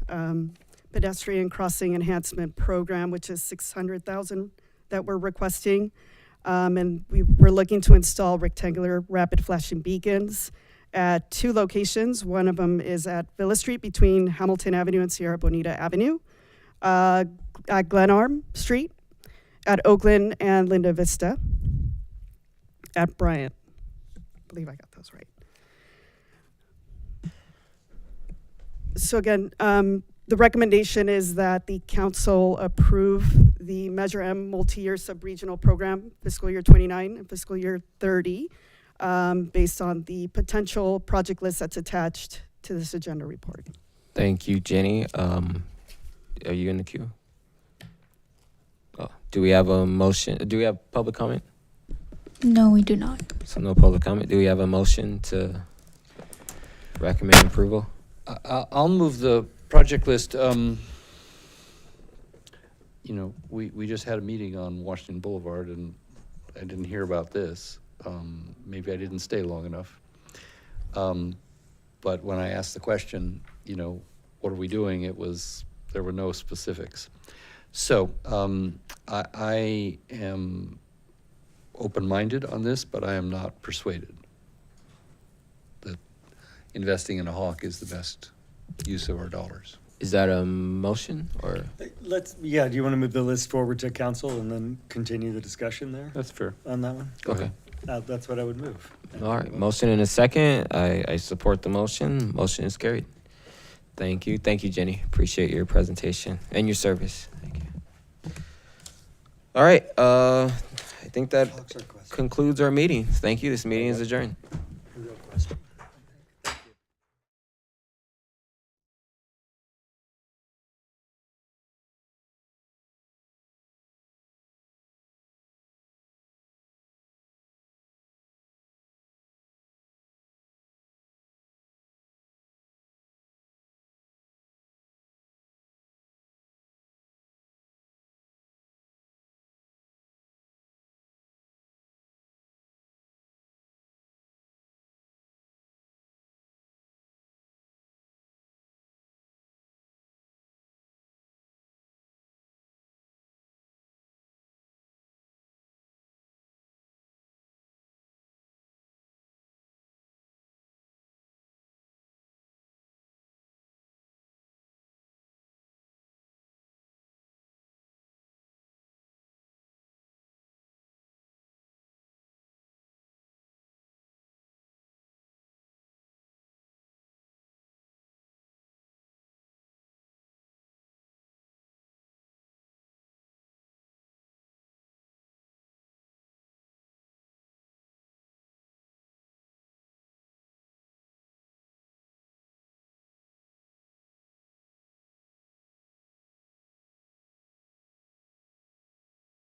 pedestrian crossing enhancement program, which is $600,000 that we're requesting. And we're looking to install rectangular rapid flashing beacons at 2 locations. One of them is at Villa Street between Hamilton Avenue and Sierra Bonita Avenue, at Glenarm Street, at Oakland and Linda Vista, at Bryant. I believe I got those right. So again, the recommendation is that the council approve the Measure M multi-year sub-regional program, fiscal year 29 and fiscal year 30, based on the potential project list that's attached to this agenda report. Thank you, Jenny. Are you in the queue? Oh, do we have a motion? Do we have public comment? No, we do not. So no public comment. Do we have a motion to recommend approval? I'll move the project list. We just had a meeting on Washington Boulevard, and I didn't hear about this. Maybe I didn't stay long enough. But when I asked the question, what are we doing? There were no specifics. So I am open-minded on this, but I am not persuaded that investing in a hawk is the best use of our dollars. Is that a motion or? Do you want to move the list forward to council and then continue the discussion there? That's fair. On that one? Okay. That's what I would move. All right, motion in a second. I support the motion. Motion is carried. Thank you. Thank you, Jenny. Appreciate your presentation and your service. Thank you. All right, I think that concludes our meeting. Thank you. This meeting is adjourned.